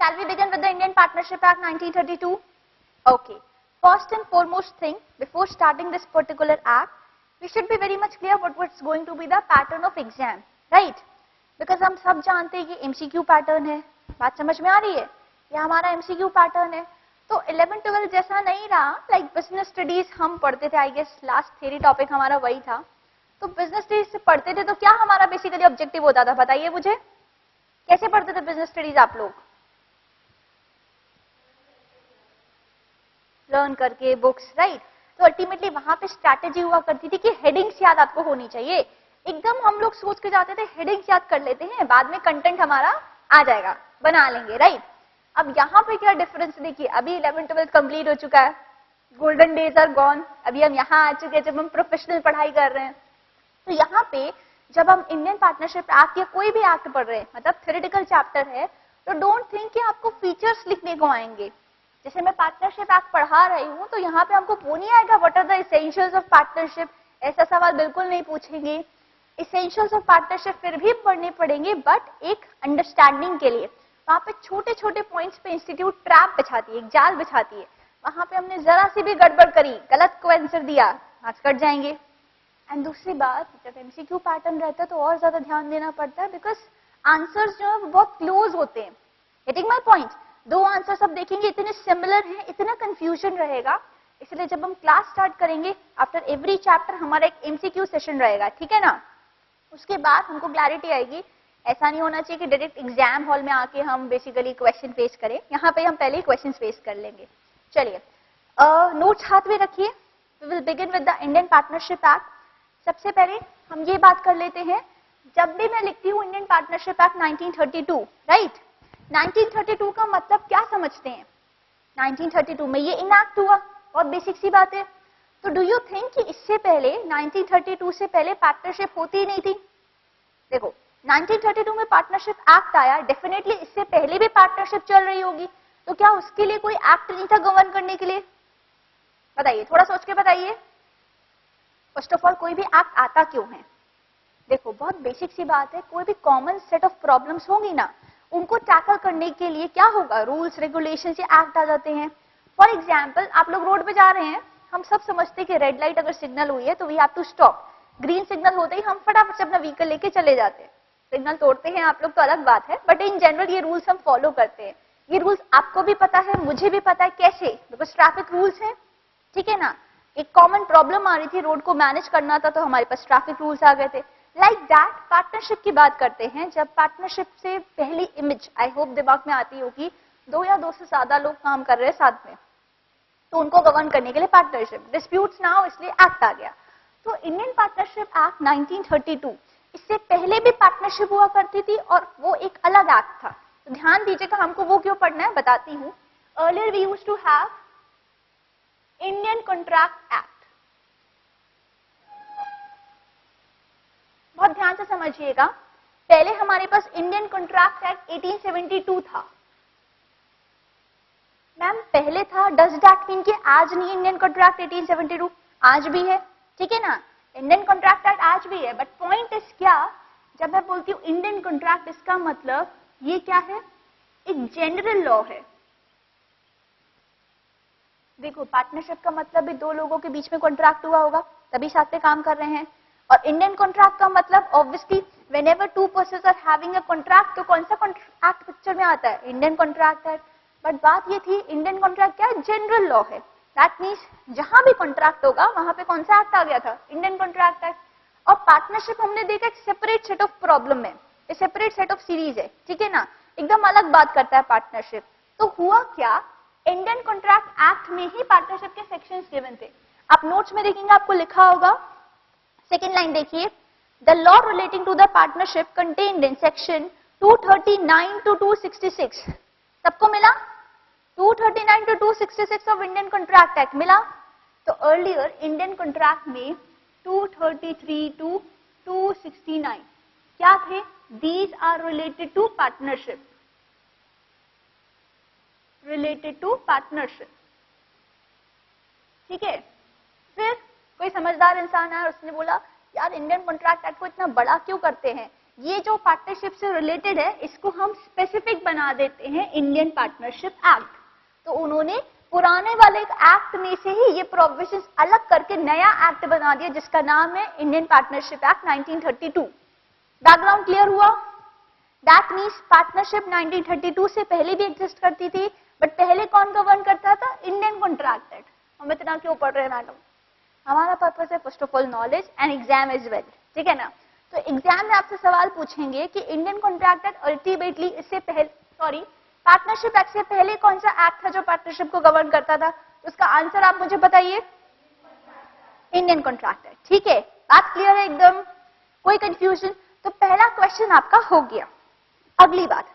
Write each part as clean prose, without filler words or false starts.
Shall we begin with the Indian Partnership Act 1932? Okay. First and foremost thing, before starting this particular act, we should be very much clear what was going to be the pattern of exam, right? Because हम सब जानते हैं कि MCQ pattern है, बात समझ में आ रही है? ये हमारा MCQ पैटर्न है, तो 11-12 जैसा नहीं रहा, लाइक बिजनेस स्टडीज हम पढ़ते थे, I guess last theory topic हमारा वही था, तो बिजनेस स्टडीज से पढ़ते थे तो क्या हमारा बेसिकली ऑब्जेक्टिव होता था, बताइए मुझे, कैसे पढ़ते थे बिजनेस स्टडीज आप लोग? लर्न करके बुक्स, राइट? तो अल्टीमेटली वहां पे स्ट्रैटेजी हुआ करती थी कि हेडिंग्स याद आपको होनी चाहिए। एकदम हम लोग सोच के जाते थे हेडिंग्स याद कर लेते हैं, बाद में कंटेंट हमारा आ जाएगा, बना लेंगे, राइट? अब यहाँ पे क्या डिफरेंस देखिए, अभी 11-12 कंप्लीट हो चुका है, गोल्डन डेज आर गॉन, अभी हम यहाँ आ चुके हैं जब हम प्रोफेशनल पढ़ाई कर रहे हैं। तो यहाँ पे जब हम इंडियन पार्टनरशिप एक्ट या कोई भी एक्ट पढ़ रहे हैं, मतलब थ्योरेटिकल चैप्टर है, तो डोंट थिंक कि आपको फीचर्स लिखने को आएंगे। जैसे मैं पार्टनरशिप एक्ट पढ़ा रही हूँ तो यहाँ पे हमको वो नहीं आएगा what are the essentials of partnership, ऐसा सवाल बिल्कुल नहीं पूछेंगे। एसेंशियल्स ऑफ पार्टनरशिप फिर भी पढ़ने पड़ेंगे, बट एक अंडरस्टैंडिंग के लिए। वहाँ पे छोटे छोटे पॉइंट्स पे इंस्टीट्यूट ट्रैप बिछाती है, एक जाल बिछाती है, वहां पे हमने जरा सी भी गड़बड़ करी, गलत को आंसर दिया, मार्क्स कट जाएंगे। एंड दूसरी बात, जब एमसीक्यू पैटर्न रहता है तो और ज्यादा ध्यान देना पड़ता है, बिकॉज आंसर्स जो है वो बहुत क्लोज होते हैं। Getting my point? दो आंसर सब देखेंगे इतने सिमिलर हैं, इतना कंफ्यूजन रहेगा, इसलिए जब हम क्लास स्टार्ट करेंगे आफ्टर एवरी चैप्टर हमारा एक एमसीक्यू सेशन रहेगा, ठीक है ना? उसके बाद हमको क्लैरिटी आएगी। ऐसा नहीं होना चाहिए कि डायरेक्ट एग्जाम हॉल में आके हम बेसिकली क्वेश्चन फेस करें, यहाँ पे हम पहले ही क्वेश्चन फेस कर लेंगे। चलिए नोट्स हाथ में रखिए। We will begin with the Indian partnership act. सबसे पहले हम ये बात कर लेते हैं, जब भी मैं लिखती हूँ इंडियन पार्टनरशिप एक्ट 1932, राइट? 1932 का मतलब क्या समझते हैं? 1932 में ये इनैक्ट हुआ, बहुत बेसिक सी बात है। तो डू यू थिंक कि इससे पहले 1932 से पहले पार्टनरशिप होती ही नहीं थी? देखो 1932 में पार्टनरशिप एक्ट आया, डेफिनेटली इससे पहले भी पार्टनरशिप चल रही होगी, तो क्या उसके लिए कोई एक्ट नहीं था गवर्न करने के लिए? बताइए, थोड़ा सोच के बताइए। फर्स्ट ऑफ ऑल कोई भी एक्ट आता क्यों है? देखो बहुत बेसिक सी बात है, कोई भी कॉमन सेट ऑफ प्रॉब्लम्स होंगी ना, उनको टैकल करने के लिए क्या होगा, रूल्स रेगुलेशंस या एक्ट आ जाते हैं। फॉर एग्जांपल आप लोग रोड पे जा रहे हैं, हम सब समझते हैं कि रेड लाइट अगर सिग्नल हुई है तो we have to stop, green signal होते ही हम फटाफट से अपना व्हीकल लेके चले जाते हैं। सिग्नल तोड़ते हैं आप लोग तो अलग बात है, बट इन जनरल ये रूल्स हम फॉलो करते हैं। ये रूल्स आपको भी पता है, मुझे भी पता है, कैसे? बिकॉज ट्रैफिक रूल्स हैं, ठीक है ना? एक कॉमन प्रॉब्लम आ रही थी, रोड को मैनेज करना था, तो हमारे पास ट्रैफिक रूल्स आ गए थे। लाइक दैट पार्टनरशिप की बात करते हैं। जब पार्टनरशिप से पहली इमेज आई होप दिमाग में आती होगी, दो या दो से ज्यादा लोग काम कर रहे हैं साथ में, तो उनको गवर्न करने के लिए पार्टनरशिप, डिस्प्यूट्स ना हो इसलिए एक्ट आ गया। तो इंडियन पार्टनरशिप एक्ट 1932, इससे पहले भी पार्टनरशिप हुआ करती थी और वो एक अलग एक्ट था। तो ध्यान दीजिएगा, हमको वो क्यों पढ़ना है बताती हूँ। Earlier we used to have Indian contract act. बहुत ध्यान से समझिएगा, पहले हमारे पास इंडियन कॉन्ट्रैक्ट एक्ट 1872 था। मैम पहले था, डज दैट मीन कि आज नहीं इंडियन कॉन्ट्रैक्ट 1872? आज भी है, ठीक है ना? इंडियन कॉन्ट्रैक्ट एक्ट आज भी है, बट पॉइंट इज क्या, जब मैं बोलती हूँ इंडियन कॉन्ट्रैक्ट, इसका मतलब ये क्या है, एक जनरल लॉ है। देखो पार्टनरशिप का मतलब भी दो लोगों के बीच में कॉन्ट्रैक्ट हुआ होगा, तभी साथ में काम कर रहे हैं। और इंडियन कॉन्ट्रैक्ट का मतलब obviously whenever two persons are having a contract, तो कौन सा कॉन्ट्रैक्ट पिक्चर में आता है? Indian contract act. बट बात ये थी, इंडियन कॉन्ट्रैक्ट क्या है? जनरल लॉ है। दैट मीन्स जहां भी कॉन्ट्रैक्ट होगा वहां पे कौन सा एक्ट आ गया था? Indian contract act. और पार्टनरशिप हमने देखा एक सेपरेट सेट ऑफ प्रॉब्लम है, एक सेपरेट सेट ऑफ सीरीज है, ठीक है ना? एकदम अलग बात करता है पार्टनरशिप। तो हुआ क्या, इंडियन कॉन्ट्रैक्ट एक्ट में ही पार्टनरशिप के सेक्शंस गिवन थे। आप नोट्स में देखेंगे, आपको लिखा होगा, सेकेंड लाइन देखिए, the law relating to the partnership contained in section 239 to 266। सबको मिला? 239 to 266 of Indian contract act मिला। तो अर्लियर इंडियन कॉन्ट्रैक्ट में 233 to 269 क्या थे? These are related to partnership, related to partnership, ठीक है? फिर कोई समझदार इंसान आया, उसने बोला यार इंडियन कॉन्ट्रैक्ट एक्ट को इतना बड़ा क्यों करते हैं, ये जो पार्टनरशिप से रिलेटेड है इसको हम स्पेसिफिक बना देते हैं इंडियन पार्टनरशिप एक्ट। तो उन्होंने पुराने वाले एक्ट में से ही ये प्रोविजंस अलग करके नया एक्ट बना दिया जिसका नाम है Indian partnership act 1932। Background clear हुआ? दैट मीन्स पार्टनरशिप 1932 से पहले भी एग्जिस्ट करती थी, बट पहले कौन गवर्न करता था? Indian contract act. हम इतना क्यों पढ़ रहे हैं मैडम? हमारा पर्पस है first of all knowledge and exam as well, ठीक है ना। तो एग्जाम में आपसे सवाल पूछेंगे कि इंडियन कॉन्ट्रैक्ट एक्ट अल्टीमेटली इससे पहले पार्टनरशिप एक्ट से पहले कौन सा एक्ट था जो पार्टनरशिप को गवर्न करता था? उसका आंसर आप मुझे बताइए। इंडियन कॉन्ट्रैक्ट एक्ट, ठीक है। बात क्लियर है एकदम? कोई कंफ्यूजन? तो पहला क्वेश्चन आपका हो गया। अगली बात,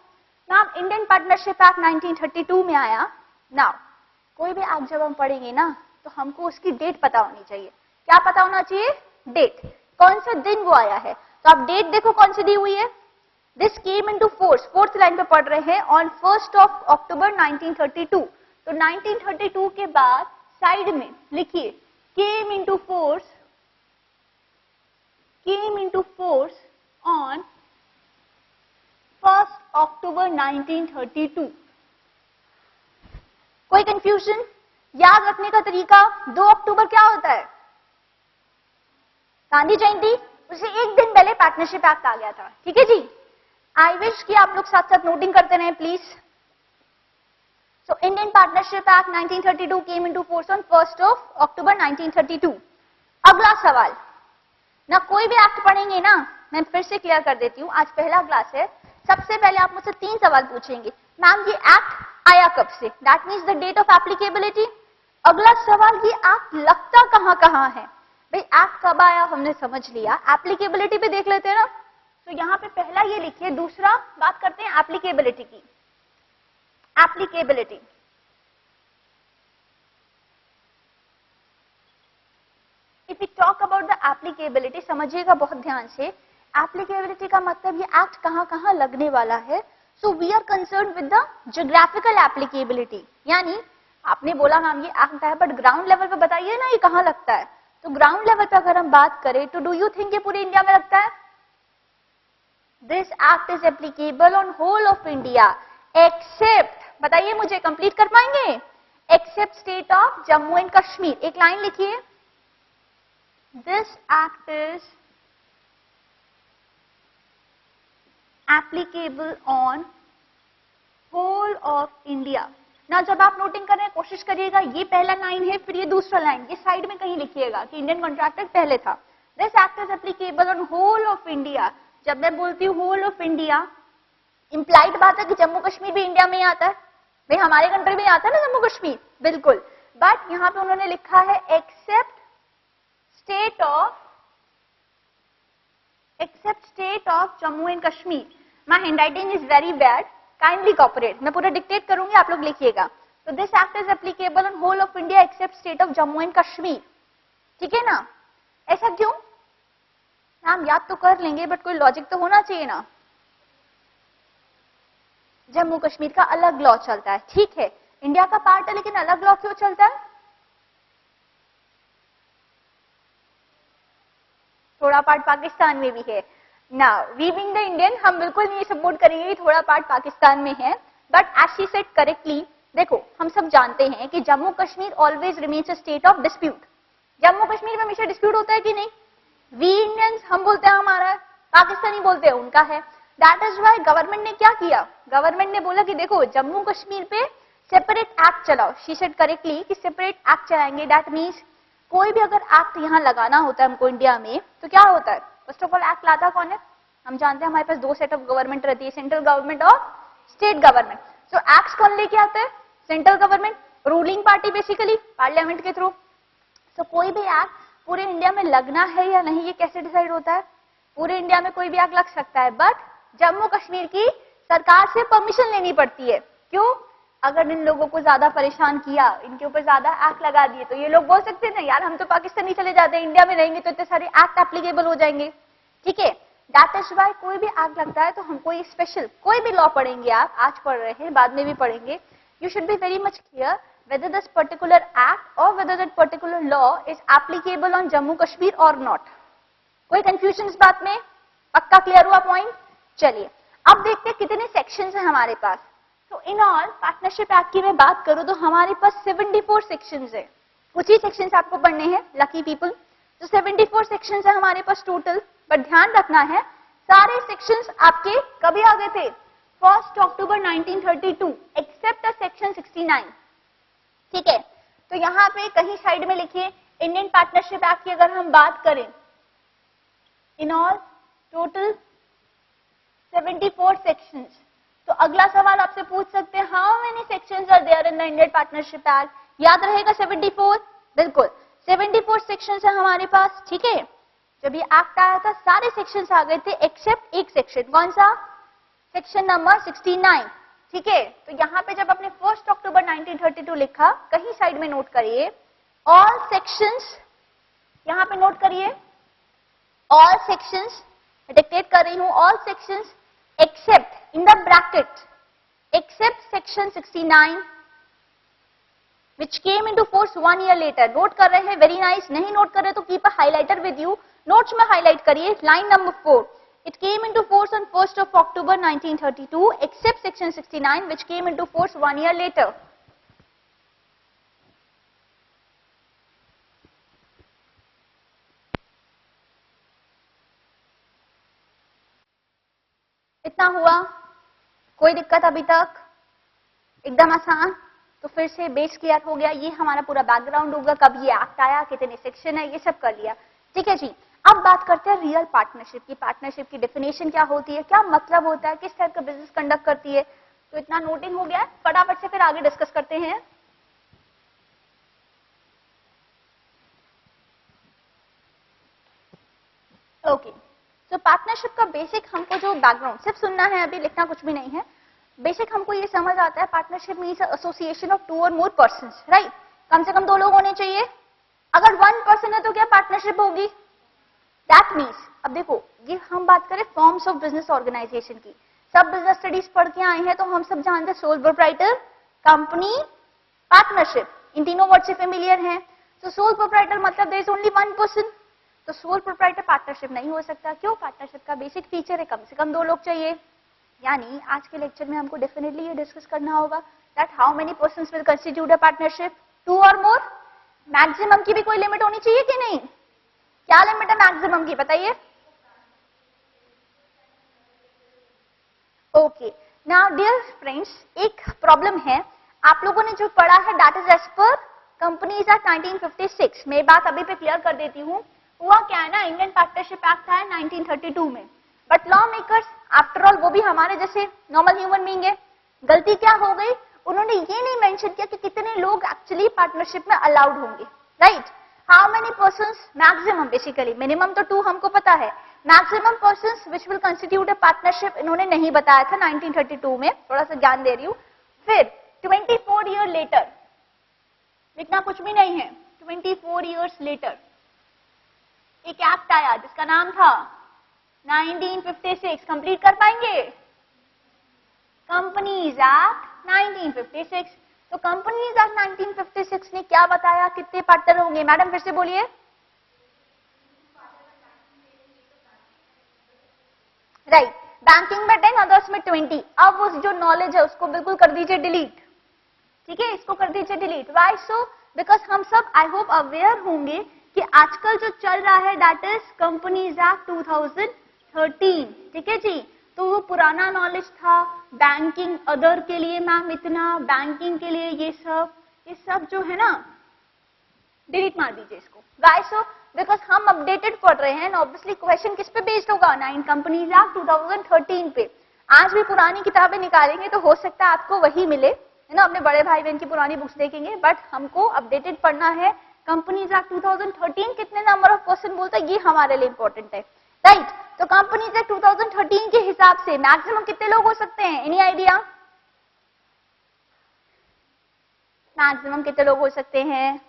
नाम इंडियन पार्टनरशिप एक्ट 1932 में आया। नाउ कोई भी एक्ट जब हम पढ़ेंगे ना तो हमको उसकी डेट पता होनी चाहिए। क्या पता होना चाहिए? डेट। कौन सा दिन वो आया है? तो आप डेट देखो कौन सी दी हुई है। This came into force, fourth line पे पढ़ रहे हैं, ऑन 1 अक्टूबर 1932। तो 1932 के बाद साइड में लिखिए केम इनटू फोर्स ऑन 1 अक्टूबर 1932। कोई कंफ्यूजन? याद रखने का तरीका, 2 अक्टूबर क्या होता है? गांधी जयंती। उससे एक दिन पहले पार्टनरशिप एक्ट आ गया था, ठीक है जी। आई विश कि आप लोग साथ साथ नोटिंग करते रहें please. So Indian partnership act 1932 came into force on 1 अक्टूबर 1932। अगला सवाल ना, कोई भी एक्ट पढ़ेंगे ना, मैं फिर से क्लियर कर देती हूँ, आज पहला क्लास है। सबसे पहले आप मुझसे 3 सवाल पूछेंगे। मैम ये एक्ट आया कब से? That means the date of applicability. अगला सवाल, ये एक्ट लगता कहां कहां है? भाई एक्ट कब आया हमने समझ लिया, एप्लीकेबिलिटी पे देख लेते हैं ना। तो यहां पे पहला ये लिखिए, दूसरा बात करते हैं एप्लीकेबिलिटी की। Applicability, if you talk about the applicability, समझिएगा बहुत ध्यान से। एप्लीकेबिलिटी का मतलब ये एक्ट कहां कहां लगने वाला है। So we are concern with the geographical applicability, यानी आपने बोला मैम ये एक्ट है, बट ग्राउंड लेवल पे बताइए ना ये कहां लगता है। तो ग्राउंड लेवल पे अगर हम बात करें तो डू यू थिंक ये पूरे इंडिया में लगता है? This act is applicable on whole of India except, बताइए मुझे, कंप्लीट कर पाएंगे? Except state of Jammu and Kashmir. एक लाइन लिखिए, this act is applicable on whole of India. ना जब आप नोटिंग कर रहे हैं कोशिश करिएगा, ये पहला लाइन है, फिर ये दूसरा लाइन, ये साइड में कहीं लिखिएगा कि इंडियन कॉन्ट्रैक्ट एक्ट पहले था। This act is applicable on whole of India. जब मैं बोलती हूँ होल ऑफ इंडिया, इंप्लाइड बात है कि जम्मू कश्मीर भी इंडिया में ही आता है। भाई हमारे कंट्री में आता है ना जम्मू कश्मीर, बिल्कुल। बट यहाँ पे उन्होंने लिखा है except state of Jammu and Kashmir. My handwriting is very bad, kindly cooperate. मैं पूरा डिक्टेट करूंगी, आप लोग लिखिएगा। तो this act is applicable on whole of India except state of Jammu and Kashmir, ठीक है ना। ऐसा क्यों? हम याद तो कर लेंगे बट कोई लॉजिक तो होना चाहिए ना। जम्मू कश्मीर का अलग लॉ चलता है, ठीक है, इंडिया का पार्ट है, लेकिन अलग लॉ क्यों चलता है? थोड़ा पार्ट पाकिस्तान में भी है ना। वी बीइंग द इंडियन, हम बिल्कुल नहीं सपोर्ट करेंगे कि थोड़ा पार्ट पाकिस्तान में है। But as she said correctly, देखो हम सब जानते हैं कि Jammu Kashmir always remains a state of dispute. Jammu Kashmir में हमेशा डिस्प्यूट होता है कि नहीं? वी इंडियंस हम बोलते हैं हमारा है, पाकिस्तानी बोलते हैं उनका है। दैट इज वाई गवर्नमेंट ने क्या किया, गवर्नमेंट ने बोला कि देखो जम्मू कश्मीर पे सेपरेट एक्ट चलाओ। शी सेड करेक्टली कि सेपरेट एक्ट चलाएंगे। दैट मीन्स कोई भी अगर एक्ट यहाँ लगाना होता है हमको इंडिया में, तो क्या होता है? फर्स्ट ऑफ ऑल एक्ट लाता कौन है? हम जानते हैं हमारे पास 2 सेट ऑफ गवर्नमेंट रहती है, सेंट्रल गवर्नमेंट और स्टेट गवर्नमेंट। सो एक्ट्स कौन लेके आता है? Central government, ruling party basically, parliament के थ्रू। सो कोई भी एक्ट पूरे इंडिया में लगना है या नहीं, ये कैसे डिसाइड होता है? पूरे इंडिया में कोई भी एक्ट लग सकता है, बट जम्मू कश्मीर की सरकार से परमिशन लेनी पड़ती है। क्यों? अगर इन लोगों को ज्यादा परेशान किया, इनके ऊपर ज्यादा एक्ट लगा दिए, तो ये लोग बोल सकते हैं ना यार हम तो पाकिस्तान ही चले जाते हैं, इंडिया में रहेंगे तो इतने सारे एक्ट एप्लीकेबल हो जाएंगे, ठीक है। दैट इज वाई कोई भी एक्ट लगता है तो हम कोई स्पेशल कोई भी लॉ पढ़ेंगे, आप आज पढ़ रहे हैं बाद में भी पढ़ेंगे, you should be very much clear whether this particular act or whether that particular law is applicable on Jammu Kashmir or not. कोई कंफ्यूजन इस बात में? पक्का क्लियर हुआ पॉइंट? चलिए अब देखते हैं कितने सेक्शंस हैं हमारे पास। तो इन ऑल पार्टनरशिप एक्ट की मैं बात करूं तो हमारे पास 74 सेक्शंस है। कुछ ही सेक्शंस आपको पढ़ने हैं लकी पीपल। तो 74 सेक्शंस है हमारे पास टोटल, बट ध्यान रखना है सारे सेक्शंस आपके कभी आ गए थे? 1 अक्टूबर 1932 एक्सेप्ट सेक्शन 69। ठीक है, तो यहाँ पे कहीं साइड में लिखिए इंडियन पार्टनरशिप एक्ट की अगर हम बात करें, इन ऑल टोटल 74 सेक्शंस। तो अगला सवाल आपसे पूछ सकते हैं how many sections are there in the Indian partnership act? याद रहेगा 74, बिल्कुल 74 सेक्शंस है हमारे पास। ठीक है, जब ये एक्ट आया था सारे सेक्शंस आ गए थे एक्सेप्ट एक सेक्शन, कौन सा? Section number 69। ठीक है, तो यहाँ पे जब आपने 1 अक्टूबर 1932 लिखा, कहीं साइड में नोट करिए ऑल सेक्शंस, यहाँ पे नोट करिए ऑल सेक्शंस, डिक्टेट कर रही हूं all sections except in the bracket except section 69 which came into force 1 year later। Note कर रहे हैं, वेरी नाइस। नहीं नोट कर रहे तो keep a highlighter with you, notes में हाईलाइट करिए line number 4। It came into force on 1st of October 1932 except section 69 which came into force 1 year later। इतना हुआ? कोई दिक्कत अभी तक? एकदम आसान। तो फिर से बेस क्लियर हो गया, ये हमारा पूरा बैकग्राउंड होगा, कब ये एक्ट आया, कितने सेक्शन है, ये सब कर लिया। ठीक है जी, अब बात करते हैं रियल पार्टनरशिप की। पार्टनरशिप की डेफिनेशन क्या होती है, क्या मतलब होता है, किस टाइप का बिजनेस कंडक्ट करती है। तो इतना नोटिंग हो गया है, फटाफट से फिर आगे डिस्कस करते हैं। ओके, तो पार्टनरशिप का बेसिक हमको जो बैकग्राउंड सिर्फ सुनना है, अभी लिखना कुछ भी नहीं है। बेसिक हमको ये समझ आता है partnership means association of 2 or more persons, right. कम से कम 2 लोग होने चाहिए। अगर 1 पर्सन है तो क्या पार्टनरशिप होगी? दैट मीन्स, अब देखो ये हम बात करें फॉर्म्स ऑफ बिजनेस ऑर्गेनाइजेशन की, सब बिजनेस स्टडीज पढ़ के आए हैं तो हम सब जानते हैं सोल प्रोप्राइटर, कंपनी, पार्टनरशिप, इन तीनों वर्ड से फेमिलियर हैं। तो सोल प्रोप्राइटर मतलब देयर इज ओनली 1 पर्सन, तो सोल प्रोप्राइटर पार्टनरशिप नहीं हो सकता। क्यों? पार्टनरशिप का बेसिक फीचर है कम से कम 2 लोग चाहिए। यानी आज के लेक्चर में हमको डेफिनेटली ये डिस्कस करना होगा that how many persons will constitute a partnership, 2 or more. Maximum की भी कोई लिमिट होनी चाहिए कि नहीं? क्या लिमिट है मैक्सिमम की, बताइए। ओके, नाउ डियर फ्रेंड्स, एक प्रॉब्लम है, आप लोगों ने जो पढ़ा है that is as per companies act 1956। मैं बात अभी पे क्लियर कर देती हूँ। हुआ क्या है ना, इंडियन पार्टनरशिप एक्ट था 1932 में, but law makers after all वो भी हमारे जैसे नॉर्मल ह्यूमन बीइंग है। गलती क्या हो गई, उन्होंने ये नहीं मेंशन किया कि कितने लोग एक्चुअली पार्टनरशिप में अलाउड होंगे, right. How many persons, maximum, basically minimum तो 2 हमको पता है, maximum persons which will constitute a partnership इन्होंने नहीं बताया था 1932 में, थोड़ा सा ज्ञान दे रही हूँ। फिर 24 ईयर लेटर, लिखना कुछ भी नहीं है, 24 ईयर्स लेटर एक एक्ट आया जिसका नाम था 1956। कंप्लीट कर पाएंगे? Companies act 1956। तो कंपनीज एक्ट 1956 ने क्या बताया, कितने पार्टनर होंगे? मैडम फिर से बोलिए। राइट, बैंकिंग में 10, अदर्स में 20। अब उस जो नॉलेज है उसको बिल्कुल कर दीजिए डिलीट। ठीक है, इसको कर दीजिए डिलीट। Why so? बिकॉज हम सब आई होप अवेयर होंगे कि आजकल जो चल रहा है दैट इज कंपनीज एक्ट 2013। ठीक है जी, तो वो पुराना नॉलेज था बैंकिंग अदर के लिए, मैम इतना बैंकिंग के लिए ये सब जो है ना डिलीट मार दीजिए इसको। Why so? बिकॉज हम अपडेटेड पढ़ रहे हैं, ऑब्वियसली क्वेश्चन किस पे बेस्ड होगा, 9 कंपनीज एक्ट 2013 पे। आज भी पुरानी किताबें निकालेंगे तो हो सकता है आपको वही मिले, है ना, अपने बड़े भाई बहन की पुरानी बुक्स देखेंगे, बट हमको अपडेटेड पढ़ना है। कंपनीज एक्ट 2013 कितने नंबर ऑफ पर्सन बोलता है, ये हमारे लिए इंपॉर्टेंट है, राइट। तो कंपनीज एक्ट 2013 के हिसाब से मैक्सिमम कितने लोग हो सकते हैं, एनी आइडिया? मैक्सिमम कितने लोग हो सकते हैं?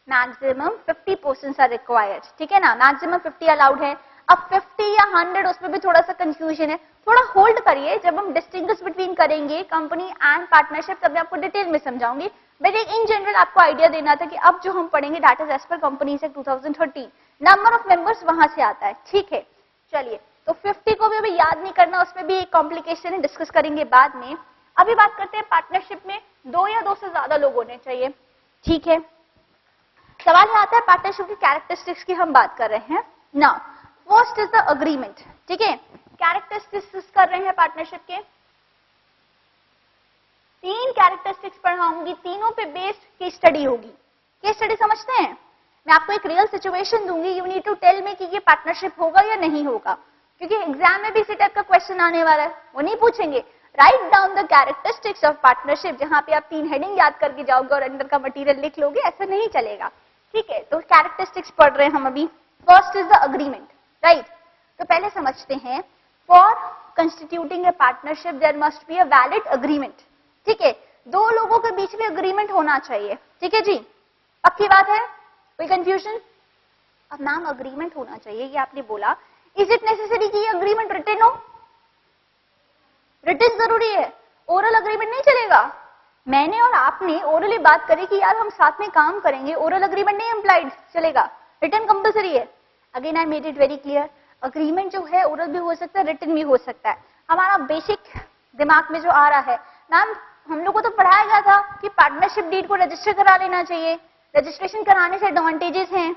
Maximum 50 persons are required. ठीक है ना, मैक्सिमम 50 अलाउड है। अब 50 या 100 उसमें भी थोड़ा सा कंफ्यूजन है, थोड़ा होल्ड करिए, जब हम डिस्टिंग्विश बिटवीन करेंगे कंपनी एंड पार्टनरशिप तब मैं आपको डिटेल में समझाऊंगी। बट इन जनरल आपको आइडिया देना था कि अब जो हम पढ़ेंगे that is as per companies act 2013, number of members वहां से आता है। ठीक है, चलिए तो 50 को भी अभी याद नहीं करना, उसमें भी एक कॉम्प्लिकेशन है, डिस्कस करेंगे बाद में। अभी बात करते हैं पार्टनरशिप में 2 या 2 से ज्यादा लोग होने चाहिए, ठीक है। सवाल ये आता है पार्टनरशिप की कैरेक्टरिस्टिक्स की हम बात कर रहे हैं ना। फर्स्ट इज द अग्रीमेंट, ठीक है। कैरेक्टरिस्टिक्स कर रहे हैं पार्टनरशिप के, 3 कैरेक्टरिस्टिक्स पढ़ाऊंगी, तीनों पे बेस्ड केस स्टडी होगी। केस स्टडी समझते हैं? मैं आपको एक रियल सिचुएशन दूंगी, you need to tell me कि ये पार्टनरशिप होगा या नहीं होगा, क्योंकि एग्जाम में भी इसी टाइप का क्वेश्चन आने वाला है। वो नहीं पूछेंगे write down the characteristics of partnership, जहां पे आप 3 हेडिंग याद करके जाओगे और अंदर का मटेरियल लिख लोगे, ऐसा नहीं चलेगा, ठीक है। तो कैरेक्टरिस्टिक्स पढ़ रहे हैं हम अभी। First is the agreement, right. तो पहले समझते हैं, for constituting a partnership there must be a valid agreement, ठीक है। 2 लोगों के बीच में अग्रीमेंट होना चाहिए, ठीक है जी, पक्की बात है, कोई कंफ्यूजन? अब मैम अग्रीमेंट होना चाहिए, ये आपने बोला, इज इट नेसेसरी कि ये अग्रीमेंट रिटन हो? रिटन जरूरी है, ओरल अग्रीमेंट नहीं चलेगा। मैंने और आपने ओरली बात करी कि यार हम साथ में काम करेंगे, ओरल अग्रीमेंट नहीं इम्प्लाइड चलेगा, रिटन कंपलसरी है। Again I made it very clear, agreement जो है ओरल भी हो सकता है, रिटन भी हो सकता है। हमारा बेसिक दिमाग में जो आ रहा है, मैम हम लोग को तो पढ़ाया गया था कि पार्टनरशिप डीड को रजिस्टर करा लेना चाहिए, रजिस्ट्रेशन कराने से एडवांटेजेस हैं,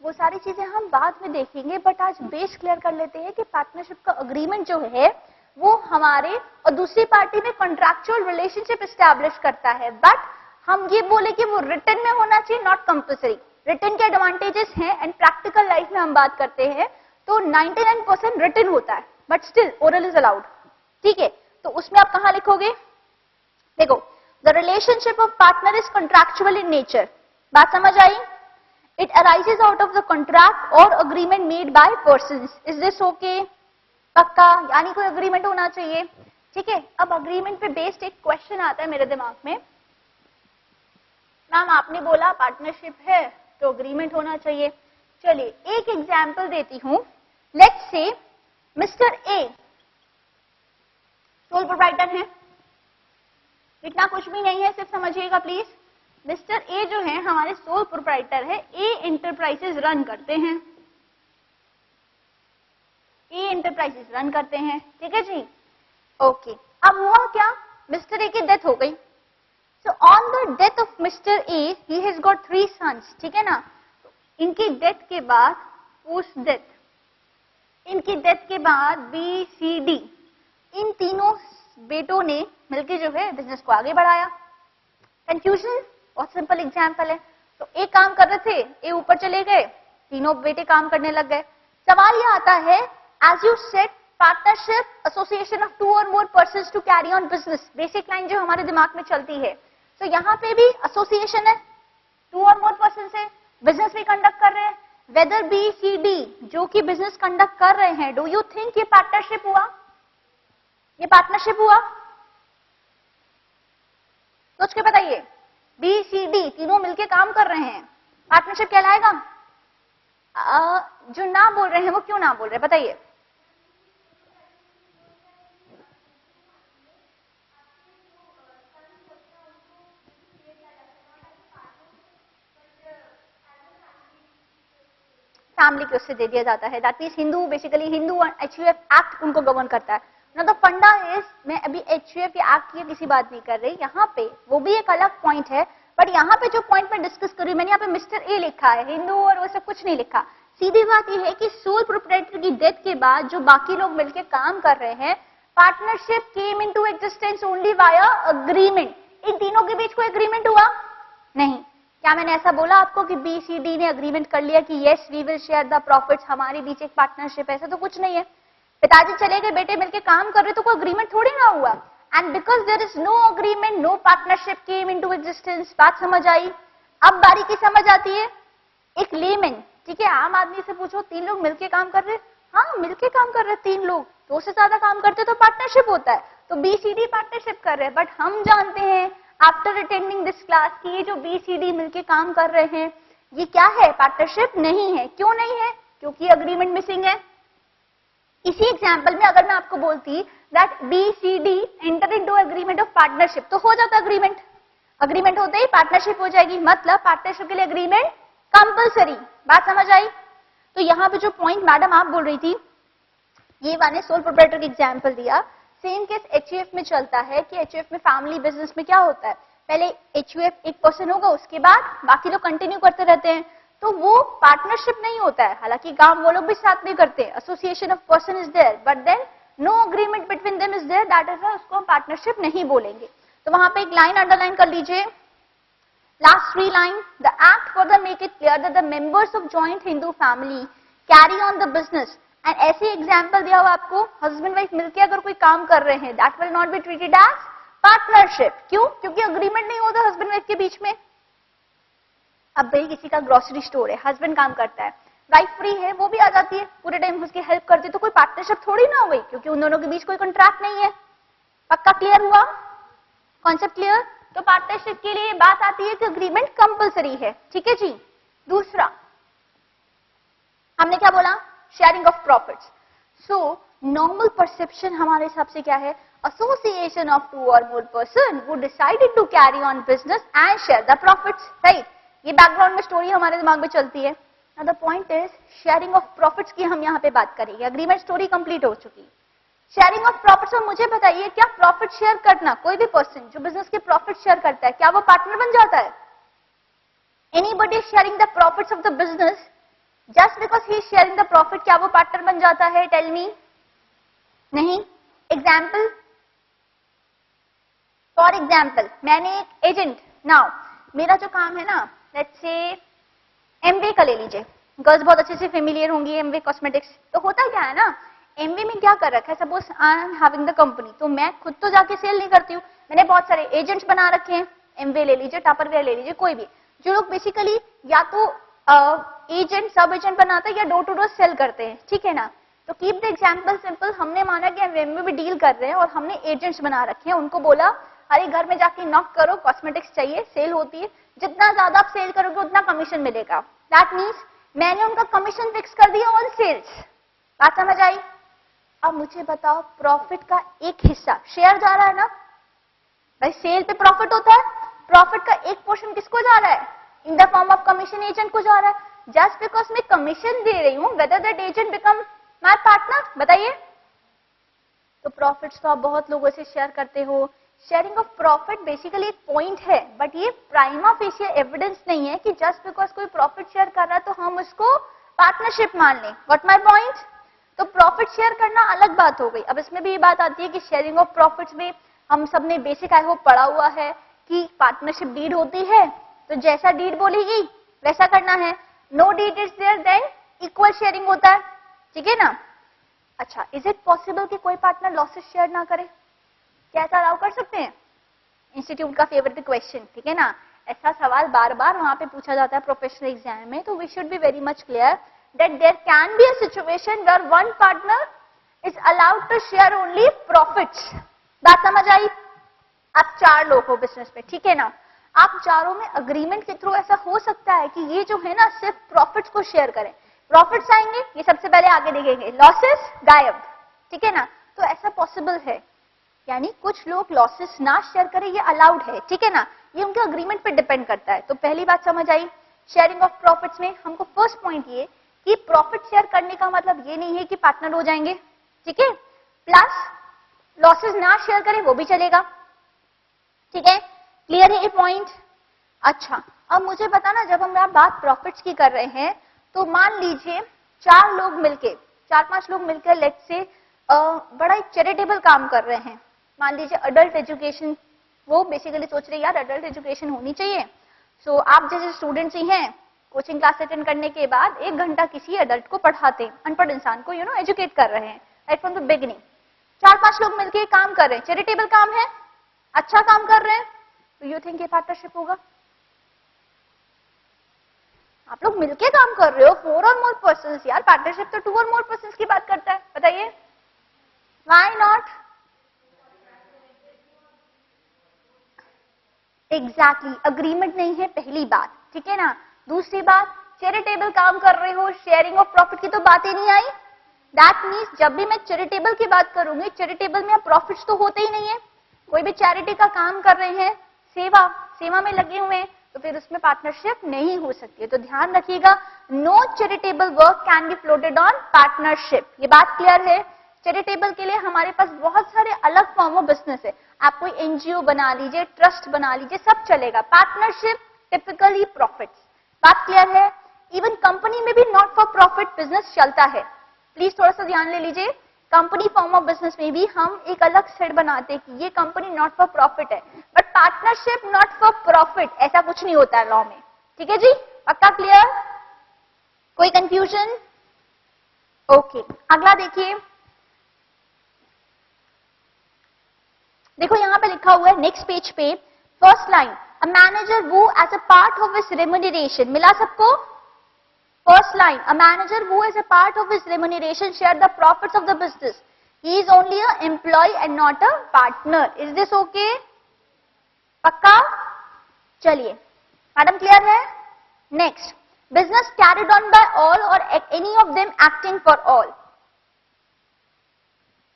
वो सारी चीजें हम बाद में देखेंगे, बट आज बेस क्लियर कर लेते हैं कि पार्टनरशिप का अग्रीमेंट जो है वो हमारे और दूसरी पार्टी में कॉन्ट्रैक्चुअल रिलेशनशिप एस्टैब्लिश करता है, बट हम ये बोले कि वो रिटन में होना चाहिए, नॉट कंपल्सरी। रिटन के एडवांटेजेस हैं एंड प्रैक्टिकल लाइफ में हम बात करते हैं तो 99% रिटन होता है, but still oral is allowed, ठीक है। तो उसमें आप कहां लिखोगे? देखो, the relationship of partner is contractual in nature, बात समझ आई? It arises out of the contract और agreement made by persons, is this okay? पक्का, यानी कोई अग्रीमेंट होना चाहिए, ठीक है। अब अग्रीमेंट पे बेस्ड एक क्वेश्चन आता है मेरे दिमाग में, मैम आपने बोला पार्टनरशिप है तो अग्रीमेंट होना चाहिए, चलिए एक एग्जांपल देती हूं। Let's say mister A sole proprietor है, इतना कुछ भी नहीं है, सिर्फ समझिएगा प्लीज। मिस्टर ए जो है हमारे सोल प्रोप्राइटर है, ए एंटरप्राइजेस रन करते हैं, ए एंटरप्राइजेस रन करते हैं, ठीक है जी, ओके। अब हुआ क्या, मिस्टर ए की डेथ हो गई, so on the death of mister A he has got 3 sons, ठीक है ना। इनकी डेथ के बाद, पोस्ट डेथ, इनकी डेथ के बाद बी सी डी, इन तीनों बेटों ने मिलकर जो है बिजनेस को आगे बढ़ाया। कंफ्यूजन? बहुत सिंपल एग्जांपल है। तो एक काम कर रहे थे, ए ऊपर चले गए, तीनों बेटे काम करने लग गए। सवाल यह आता है, as you said partnership association of 2 or more persons to carry on business, basic line जो हमारे दिमाग में चलती है। तो यहाँ पे भी एसोसिएशन है, 2 और मोर पर्सन है, बिजनेस भी कंडक्ट कर रहे हैं, वेदर बी सी डी जो कि बिजनेस कंडक्ट कर रहे हैं, डू यू थिंक ये पार्टनरशिप हुआ? ये पार्टनरशिप हुआ? सोच के बताइए, बी सी डी तीनों मिलके काम कर रहे हैं, पार्टनरशिप कहलाएगा? जो ना बोल रहे हैं वो क्यों ना बोल रहे हैं बताइए? फैमिली के उससे दे दिया जाता है, that means Hindu, basically Hindu HUF act उनको गवर्न करता है ना। द फंडा इज, मैं अभी एचयूएफ या एक्ट की किसी बात नहीं कर रही, यहाँ पे वो भी एक अलग पॉइंट है, बट यहाँ पे जो पॉइंट मैं डिस्कस कर रही हूँ, मैंने यहाँ पे मिस्टर ए लिखा है, हिंदू और वो सब कुछ नहीं लिखा। सीधी बात यह है कि सोल प्रोप्राइटर की डेथ के बाद जो बाकी लोग मिलकर काम कर रहे हैं, partnership came into existence only via agreement. इन तीनों के बीच कोई अग्रीमेंट हुआ नहीं। क्या मैंने ऐसा बोला आपको कि बी सी डी ने अग्रीमेंट कर लिया कि yes we will share the profits, हमारे बीच एक पार्टनरशिप? ऐसा तो कुछ नहीं है। पिताजी चले गए, बेटे मिलके काम कर रहे, तो कोई अग्रीमेंट थोड़ी ना हुआ। And because there is no agreement, no partnership came into existence. बात समझ आई? अब बारी की समझ आती है एक लेमैन, ठीक है, आम आदमी से पूछो, 3 लोग मिलके काम कर रहे, हाँ मिलके काम कर रहे, 3 लोग, 2 से ज्यादा काम करते तो पार्टनरशिप होता है। तो बी सी डी पार्टनरशिप कर रहे हैं, बट हम जानते हैं आफ्टर अटेंडिंग दिस क्लास कि ये जो बी सी डी मिलके काम कर रहे हैं, ये क्या है? पार्टनरशिप नहीं है। क्यों नहीं है? क्योंकि अग्रीमेंट मिसिंग है। इसी एग्जाम्पल में अगर मैं आपको बोलती that B C D enter into agreement of partnership, तो हो जाता अग्रीमेंट। अग्रीमेंट होते ही पार्टनरशिप हो जाएगी, मतलब पार्टनरशिप के लिए अग्रीमेंट कंपलसरी। बात समझ आई? तो यहाँ पे जो पॉइंट मैडम आप बोल रही थी, ये मैंने सोल प्रोप्राइटर का एग्जांपल दिया। सेम केस एचयूएफ में चलता है कि एचयूएफ में फैमिली बिजनेस में क्या होता है, पहले एचयूएफ एक पर्सन होगा, उसके बाद बाकी लोग कंटिन्यू करते रहते हैं, तो वो पार्टनरशिप नहीं होता है। हालांकि काम वो लोग भी साथ में करते हैं, association of person is there, but then no agreement between them is there, that is उसको हम पार्टनरशिप नहीं बोलेंगे। तो वहां पे एक लाइन अंडरलाइन कर लीजिए, last 3 line, the act further make it clear that the members of joint Hindu family carry on the business. And ऐसे एग्जाम्पल दिया हुआ आपको, हस्बैंड वाइफ मिलकर अगर कोई काम कर रहे हैं, that will not be treated as partnership. क्यों? क्योंकि अग्रीमेंट नहीं होता हस्बैंड वाइफ के बीच में। अब भाई किसी का ग्रोसरी स्टोर है, हस्बैंड काम करता है, वाइफ फ्री है, वो भी आ जाती है, पूरे टाइम उसकी हेल्प करती है, तो कोई पार्टनरशिप थोड़ी ना हो गई, क्योंकि उन दोनों के बीच कोई कॉन्ट्रैक्ट नहीं है। पक्का क्लियर हुआ? Concept clear? तो पार्टनरशिप के लिए बात आती है कि अग्रीमेंट कंपलसरी है। ठीक है जी। दूसरा हमने क्या बोला, sharing of profits. So normal perception हमारे हिसाब से क्या है, association of 2 or more person who decided to carry on business and share the profits, right? ये बैकग्राउंड में स्टोरी हमारे दिमाग में चलती है। Now the point is sharing of profits की हम यहाँ पे बात करेंगे। अग्रीमेंट स्टोरी कंप्लीट हो चुकी, शेयरिंग ऑफ प्रॉफिट्स। और मुझे बताइए, क्या प्रॉफिट शेयर करना, कोई भी पर्सन जो बिजनेस के प्रॉफिट शेयर करता है, क्या वो पार्टनर बन जाता है? Anybody sharing the profits of the business, just because he is sharing the profit, क्या वो पार्टनर बन जाता है? Tell me. नहीं। एग्जाम्पल, फॉर एग्जाम्पल मैंने एक एजेंट, नाउ मेरा जो काम है ना, लेट्स से एमवे का ले लीजिए, गर्ल्स बहुत अच्छे से फेमिलियर होंगी एमवे कॉस्मेटिक्स। तो होता क्या है ना, एमवे में क्या कर रखा है, suppose I am having the company, तो मैं खुद तो जाके सेल नहीं करती हूँ, मैंने बहुत सारे एजेंट्स बना रखे हैं। एमवे ले लीजिए, टापरवेयर ले लीजिए, कोई भी, जो लोग बेसिकली या तो एजेंट सब एजेंट बनाते हैं या डोर टू डोर सेल करते हैं। ठीक है ना? तो कीप द एग्जाम्पल सिंपल। हमने माना कि हम एमवे में डील कर रहे हैं और हमने एजेंट्स बना रखे हैं, उनको बोला अरे घर में जाके नॉक करो, कॉस्मेटिक्स चाहिए, सेल होती है, जितना ज्यादा आप सेल करोगे उतना कमीशन मिलेगा। दैट मीन्स मैंने उनका कमीशन फिक्स कर दिया ऑन सेल्स। बात समझ आई? अब मुझे बताओ, प्रॉफिट का एक हिस्सा शेयर जा रहा है ना भाई, सेल पे प्रॉफिट होता है, प्रॉफिट का एक पोर्शन किसको जा रहा है? इन the form of commission agent को जा रहा है। जस्ट बिकॉज मैं कमीशन दे रही हूं, whether that agent become my partner, बताइए। तो प्रॉफिट्स तो आप बहुत लोगों से शेयर करते हो। शेयरिंग ऑफ प्रॉफिट बेसिकली एक पॉइंट है, बट ये प्राइमा फेशियल एविडेंस नहीं है कि जस्ट बिकॉज कोई प्रॉफिट शेयर कर रहा है तो हम उसको पार्टनरशिप मान लें। What my point? तो प्रॉफिट शेयर करना अलग बात हो गई। अब इसमें भी ये बात आती है कि शेयरिंग ऑफ प्रॉफिट्स में हम सब ने बेसिक आई होप पढ़ा हुआ है कि पार्टनरशिप डीड होती है, तो जैसा डीड बोलेगी वैसा करना है। No deed is there then equal sharing होता है। ठीक है ना? अच्छा, इज इट पॉसिबल कि कोई पार्टनर लॉसेस शेयर ना करे? क्या ऐसा अलाउ कर सकते हैं? इंस्टीट्यूट का फेवरेट क्वेश्चन। ठीक है ना? ऐसा सवाल बार बार वहां पे पूछा जाता है प्रोफेशनल एग्जाम में, तो we should be very much clear that there can be a situation where one partner is allowed to share only profits. बात समझ आई? आप 4 लोग हो बिजनेस में, ठीक है ना? आप चारों में अग्रीमेंट के थ्रू ऐसा हो सकता है कि ये जो है ना सिर्फ प्रॉफिट्स को शेयर करें। प्रॉफिट्स आएंगे, ये सबसे पहले आगे देखेंगे, लॉसेस गायब। ठीक है ना? तो ऐसा पॉसिबल है, यानी कुछ लोग लॉसेस ना शेयर करें, ये अलाउड है। ठीक है ना? ये उनके अग्रीमेंट पे डिपेंड करता है। तो पहली बात समझ आई शेयरिंग ऑफ प्रॉफिट्स में। हमको फर्स्ट पॉइंट ये कि प्रॉफिट शेयर करने का मतलब ये नहीं है कि पार्टनर हो जाएंगे। ठीक है? प्लस लॉसेस ना शेयर करें वो भी चलेगा। ठीक है? क्लियर है ये पॉइंट? अच्छा, अब मुझे बताना, जब हम बात प्रॉफिट्स की कर रहे हैं तो मान लीजिए 4 लोग मिलके, 4-5 लोग मिलकर लेट्स से बड़ा एक चैरिटेबल काम कर रहे हैं। मान लीजिए अडल्ट एजुकेशन, वो बेसिकली सोच रहे यार अडल्ट एजुकेशन होनी चाहिए। सो आप जैसे स्टूडेंट्स ही हैं, कोचिंग क्लास अटेंड करने के बाद 1 घंटा किसी अडल्ट को पढ़ाते हैं, अनपढ़ इंसान को एजुकेट कर रहे हैं राइट फ्रॉम द बिगिनिंग। 4-5 लोग मिलकर काम कर रहे हैं, चैरिटेबल काम है, अच्छा काम कर रहे हैं, तो यू थिंक ये पार्टनरशिप होगा? आप लोग मिलके काम कर रहे हो, 4 और मोर पर्सन्स, यार पार्टनरशिप तो 2 और मोर पर्सन्स की बात करता है, बताइए व्हाई नॉट? एग्जैक्टली, अग्रीमेंट नहीं है पहली बात। ठीक है ना? दूसरी बात, चैरिटेबल काम कर रहे हो, शेयरिंग ऑफ प्रॉफिट की तो बात ही नहीं आई। दैट मीन्स जब भी मैं चैरिटेबल की बात करूंगी, चैरिटेबल में प्रॉफिट्स तो होते ही नहीं है। कोई भी चैरिटी का काम कर रहे हैं, सेवा में लगे हुए हैं, तो फिर उसमें पार्टनरशिप नहीं हो सकती है। तो ध्यान रखिएगा, no charitable work can be floated on partnership. ये बात क्लियर है? चैरिटेबल के लिए हमारे पास बहुत सारे अलग फॉर्म ऑफ बिजनेस है। आप कोई एनजीओ बना लीजिए, ट्रस्ट बना लीजिए, सब चलेगा। Partnership typically profits. बात क्लियर है? इवन कंपनी में भी नॉट फॉर प्रॉफिट बिजनेस चलता है। प्लीज थोड़ा सा ध्यान ले लीजिए। कंपनी फॉर्म ऑफ बिजनेस में भी हम एक अलग सेट बनाते हैं कि ये कंपनी नॉट फॉर प्रॉफिट है, but partnership not for profit ऐसा कुछ नहीं होता है लॉ में। ठीक है जी, पक्का क्लियर? कोई कंफ्यूजन? ओके, अगला देखिए। देखो यहां पे लिखा हुआ है नेक्स्ट पेज पे, first line, a manager who as a part of his remuneration, मिला सबको? First line, a manager who as a part of his remuneration share the profits of the business, he is only a employee and not a partner. Is this okay? पक्का? चलिए, madam clear है? Next, business carried on by all or any of them acting for all.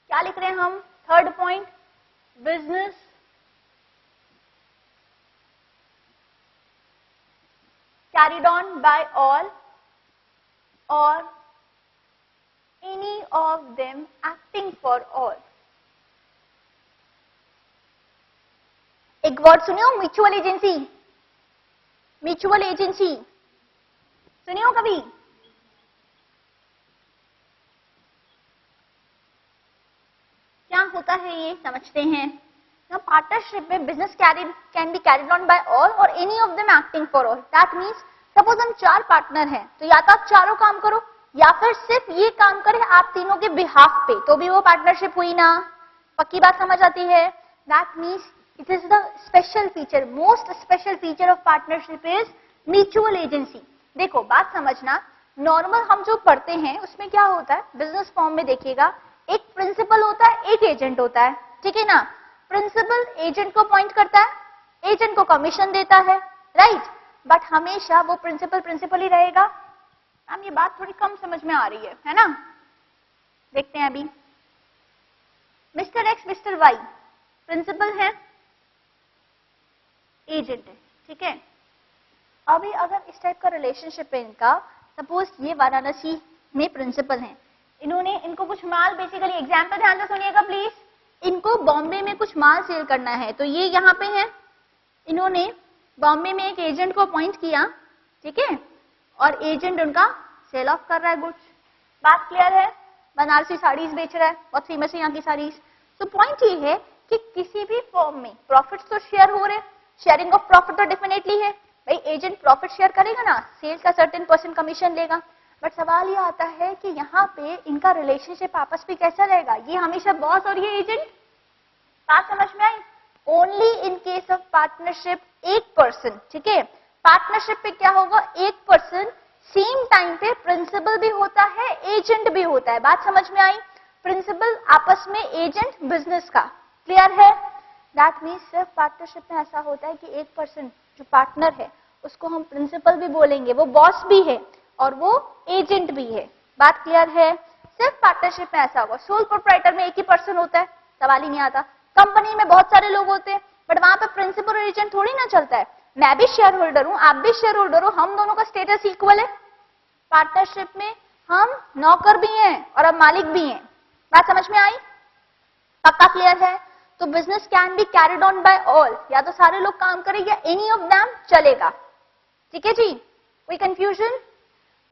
क्या लिख रहे हैं हम? Third point, business carried on by all or any of them acting for all। एक word सुनियो, म्यूचुअल एजेंसी। म्यूचुअल एजेंसी सुनियो कभी? क्या होता है ये समझते हैं। पार्टनरशिप में business can be carried on by all or any of them acting for all. That means suppose हम 4 पार्टनर हैं, तो या तो आप चारों काम करो या फिर सिर्फ ये काम करे आप तीनों के बिहाफ पे, तो भी वो पार्टनरशिप हुई ना। पक्की बात समझ आती है? That means it is the special feature, most special feature of partnership is mutual agency. देखो बात समझना, नॉर्मल हम जो पढ़ते हैं उसमें क्या होता है, बिजनेस फॉर्म में देखिएगा एक प्रिंसिपल होता है, एक एजेंट होता है, ठीक है ना। प्रिंसिपल एजेंट को अपॉइंट करता है, एजेंट को कमीशन देता है, राइट, बट हमेशा वो प्रिंसिपल ही रहेगा। हम ये बात थोड़ी कम समझ में आ रही है ना। देखते हैं अभी, mister X mister Y principal है, एजेंट है, ठीक है। अभी अगर इस टाइप का रिलेशनशिप है इनका, सपोज ये वाराणसी में प्रिंसिपल हैं, इन्होंने इनको कुछ माल, बेसिकली एग्जाम्पल ध्यान से सुनिएगा प्लीज, इनको बॉम्बे में कुछ माल सेल करना है, तो ये यहाँ पे है, इन्होंने बॉम्बे में एक एजेंट को अपॉइंट किया, ठीक है, और एजेंट उनका सेल ऑफ कर रहा है गुड्स। बात क्लियर है? बनारसी साड़ीज बेच रहा है, बहुत फेमस है यहाँ की साड़ीज। तो पॉइंट ये है कि किसी भी फॉर्म में प्रॉफिट तो शेयर हो रहे, शेयरिंग ऑफ प्रॉफिट तो डेफिनेटली है भाई, एजेंट प्रॉफिट शेयर करेगा ना, सेल का सर्टेन % कमीशन लेगा। बट सवाल ये आता है कि यहाँ पे इनका रिलेशनशिप आपस में कैसा रहेगा, ये हमेशा बॉस और ये एजेंट। बात समझ में आई? Only in case of partnership एक पर्सन, ठीक है, पार्टनरशिप पे क्या होगा, एक पर्सन सेम टाइम पे प्रिंसिपल भी होता है, एजेंट भी होता है। बात समझ में आई? प्रिंसिपल आपस में, एजेंट बिजनेस का। क्लियर है? दैट मीन्स सिर्फ पार्टनरशिप में ऐसा होता है कि एक पर्सन जो पार्टनर है उसको हम प्रिंसिपल भी बोलेंगे, वो बॉस भी है और वो एजेंट भी है। बात क्लियर है? सिर्फ पार्टनरशिप में ऐसा होगा। सोल प्रोप्राइटर में एक ही पर्सन होता है, सवाल ही नहीं आता। कंपनी में बहुत सारे लोग होते हैं, बट वहां पे प्रिंसिपल और एजेंट थोड़ी ना चलता है। मैं भी शेयर होल्डर हूं, आप भी शेयर होल्डर हो, हम दोनों का स्टेटस इक्वल है। पार्टनरशिप में हम नौकर भी हैं और अब मालिक भी हैं। बात समझ में आई? पक्का क्लियर है? तो business can be carried on by all, या तो सारे लोग काम करें या एनी ऑफ देम चलेगा। ठीक है जी, कोई कंफ्यूजन?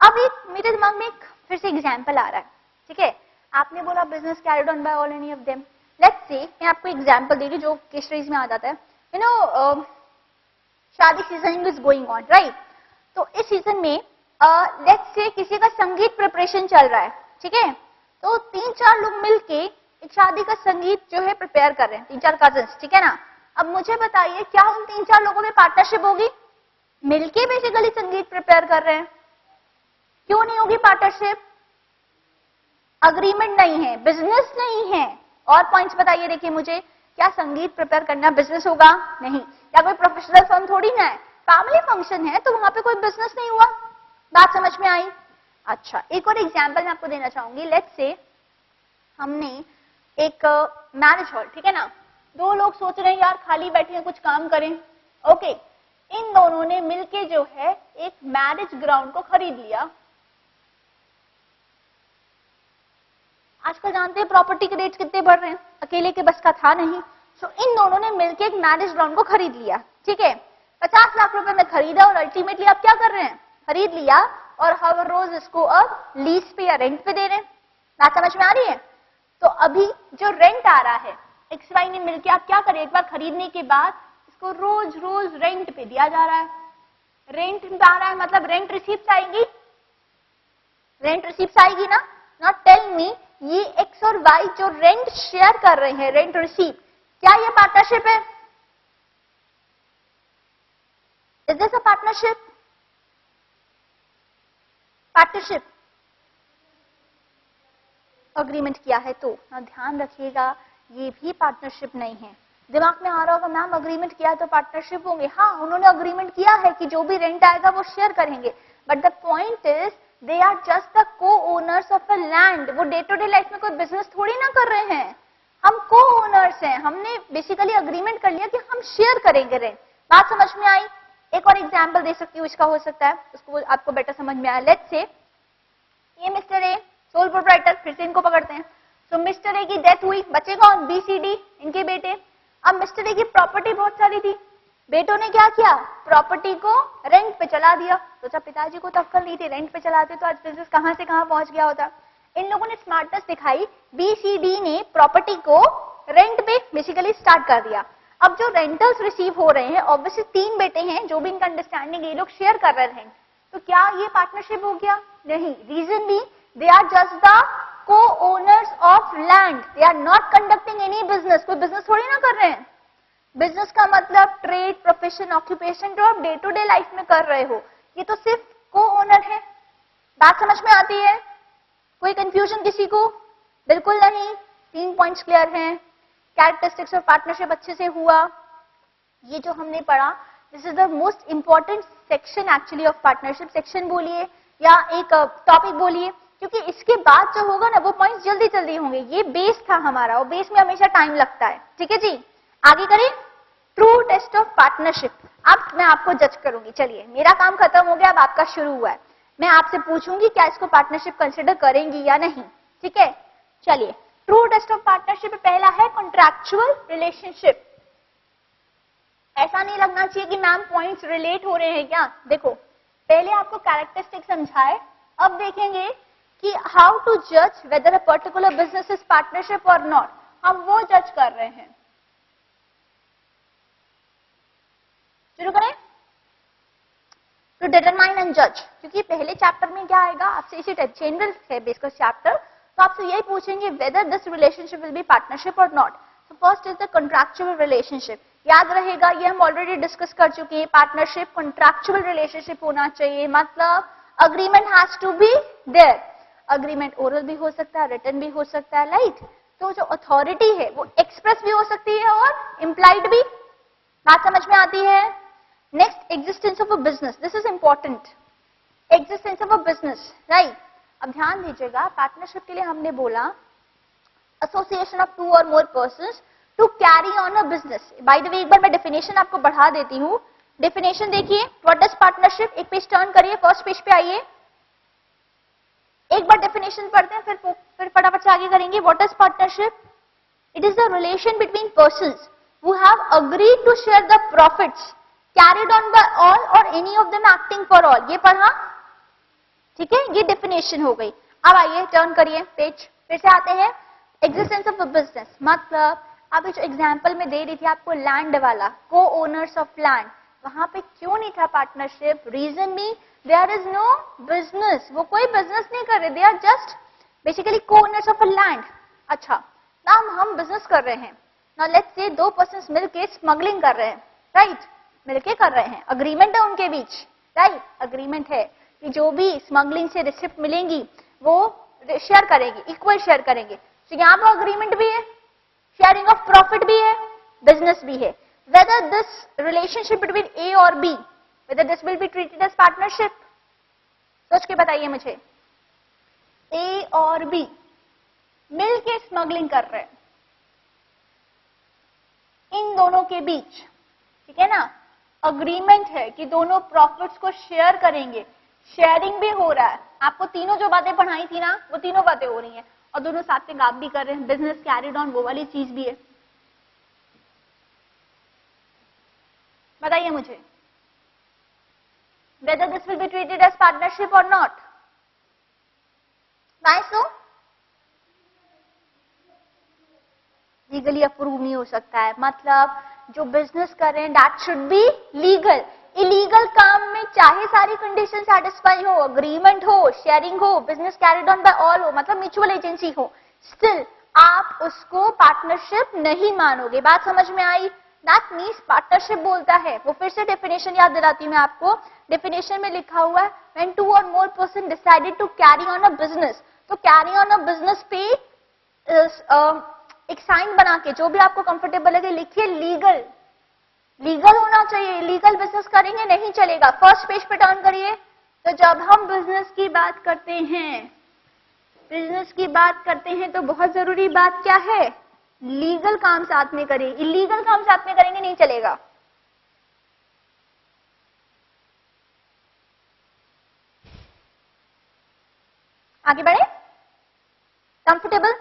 अब एक मेरे दिमाग में एक फिर से एग्जांपल आ रहा है, ठीक है। आपने बोला business carried on by all any of them. Let's say मैं आपको एग्जांपल दे रही जो केस स्टडीज में आ जाता है। यू नो शादी season is going on, right. तो इस सीजन में लेट्स से किसी का संगीत प्रिपरेशन चल रहा है, ठीक है। तो 3-4 लोग मिलके एक शादी का संगीत जो है प्रिपेयर कर रहे हैं, 3-4 कजिन्स, ठीक है ना। अब मुझे बताइए क्या उन 3-4 लोगों में पार्टनरशिप होगी? मिलके बेसिकली संगीत प्रिपेयर कर रहे हैं, क्यों नहीं होगी पार्टनरशिप? अग्रीमेंट नहीं है, बिजनेस नहीं है। और पॉइंट्स बताइए, देखिए मुझे, क्या संगीत प्रिपेयर करना बिजनेस होगा? नहीं। या कोई प्रोफेशनल फर्म थोड़ी ना है, फैमिली फंक्शन है, तो वहां पे कोई बिजनेस नहीं हुआ। बात समझ में आई? अच्छा, एक और एग्जांपल मैं आपको देना चाहूंगी। लेट्स से हमने एक मैरिज हॉल, ठीक है ना, 2 लोग सोच रहे हैं यार खाली बैठे हैं कुछ काम करें, ओके। इन दोनों ने मिलके जो है एक मैरिज ग्राउंड को खरीद लिया। आजकल जानते हैं प्रॉपर्टी के रेट्स कितने बढ़ रहे हैं, अकेले के बस का था नहीं। सो इन दोनों ने मिलकर एक मैरिज ग्राउंड को खरीद लिया, ठीक है, 50 लाख रुपए में खरीदा और अल्टीमेटली आप क्या कर रहे हैं, खरीद लिया और हर रोज इसको अब लीज पे या रेंट पे दे रहे हैं। बात समझ में आ रही है? तो अभी जो रेंट आ रहा है एक्स वाई ने मिलकर आप क्या करें, एक बार खरीदने के बाद इसको रोज रोज रेंट पे दिया जा रहा है। रेंट आ रहा है मतलब रेंट रिसीप्ट आएगी, रेंट रिसीप्ट आएगी ना। नॉट टेल मी ये एक्स और वाई जो रेंट शेयर कर रहे हैं, रेंट रिसीप्ट, क्या ये पार्टनरशिप है? Is this a partnership? Partnership agreement किया है तो ना, ध्यान रखिएगा ये भी पार्टनरशिप नहीं है। दिमाग में आ रहा होगा मैम अग्रीमेंट किया है तो पार्टनरशिप होंगे, हाँ उन्होंने अग्रीमेंट किया है कि जो भी रेंट आएगा वो शेयर करेंगे, but the point is they are just the co owners of a land. वो डे टू डे लाइफ में कोई बिजनेस थोड़ी ना कर रहे हैं, हम को ओनर्स हैं। हमने बेसिकली अग्रीमेंट कर लिया कि हम शेयर करेंगे रेंट। बात समझ में आई? एक और एग्जाम्पल दे सकती हूँ, इसका हो सकता है उसको आपको बेटर समझ में आया। लेट्स से ये मिस्टर ए सोल प्रोप्राइटर, फिर से इनको पकड़ते हैं। तो मिस्टर ए की डेथ हुई, बचे कौन, बी सी डी, इनके बेटे। अब मिस्टर ए की प्रॉपर्टी बहुत सारी थी, बेटों ने क्या किया, प्रॉपर्टी को रेंट पे चला दिया। सोचा पिताजी को तो अक्ल नहीं थी, रेंट पे चलाते तो आज बिजनेस कहां से कहां पहुंच गया होता। इन लोगों ने स्मार्टनेस दिखाई, बी सी डी ने प्रॉपर्टी को रेंट पे बेसिकली स्टार्ट कर दिया। अब जो रेंटल्स रिसीव हो रहे हैं, ऑब्वियसली 3 बेटे हैं, जो भी इनका अंडरस्टैंडिंग ये लोग शेयर कर रहे हैं, तो क्या ये पार्टनरशिप हो गया? नहीं। रीजन भी they are just the co owners of land, they are not conducting any business. कोई बिजनेस थोड़ी ना कर रहे हैं। बिजनेस का मतलब ट्रेड, प्रोफेशन, ऑक्यूपेशन जो आप डे टू डे लाइफ में कर रहे हो, ये तो सिर्फ को ओनर है। बात समझ में आती है? कोई कंफ्यूजन किसी को? बिल्कुल नहीं। 3 पॉइंट्स क्लियर हैं। कैरेक्टरिस्टिक्स ऑफ पार्टनरशिप अच्छे से हुआ। ये जो हमने पढ़ा, this is the most important section actually of partnership. Section बोलिए या एक टॉपिक बोलिए, क्योंकि इसके बाद जो होगा ना वो पॉइंट्स जल्दी जल्दी होंगे। ये बेस था हमारा और बेस में हमेशा टाइम लगता है। ठीक है जी, आगे करें। True test of partnership. अब मैं आपको जज करूंगी। चलिए, मेरा काम खत्म हो गया, अब आपका शुरू हुआ है। मैं आपसे पूछूंगी क्या इसको पार्टनरशिप कंसिडर करेंगी या नहीं। ठीक है, चलिए। ट्रू टेस्ट ऑफ पार्टनरशिप पहला है कॉन्ट्रैक्चुअल रिलेशनशिप। ऐसा नहीं लगना चाहिए कि मैम पॉइंट्स रिलेट हो रहे हैं क्या। देखो, पहले आपको कैरेक्टरिस्टिक समझाए, अब देखेंगे कि हाउ टू जज weather a particular business is partnership और नॉट। हम वो जज कर रहे हैं। शुरू करें। टू डिटरमाइन एंड जज, क्योंकि पहले चैप्टर में क्या आएगा आपसे, इसी टाइप जनरल है बेसिकली चैप्टर, तो आपसे यही पूछेंगे whether this relationship will be partnership और नॉट। तो first is the contractual relationship. याद रहेगा, ये हम ऑलरेडी डिस्कस कर चुके हैं। पार्टनरशिप कॉन्ट्रैक्चुअल रिलेशनशिप होना चाहिए, मतलब agreement has to be there. Agreement oral भी हो सकता है, रिटन भी हो सकता है, राइट। तो जो अथॉरिटी है वो एक्सप्रेस भी हो सकती है और इम्प्लाइड भी। बात समझ में आती है? Next, existence of a business. This is important, existence of a business, right. अब ध्यान दीजिएगा, पार्टनरशिप के लिए हमने बोला association of 2 or more persons to carry on a business. By the way, एक बार मैं डेफिनेशन आपको बढ़ा देती हूँ। डेफिनेशन देखिए, व्हाट डज पार्टनरशिप। एक पेज टर्न करिए, फर्स्ट पेज पे आइए, एक बार डेफिनेशन पढ़ते हैं, फिर फटाफट से आगे करेंगे। What is partnership? It is the relation between persons who have agreed to share the profits carried on by all or any of them acting for all. ये पढ़ा, ठीक है, ये डेफिनेशन हो गई। अब आइए टर्न करिए पेज, फिर से आते हैं। एग्जिस्टेंस ऑफ अ बिजनेस मतलब अभी जो एग्जाम्पल में दे रही थी आपको लैंड वाला, को ओनर्स ऑफ लैंड, वहां पे क्यों नहीं था पार्टनरशिप? रीजन भी देयर इज नो बिजनेस, वो कोई बिजनेस नहीं कर रहे, दे आर जस्ट बेसिकली को ओनर्स ऑफ अ लैंड। अच्छा, नाउ हम बिजनेस कर रहे हैं, नाउ लेट्स से 2 पर्संस मिलके स्मगलिंग कर रहे हैं, राइट, मिलके कर रहे हैं, अग्रीमेंट है उनके बीच, राइट, अग्रीमेंट है कि जो भी स्मगलिंग से रिसिप्ट मिलेंगी वो शेयर करेंगे, इक्वल शेयर करेंगे। तो यहाँ पर अग्रीमेंट भी है, शेयरिंग ऑफ प्रॉफिट भी है, बिजनेस भी है। Whether this relationship between A और B, whether this will be treated as partnership? सोच के बताइए मुझे। A और B मिल के स्मगलिंग कर रहे हैं, इन दोनों के बीच, ठीक है ना, अग्रीमेंट है कि दोनों प्रॉफिट्स को शेयर करेंगे, शेयरिंग भी हो रहा है। आपको तीनों जो बातें पढ़ाई थी ना, वो तीनों बातें हो रही हैं। और दोनों साथ में काम भी कर रहे हैं, बिजनेस कैरिड ऑन, वो वाली चीज भी है। बताइए मुझे, whether this will be treated as partnership or not? Why so? Legally approve नहीं हो सकता है, मतलब जो बिजनेस कर रहे हैं that should be legal. Illegal काम में चाहे सारी कंडीशन सेटिस्फाई हो, अग्रीमेंट हो, शेयरिंग हो, business carried on by all हो, मतलब म्यूचुअल एजेंसी हो, स्टिल आप उसको पार्टनरशिप नहीं मानोगे। बात समझ में आई? दैट मीन्स पार्टनरशिप बोलता है, वो फिर से डेफिनेशन याद दिलाती हूँ मैं आपको। डेफिनेशन में लिखा हुआ है when two or more person decided to carry on a business. तो कैरी ऑन अ बिजनेस पे एक साइन बना के जो भी आपको कंफर्टेबल लगे लिखिए लीगल। लीगल होना चाहिए, लीगल बिजनेस करेंगे नहीं चलेगा। फर्स्ट पेज पे टर्न करिए। तो जब हम बिजनेस की बात करते हैं, बिजनेस की बात करते हैं तो बहुत जरूरी बात क्या है? लीगल काम साथ में करें, इलीगल काम साथ में करेंगे नहीं चलेगा। आगे बढ़े, कंफर्टेबल?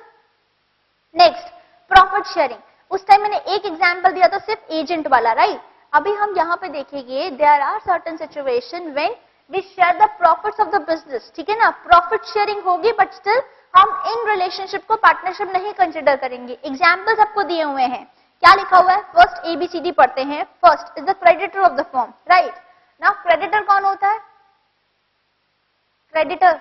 Next, profit sharing. उस टाइम मैंने एक एग्जांपल दिया था सिर्फ एजेंट वाला, राइट? अभी हम यहां पे देखेंगे there are certain situation when we share the profits of the business, ठीक है ना? प्रॉफिट शेयरिंग होगी बट स्टिल हम इन रिलेशनशिप को पार्टनरशिप नहीं कंसिडर करेंगे। एग्जाम्पल्स आपको दिए हुए हैं, क्या लिखा हुआ है? फर्स्ट ABCD पढ़ते हैं। First is the creditor of the firm, right? Now creditor कौन होता है? Creditor,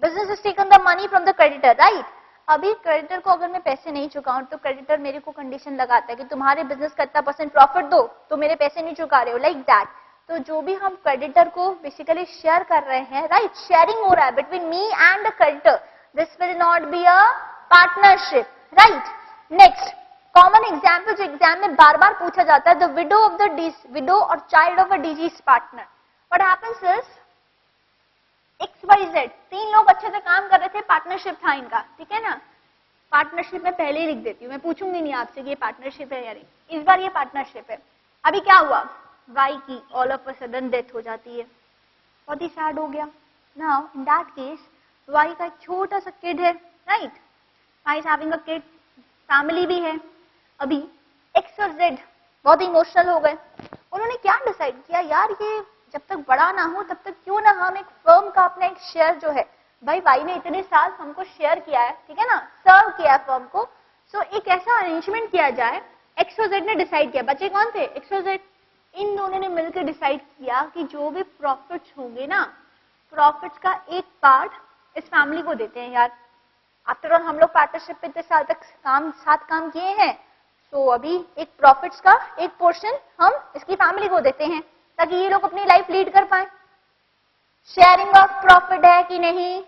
business has taken the money from the creditor, right? अभी क्रेडिटर को अगर मैं पैसे नहीं चुकाऊं तो क्रेडिटर मेरे को कंडीशन लगाता है कि तुम्हारे बिजनेस का इतना % प्रॉफिट दो, तो मेरे पैसे नहीं चुका रहे हो, लाइक दैट। तो जो भी हम क्रेडिटर को बेसिकली शेयर कर रहे हैं, राइट? शेयरिंग हो रहा है between me and the creditor, this will not be a partnership, right? Next, common example जो एग्जाम में बार बार पूछा जाता है, the widow or child of a disease partner. What happens is XYZ, 3 लोग अच्छे से काम कर रहे थे, पार्टनरशिप था इनका, ठीक है ना? पार्टनरशिप में पहले ही लिख देती हूँ, मैं पूछूंगी नहीं आपसे कि ये पार्टनरशिप है या नहीं, इस बार ये पार्टनरशिप है। अभी क्या हुआ? वाई की all of a sudden death हो जाती है, बहुत ही सैड हो गया। Now in that case Y का एक छोटा सा किड है, right? Y is having a kid, family भी है। अभी X और Z बहुत इमोशनल हो गए। उन्होंने क्या डिसाइड किया, यार ये जब तक बड़ा ना हो तब तक क्यों ना हम एक फर्म का अपना एक शेयर जो है, भाई वाई ने इतने साल हमको शेयर किया है, ठीक है ना, सर्व किया फर्म को, सो एक ऐसा अरेंजमेंट किया जाए। X और Z ने डिसाइड किया, बच्चे कौन थे? X और Z। इन दोनों ने मिलकर डिसाइड किया कि जो भी प्रॉफिट्स होंगे ना, प्रॉफिट्स का एक पार्ट इस फैमिली को देते हैं। यार आफ्टर ऑल हम लोग पार्टनरशिप पे इतने साल तक साथ काम किए हैं, तो अभी एक प्रॉफिट्स का एक पोर्शन हम इसकी फैमिली को देते हैं ताकि ये लोग अपनी लाइफ लीड कर पाए। शेयरिंग ऑफ प्रॉफिट है कि नहीं?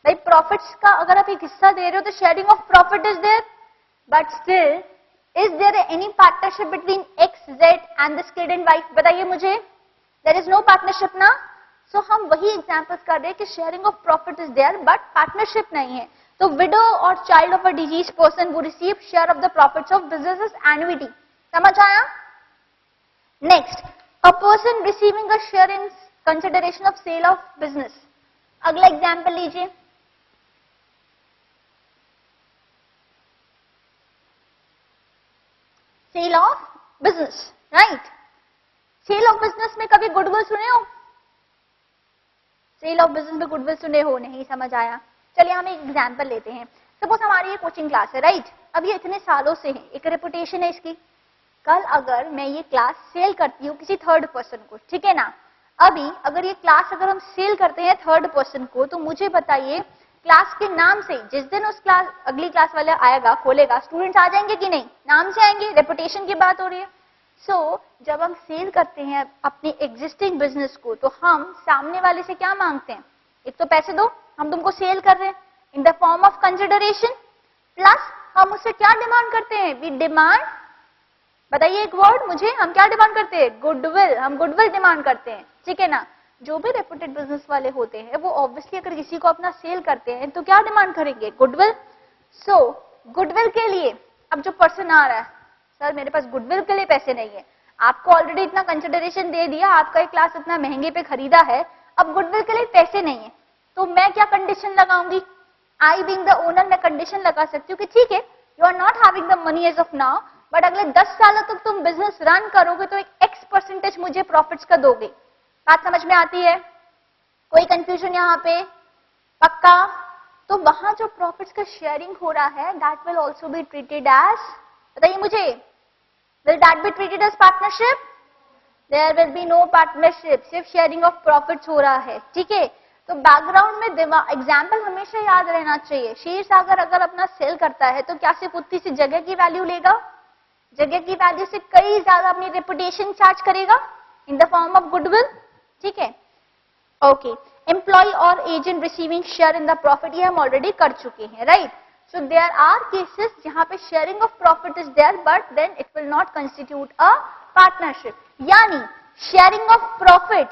भाई प्रॉफिट्स का अगर आप एक हिस्सा दे रहे हो तो sharing of profit is there, but still is there any partnership between X, Z and this kid and wife? बताइए मुझे, देयर इज नो पार्टनरशिप ना। सो हम वही एग्जांपल्स कर रहे हैं कि sharing of profit is there but partnership नहीं है। तो widow or child of a deceased person who receive share of the profits of business annuity. समझ आया? Next, a person receiving a share in consideration of sale of business. अगला example लीजिए, sale of business, right? Sale of business में कभी goodwill सुने हो? Sale of business में goodwill सुने हो? नहीं समझ आया? चलिए हम एक एग्जांपल लेते हैं। सपोज हमारी ये कोचिंग क्लास है, राइट? अब ये इतने सालों से है, एक रेपुटेशन है इसकी। कल अगर मैं ये क्लास सेल करती हूँ किसी थर्ड पर्सन को, ठीक है ना, अभी अगर ये क्लास अगर हम सेल करते हैं थर्ड पर्सन को, तो मुझे बताइए क्लास के नाम से जिस दिन उस क्लास अगली क्लास वाला आएगा खोलेगा, स्टूडेंट्स आ जाएंगे कि नहीं? नाम से आएंगे, रेपुटेशन की बात हो रही है। सो जब हम सेल करते हैं अपने एग्जिस्टिंग बिजनेस को, तो हम सामने वाले से क्या मांगते हैं? एक तो पैसे दो, हम तुमको सेल कर रहे हैं इन the form of consideration, plus हम उससे क्या डिमांड करते हैं? वी डिमांड, बताइए एक वर्ड मुझे, हम क्या डिमांड करते हैं? गुडविल। हम गुडविल डिमांड करते हैं, ठीक है ना? जो भी रेपुटेड बिजनेस वाले होते हैं वो ऑब्वियसली अगर किसी को अपना सेल करते हैं तो क्या डिमांड करेंगे? गुडविल। सो गुडविल के लिए अब जो पर्सन आ रहा है, सर मेरे पास गुडविल के लिए पैसे नहीं है, आपको ऑलरेडी इतना कंसिडरेशन दे दिया, आपका एक क्लास इतना महंगे पे खरीदा है, अब गुडविल के लिए पैसे नहीं है, तो मैं क्या कंडीशन लगाऊंगी, आई बीइंग द ओनर मैं कंडीशन लगा सकती हूँ कि ठीक है you are not having the money as of now, but अगले 10 सालों तक तुम बिजनेस रन करोगे तो एक X% मुझे प्रॉफिट्स का दोगे। बात समझ में आती है? कोई कंफ्यूजन यहाँ पे? पक्का? तो वहां जो प्रॉफिट्स का शेयरिंग हो रहा है that will also be treated as, बताइए मुझे, will that be treated as partnership? There will be no partnership, सिर्फ शेयरिंग ऑफ प्रॉफिट्स हो रहा है। ठीक है, तो बैकग्राउंड में एग्जाम्पल हमेशा याद रहना चाहिए। क्षीर सागर अगर अपना सेल करता है तो क्या सिर्फ उतनी सी जगह की वैल्यू लेगा? जगह की वैल्यू से कई ज्यादा अपनी रेपुटेशन चार्ज करेगा in the form of goodwill. ठीक है, okay. Employee or agent receiving share in the profit, ये हम ऑलरेडी कर चुके हैं, right? So there are cases जहां पे sharing of profit is there but then it will not constitute a partnership. यानी sharing of profit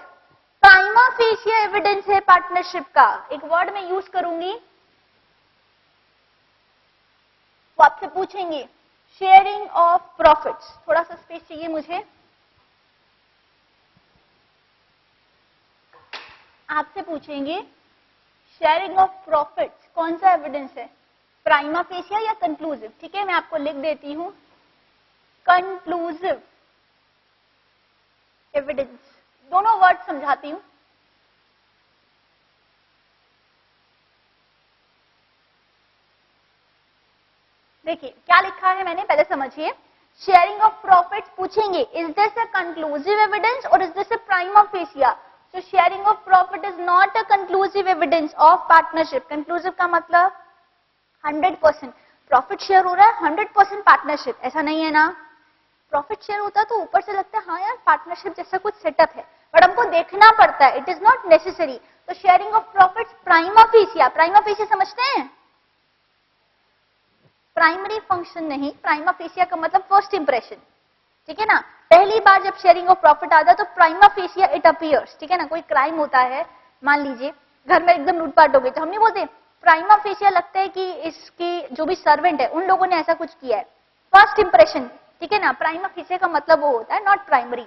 prima facie evidence है partnership का। एक वर्ड मैं यूज करूंगी, वो आपसे पूछेंगे शेयरिंग ऑफ प्रॉफिट्स। थोड़ा सा स्पेस चाहिए मुझे। आपसे पूछेंगे शेयरिंग ऑफ प्रॉफिट्स कौन सा एविडेंस है, प्राइमा फेसिया या कंक्लूसिव? ठीक है, मैं आपको लिख देती हूं कंक्लूसिव एविडेंस। दोनों वर्ड समझाती हूं। देखिए क्या लिखा है मैंने, पहले समझिए। शेयरिंग ऑफ प्रॉफिट्स पूछेंगे is this a conclusive evidence or is this a prima facie? So sharing of profit is not a conclusive evidence of partnership. Conclusive का मतलब 100% प्रॉफिट शेयर हो रहा है, 100% पार्टनरशिप, ऐसा नहीं है ना? प्रॉफिट शेयर होता है तो ऊपर से लगता है हाँ यार पार्टनरशिप जैसा कुछ सेटअप है, बट हमको देखना पड़ता है, इट इज नॉट नेसेसरी। तो sharing of profits prima fascia, prima fascia समझते हैं? प्राइमरी फंक्शन नहीं, प्राइमा फेसिया का मतलब फर्स्ट इंप्रेशन। ठीक है ना, पहली बार जब शेयरिंग ऑफ प्रॉफिट आता है तो प्राइमा फेसिया इट अपीयर्स। ठीक है ना, कोई क्राइम होता है, मान लीजिए घर में एकदम लूटपाट हो गई, तो हम नहीं बोलते प्राइमा फेसिया लगता है कि इसकी जो भी सर्वेंट है उन लोगों ने ऐसा कुछ किया है, फर्स्ट इंप्रेशन। ठीक है ना, प्राइमा फेसिया का मतलब वो होता है, नॉट प्राइमरी।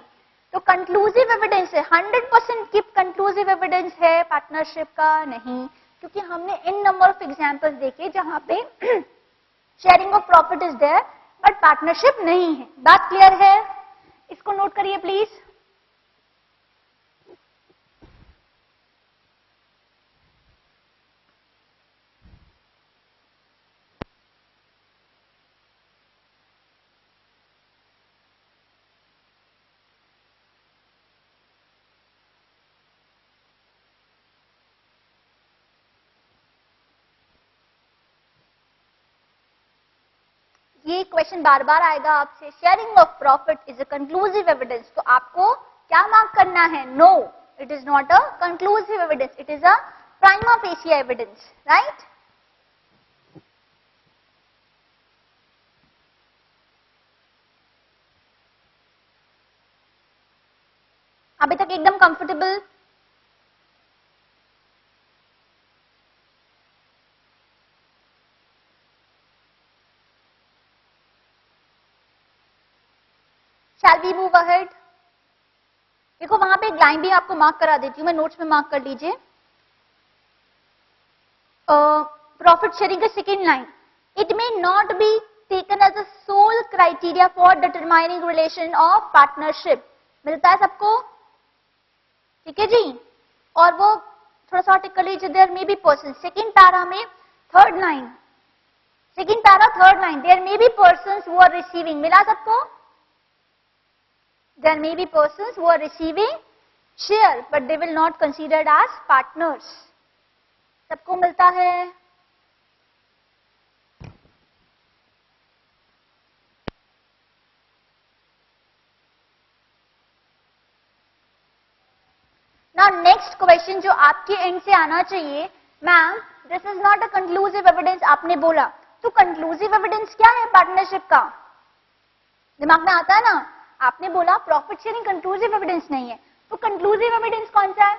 तो कंक्लूसिव एविडेंस है, 100% की कंक्लूसिव एविडेंस है पार्टनरशिप का नहीं, क्योंकि हमने इन नंबर ऑफ एग्जाम्पल्स देखे जहां पे sharing of profit is there but partnership नहीं है। बात क्लियर है? इसको नोट करिए प्लीज। ये क्वेश्चन बार बार आएगा आपसे, sharing of profit is a conclusive evidence, तो आपको क्या मार्क करना है? No, it is not a conclusive evidence, it is a prima facie evidence, right? अभी तक एकदम comfortable? Shall we move ahead? देखो वहां पे एक लाइन भी आपको मार्क करा देती हूँ मैं, नोट्स में मार्क कर लीजिए। प्रॉफिट शेयरिंग का second line, it may not be taken as a sole criteria for determining relation of partnership. मिलता है सबको? ठीक है जी, और वो थोड़ा सा टिक कर लीजिए, there may be person, second para में third line, second para third line, there may be persons who are receiving, मिला सबको? There may be persons who are receiving share, but they will not considered as partners. सबको मिलता है? Now next question जो आपके and से आना चाहिए, ma'am this is not a conclusive evidence आपने बोला, तो कंक्लूसिव एविडेंस क्या है पार्टनरशिप का? दिमाग में आता है ना? आपने बोला प्रॉफिट शेयरिंग कंक्लूसिव एविडेंस नहीं है, तो कंक्लूसिव एविडेंस कौन सा है?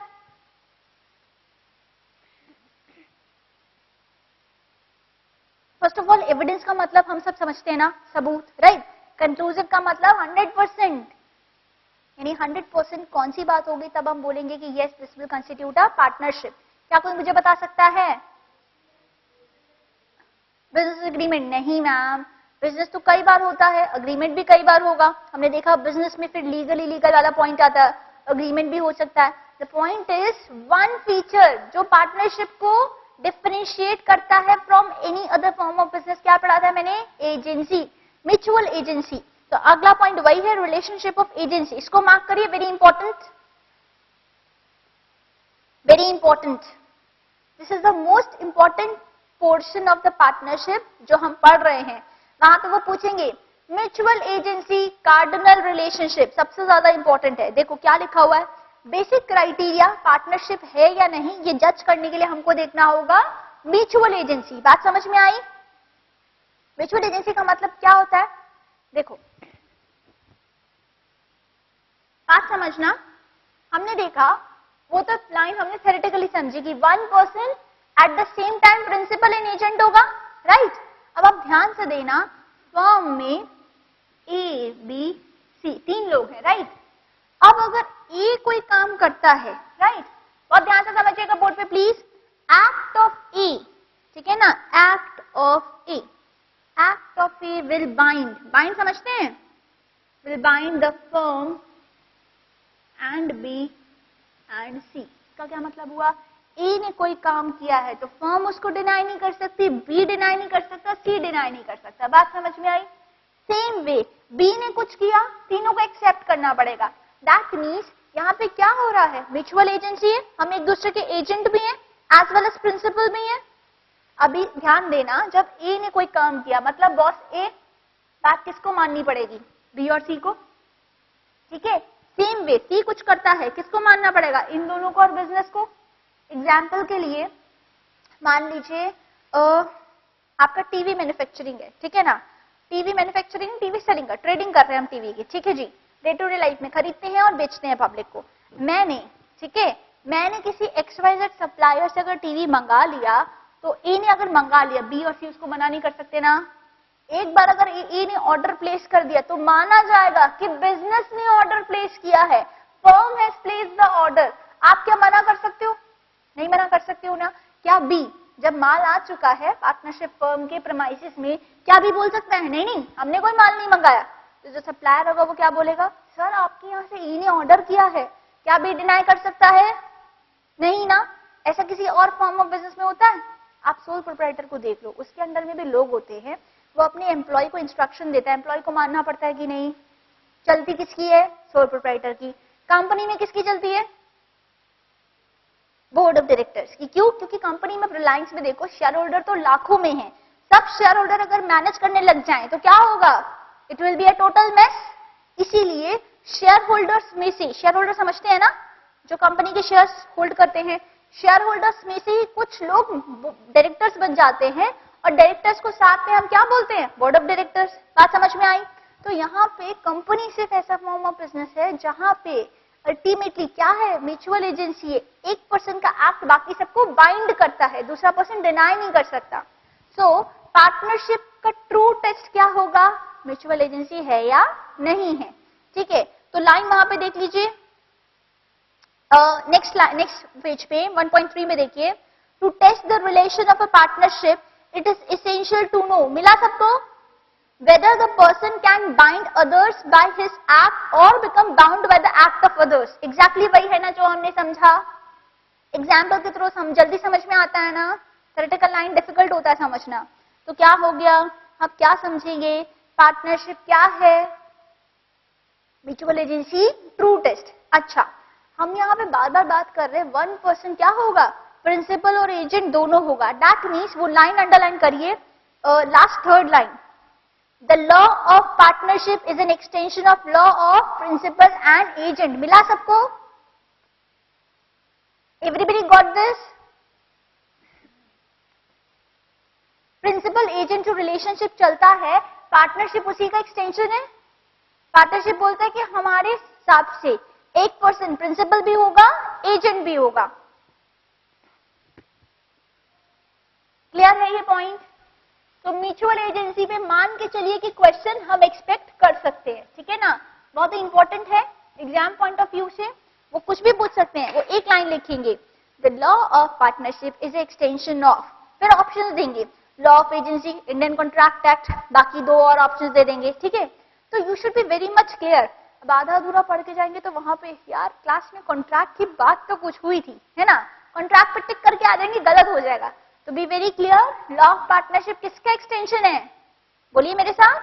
फर्स्ट ऑफ ऑल एविडेंस का मतलब हम सब समझते हैं ना, सबूत, राइट? कंक्लूसिव का मतलब 100%, यानी 100% कौन सी बात होगी तब हम बोलेंगे कि yes this will constitute a partnership. क्या कोई मुझे बता सकता है? बिजनेस एग्रीमेंट नहीं मैम, बिजनेस तो कई बार होता है, अग्रीमेंट भी कई बार होगा। हमने देखा बिजनेस में फिर लीगल इलीगल वाला पॉइंट आता है, अग्रीमेंट भी हो सकता है। The point is one feature जो पार्टनरशिप को डिफरेंशिएट करता है from any other form of business, क्या पढ़ा था मैंने? Agency, mutual agency. तो अगला पॉइंट वही है, रिलेशनशिप ऑफ एजेंसी। इसको मार्क करिए, very important, very important. This is the most important portion of the partnership जो हम पढ़ रहे हैं। वहां पे वो पूछेंगे म्यूचुअल एजेंसी कार्डिनल रिलेशनशिप सबसे ज्यादा इंपॉर्टेंट है। देखो क्या लिखा हुआ है, बेसिक क्राइटेरिया पार्टनरशिप है या नहीं ये जज करने के लिए हमको देखना होगा म्यूचुअल एजेंसी। बात समझ में आई? म्यूचुअल एजेंसी का मतलब क्या होता है? देखो बात समझना, हमने देखा वो तो लाइन हमने थ्योरेटिकली समझी कि one person at the same time principal and agent होगा, राइट? अब आप ध्यान से देना, फर्म में ए बी सी तीन लोग हैं, राइट? अब अगर ए कोई काम करता है, राइट, बहुत ध्यान से समझिएगा बोर्ड पे प्लीज, एक्ट ऑफ ए, ठीक है ना, act of A, act of A will bind, bind समझते हैं, will bind the firm and B and C. इसका क्या मतलब हुआ? ए ने कोई काम किया है तो फर्म उसको डिनाई नहीं कर सकती, बी डिनाई नहीं कर सकता, सी डिनाई नहीं कर सकता। बात समझ में आई? सेम वे बी ने कुछ किया, तीनों को एक्सेप्ट करना पड़ेगा। दैट मीन्स यहाँ पे क्या हो रहा है, म्यूचुअल एजेंसी है, हम एक दूसरे के एजेंट भी हैं एज वेल एज प्रिंसिपल भी हैं। अभी ध्यान देना, जब ए ने कोई काम किया मतलब बॉस ए, बात किसको माननी पड़ेगी? बी और सी को, ठीक है? सेम वे सी कुछ करता है, किसको मानना पड़ेगा? इन दोनों को और बिजनेस को। एग्जाम्पल के लिए मान लीजिए आपका टीवी मैन्युफैक्चरिंग है, ठीक है ना, टीवी मैन्युफैक्चरिंग, टीवी सेलिंग का, ट्रेडिंग कर रहे हैं हम टीवी की, ठीक है जी, डे टू डे लाइफ में खरीदते हैं और बेचते हैं पब्लिक को। मैंने, ठीक है, मैंने किसी XYZ सप्लायर से अगर टीवी मंगा लिया तो ए ने अगर मंगा लिया, बी और सी उसको मना नहीं कर सकते ना। एक बार अगर ए ने ऑर्डर प्लेस कर दिया तो माना जाएगा कि बिजनेस ने ऑर्डर प्लेस किया है, firm has placed the order. आप क्या मना कर सकते हो? नहीं मना कर सकते हो ना। क्या बी जब माल आ चुका है पार्टनरशिप फर्म के प्रेमाइसिस में, क्या भी बोल सकता है नहीं नहीं हमने कोई माल नहीं मंगाया? तो जो सप्लायर होगा वो क्या बोलेगा, सर आपके यहाँ से ई ने ऑर्डर किया है। क्या बी डिनाई कर सकता है? नहीं ना। ऐसा किसी और फॉर्म ऑफ बिजनेस में होता है? आप सोल प्रोप्राइटर को देख लो, उसके अंडर में भी लोग होते हैं, वो अपने एम्प्लॉय को इंस्ट्रक्शन देता है, एम्प्लॉय को मानना पड़ता है कि नहीं। चलती किसकी है? सोल प्रोप्राइटर की। कंपनी में किसकी चलती है? बोर्ड ऑफ डायरेक्टर्स की। क्यों? क्योंकि कंपनी में रिलायंस में देखो शेयर होल्डर तो लाखों में हैं, सब शेयर होल्डर अगर मैनेज करने लग जाएं तो क्या होगा? It will be a total mess. इसीलिए शेयर होल्डर्स में से, शेयर होल्डर समझते हैं ना, जो कंपनी के शेयर्स होल्ड करते हैं, शेयर होल्डर्स में से ही कुछ लोग डायरेक्टर्स बन जाते हैं और डायरेक्टर्स को साथ में हम क्या बोलते हैं? Board of directors. बात समझ में आई? तो यहाँ पे कंपनी सिर्फ ऐसा फॉर्म ऑफ बिजनेस है जहां पे अल्टीमेटली क्या है, म्यूचुअल एजेंसी है, एक पर्सन का एक्ट बाकी सबको बाइंड करता है, दूसरा पर्सन डिनाई नहीं कर सकता। सो पार्टनरशिप का ट्रू टेस्ट क्या होगा? म्यूचुअल एजेंसी है या नहीं है, ठीक है? तो लाइन वहां पे देख लीजिए, नेक्स्ट पेज पे 1.3 में देखिए, to test the relation of a partnership it is essential to know, मिला सबको, whether the person can bind others by his act or become bound by the act of others। Exactly वही है ना जो हमने समझा। एग्जाम्पल के through हम जल्दी समझ में आता है ना, थ्योरेटिकल लाइन डिफिकल्ट होता है समझना। तो क्या हो गया, अब क्या समझेंगे, पार्टनरशिप क्या है, म्यूचुअल एजेंसी, ट्रू टेस्ट। अच्छा, हम यहाँ पे बार बार बात कर रहे हैं, वन पर्सन क्या होगा, प्रिंसिपल और एजेंट दोनों होगा। दैट मीन्स वो लाइन अंडरलाइन करिए, last third line, The law of partnership is an extension of law of principal and agent। मिला सबको? Everybody got this? Principal agent जो रिलेशनशिप चलता है, पार्टनरशिप उसी का एक्सटेंशन है। पार्टनरशिप बोलता है कि हमारे हिसाब से एक पर्सन प्रिंसिपल भी होगा, एजेंट भी होगा। क्लियर है ये पॉइंट? तो म्यूचुअल एजेंसी पे मान के चलिए कि क्वेश्चन हम एक्सपेक्ट कर सकते हैं, ठीक है ना, बहुत ही इंपॉर्टेंट है एग्जाम पॉइंट ऑफ व्यू से। वो कुछ भी पूछ सकते हैं, वो एक लाइन लिखेंगे, the law of partnership is extension of, फिर ऑप्शंस देंगे, law of agency, Indian contract act, बाकी 2 और ऑप्शंस दे देंगे, ठीक है। तो you should be very much clear. अब आधा अधूरा पढ़ के जाएंगे तो वहां पे यार क्लास में कॉन्ट्रैक्ट की बात तो कुछ हुई थी, है ना, कॉन्ट्रैक्ट पे टिक करके आ जाएंगे, गलत हो जाएगा। तो be very clear, law of partnership किसका एक्सटेंशन है, बोलिए मेरे साथ,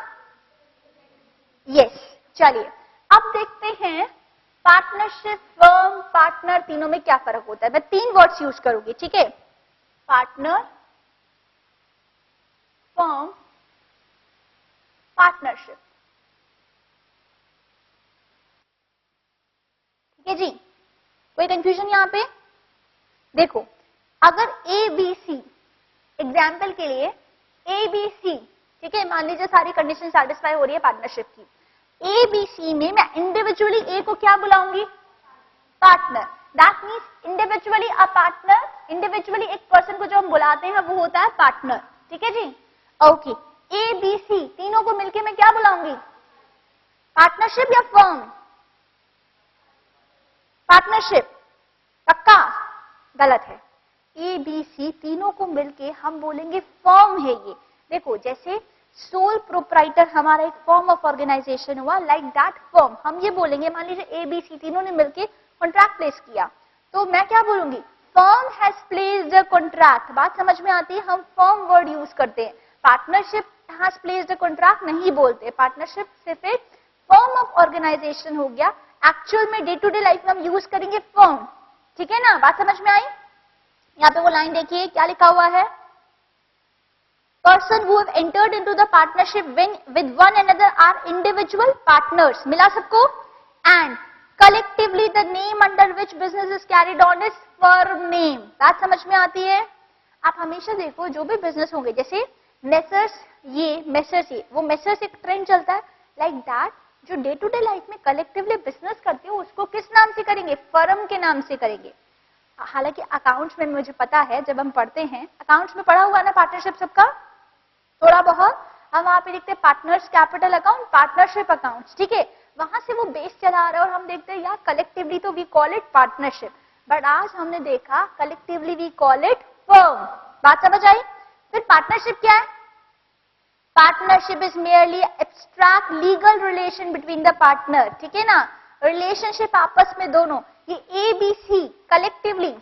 यस। चलिए अब देखते हैं पार्टनरशिप, फर्म, पार्टनर, तीनों में क्या फर्क होता है। मैं 3 वर्ड्स यूज करूंगी, ठीक है, पार्टनर, फर्म, पार्टनरशिप, ठीक है जी। कोई कंफ्यूजन यहां पे? देखो अगर ए बी सी, एग्जाम्पल के लिए ए बी सी, ठीक है, मान लीजिए सारी कंडीशन सेटिस्फाई हो रही है पार्टनरशिप की, ए बी सी में मैं इंडिविजुअली ए को क्या बुलाऊंगी, partner. That means individually a partner, individually एक पर्सन को जो हम बुलाते हैं वो होता है पार्टनर, ठीक है जी। ओके, ए बी सी तीनों को मिलके मैं क्या बुलाऊंगी, पार्टनरशिप या फर्म, पार्टनरशिप, पक्का? गलत है, ए बी सी तीनों को मिलके हम बोलेंगे फर्म है ये। देखो जैसे सोल प्रोप्राइटर हमारा एक फॉर्म ऑफ ऑर्गेनाइजेशन हुआ, लाइक दैट फर्म हम ये बोलेंगे, मान लीजिए ए बी सी तीनों ने मिलके कॉन्ट्रैक्ट प्लेस किया, तो मैं क्या बोलूंगी, firm has placed a contract. बात समझ में आती है, हम फर्म वर्ड यूज करते हैं, partnership has placed a contract नहीं बोलते, पार्टनरशिप सिर्फ एक फॉर्म ऑफ ऑर्गेनाइजेशन हो गया, एक्चुअल में डे टू डे लाइफ में हम यूज करेंगे फर्म, ठीक है ना, बात समझ में आई। यहाँ पे वो लाइन देखिए क्या लिखा हुआ है, person who have entered into the partnership with one another are individual partners, मिला सबको, and collectively the name under which business is carried on is firm name। बात समझ में आती है? आप हमेशा देखो जो भी बिजनेस होंगे, जैसे मेसर्स ये, वो मेसर्स एक ट्रेंड चलता है, लाइक दैट जो डे टू डे लाइफ में कलेक्टिवली बिजनेस करते हो उसको किस नाम से करेंगे, फर्म के नाम से करेंगे। हालांकि अकाउंट्स में मुझे पता है, जब हम पढ़ते हैं अकाउंट्स में पढ़ा हुआ ना पार्टनरशिप सबका, थोड़ा बहुत हम वहां पे लिखते हैं partners capital account, partnership accounts, ठीक है, वहां से वो बेस चला रहा है और हम देखते हैं यार कलेक्टिवली तो we call it partnership, but आज हमने देखा collectively we call it firm. बात समझ आई? फिर पार्टनरशिप क्या है, partnership is merely abstract legal relation between the partner, ठीक है ना, रिलेशनशिप आपस में दोनों, ये ए बी सी कलेक्टिवली,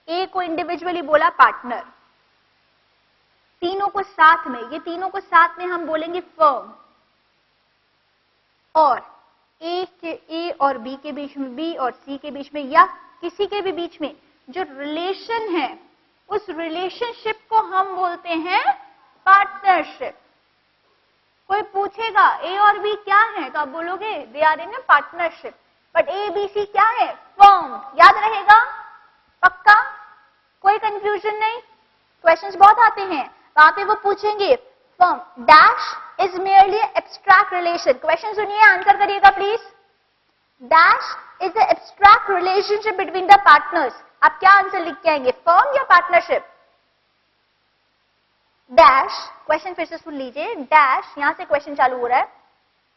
ए को इंडिविजुअली बोला पार्टनर, तीनों को साथ में, ये तीनों को साथ में हम बोलेंगे फर्म, और ए और बी के बीच में, बी और सी के बीच में, या किसी के भी बीच में जो रिलेशन है उस रिलेशनशिप को हम बोलते हैं पार्टनरशिप। कोई पूछेगा ए और बी क्या है तो आप बोलोगे they are in a partnership, but A B C क्या है, फर्म। याद रहेगा? पक्का? कोई कंफ्यूजन नहीं? क्वेश्चंस बहुत आते हैं, वहां पे वो पूछेंगे firm dash is merely abstract relation. Question सुनिए, आंसर करिएगा please. Dash is the abstract relationship between the partners. आप क्या आंसर लिख के आएंगे, फर्म या पार्टनरशिप? डैश, क्वेश्चन फिर से सुन लीजिए, डैश यहां से क्वेश्चन चालू हो रहा है,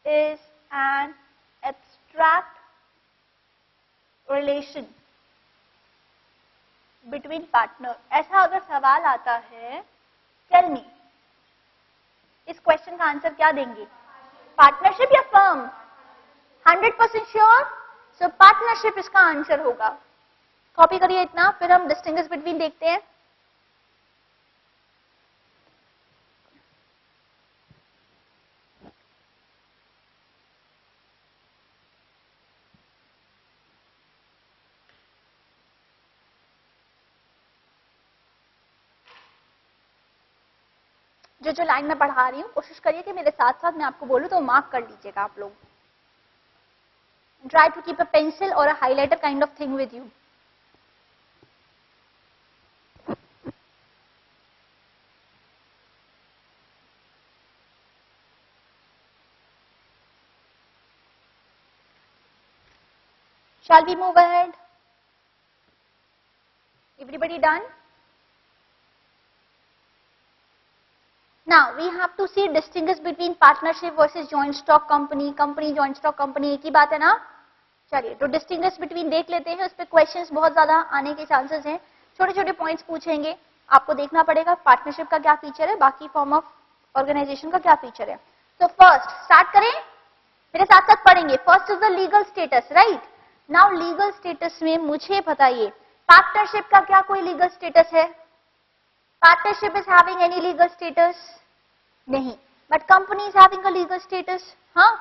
is an abstract relation between partner. ऐसा अगर सवाल आता है, टेल मी, इस क्वेश्चन का आंसर क्या देंगे, पार्टनरशिप या फर्म? 100% श्योर? सो पार्टनरशिप इसका आंसर होगा। कॉपी करिए इतना, फिर हम डिस्टिंग्विश बिटवीन देखते हैं। जो लाइन में पढ़ा रही हूँ कोशिश करिए कि मेरे साथ साथ मैं आपको बोलूं तो मार्क कर लीजिएगा आप लोग। Try to keep a pencil और a highlighter kind of thing with you. Shall we move ahead? Everybody done? Now we have to see distinguish between partnership versus joint stock company, company joint stock company एक ही बात है ना। चलिए तो distinguish between देख लेते हैं, उस पे क्वेश्चंस बहुत ज्यादा आने के चांसेस हैं। छोटे छोटे पॉइंट्स पूछेंगे, आपको देखना पड़ेगा पार्टनरशिप का क्या फीचर है, बाकी फॉर्म ऑफ ऑर्गेनाइजेशन का क्या फीचर है। तो फर्स्ट स्टार्ट करें, मेरे साथ साथ पढ़ेंगे। First is the legal status, right. Now legal status में मुझे बताइए पार्टनरशिप का क्या कोई लीगल स्टेटस है? Partnership is having any legal status? नहीं, but company is having a legal status. हाँ,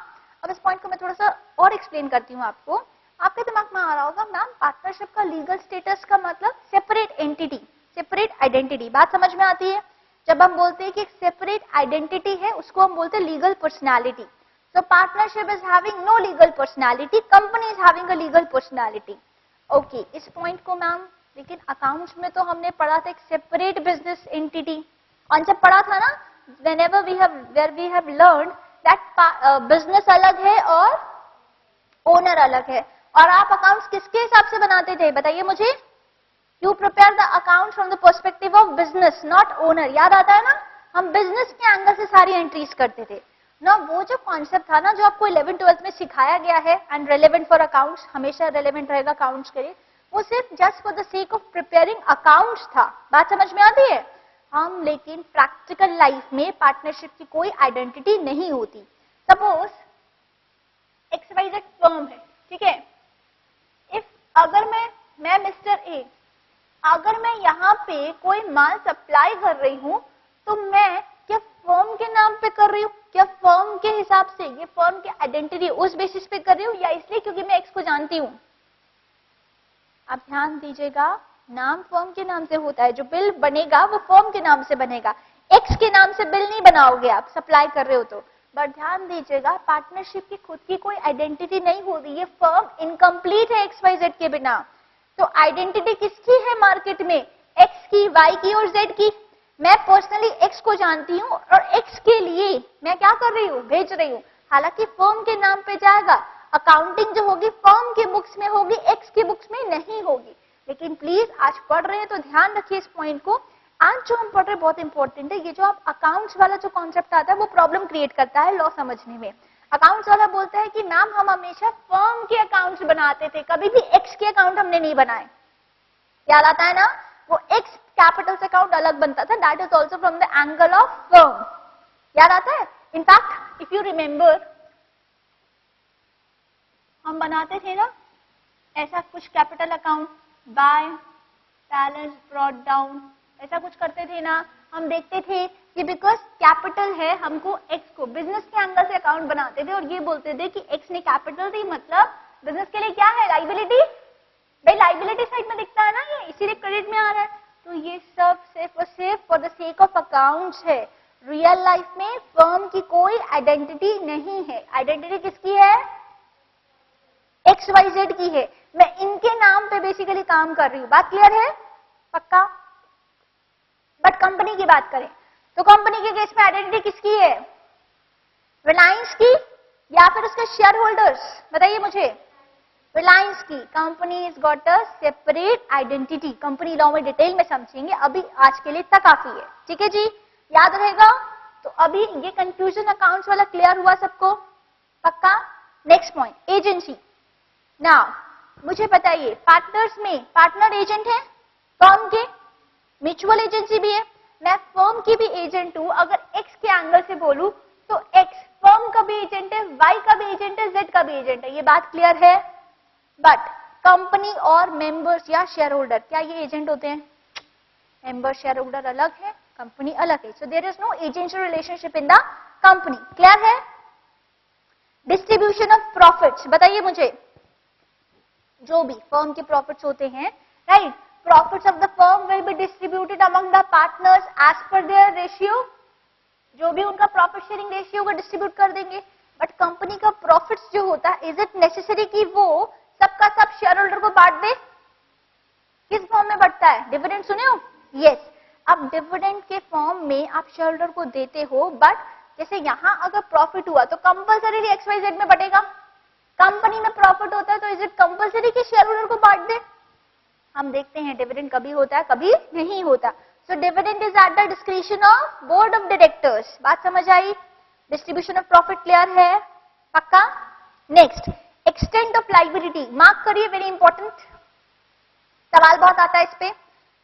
अब इस पॉइंट को मैं थोड़ा सा और एक्सप्लेन करती हूँ आपको। आपके दिमाग में आ रहा होगा मैम पार्टनरशिप का लीगल स्टेटस का मतलब सेपरेट एंटिटी, सेपरेट आइडेंटिटी। बात समझ में आती है? जब हम बोलते हैं कि एक सेपरेट आइडेंटिटी है उसको हम बोलते हैं legal personality. So partnership is having no legal personality, company is having a legal personality. Okay, इस पॉइंट को मैम लेकिन अकाउंट्स में तो हमने पढ़ा था एक सेपरेट बिजनेस एंटिटी। कॉन्सेप्ट पढ़ा था ना, whenever we have learned that business अलग है और ओनर अलग है। और आप अकाउंट्स किसके हिसाब से बनाते थे बताइए मुझे? You prepare the accounts from the perspective of business, not owner. याद आता है ना, हम बिजनेस के एंगल से सारी एंट्रीज करते थे ना। वो जो कॉन्सेप्ट था ना जो आपको 11th-12th में सिखाया गया है एंड रेलेवेंट फॉर अकाउंट्स, हमेशा रेलेवेंट रहेगा अकाउंट्स के लिए, वो सिर्फ just for the sake of preparing accounts था। बात समझ में आती है? हम लेकिन प्रैक्टिकल लाइफ में पार्टनरशिप की कोई आइडेंटिटी नहीं होती। सपोज XYZ फर्म है, ठीक है। इफ अगर मैं मिस्टर ए, अगर मैं यहाँ पे कोई माल सप्लाई कर रही हूँ तो मैं क्या फर्म के नाम पे कर रही हूँ, क्या फर्म के हिसाब से, ये फर्म की आइडेंटिटी उस बेसिस पे कर रही हूँ या इसलिए क्योंकि मैं एक्स को जानती हूँ? आप ध्यान दीजिएगा, नाम फर्म के नाम से होता है, जो बिल बनेगा वो फर्म के नाम से बनेगा, एक्स के नाम से बिल नहीं बनाओगे आप सप्लाई कर रहे हो तो। बट ध्यान दीजिएगा पार्टनरशिप की खुद की कोई आइडेंटिटी नहीं होती, ये फर्म इनकम्प्लीट है XYZ के बिना। तो आइडेंटिटी किसकी है मार्केट में? एक्स की, वाई की और जेड की। मैं पर्सनली एक्स को जानती हूँ और एक्स के लिए मैं क्या कर रही हूँ, भेज रही हूँ। हालांकि फर्म के नाम पे जाएगा, अकाउंटिंग जो होगी फर्म के बुक्स में होगी, एक्स के बुक्स में नहीं होगी। लेकिन प्लीज आज पढ़ रहे हैं तो ध्यान रखिए इस पॉइंट को। आज जो हम पढ़ रहे हैं बहुत इंपॉर्टेंट है। ये जो आप अकाउंट्स वाला जो कॉन्सेप्ट आता है वो प्रॉब्लम क्रिएट करता है लॉ समझने में। अकाउंट्स वाला बोलता है कि मैम हम हमेशा फर्म के अकाउंट्स बनाते थे, कभी भी एक्स के अकाउंट हमने नहीं बनाए। याद आता है ना, वो एक्स कैपिटल से अकाउंट अलग बनता था, that is also from the angle of firm. याद आता है? इनफैक्ट इफ यू रिमेंबर हम बनाते थे ना ऐसा कुछ capital account, by, balance brought down, ऐसा कुछ करते थे ना। हम देखते थे कि बिकॉज कैपिटल है हमको एक्स को बिजनेस के एंगल से अकाउंट बनाते थे और ये बोलते थे कि एक्स ने कैपिटल दी मतलब बिजनेस के लिए क्या है, लाइबिलिटी। भाई लाइबिलिटी साइड में दिखता है ना, ये इसीलिए क्रेडिट में आ रहा है। तो ये सब सिर्फ और सिर्फ for the sake of accounts है। रियल लाइफ में फर्म की कोई आइडेंटिटी नहीं है। आइडेंटिटी किसकी है? XYZ की है। मैं इनके नाम पे बेसिकली काम कर रही हूँ। बात क्लियर है? पक्का? बट कंपनी की बात करें तो कंपनी के केस में आइडेंटिटी किसकी है? रिलायंस की या फिर उसके शेयर होल्डर्स? बताइए मुझे। रिलायंस की। Company is got a separate identity. Company law में डिटेल में समझेंगे, अभी आज के लिए इतना काफी है। ठीक है जी, याद रहेगा। तो अभी ये कंफ्यूजन अकाउंट्स वाला क्लियर हुआ सबको? पक्का? Next point, agency. नाउ मुझे बताइए पार्टनर्स में पार्टनर एजेंट है फर्म के, म्यूचुअल एजेंसी भी है। मैं फर्म की भी एजेंट हूं। अगर एक्स के एंगल से बोलूं तो एक्स फर्म का भी एजेंट है, वाई का भी एजेंट है, जेड का भी एजेंट है। ये बात क्लियर है? बट कंपनी और मेंबर्स या शेयर होल्डर क्या ये एजेंट होते हैं? मेंबर शेयर होल्डर अलग है, कंपनी अलग है। So there is no agency relationship in the company. Clear है? डिस्ट्रीब्यूशन ऑफ प्रॉफिट्स बताइए मुझे। जो भी फर्म के प्रॉफिट्स होते हैं, right, profits of the firm will be distributed among the partners as per their ratio. जो भी उनका प्रॉफिट शेयरिंग रेशियो को डिस्ट्रीब्यूट कर देंगे। बट कंपनी का प्रॉफिट्स जो होता है, इज इट नेसेसरी कि वो सबका सब शेयर होल्डर को बांट दे? किस फॉर्म में बढ़ता है? डिविडेंड सुने हो? यस। अब डिविडेंड के फॉर्म में आप शेयर होल्डर को देते हो, बट जैसे यहां अगर प्रॉफिट हुआ तो कंपल्सरीली XYZ में बढ़ेगा। कंपनी में प्रॉफिट होता है तो इज इट कंपल्सरी कि शेयर होल्डर को बांट दे? हम देखते हैं डिविडेंड कभी होता है कभी नहीं होता। So dividend is at the discretion of board of directors. बात समझ आई? डिस्ट्रीब्यूशन ऑफ प्रॉफिट क्लियर है? पक्का? Next, extent of liability. Mark करिए, वेरी इंपॉर्टेंट सवाल बहुत आता है इस पे।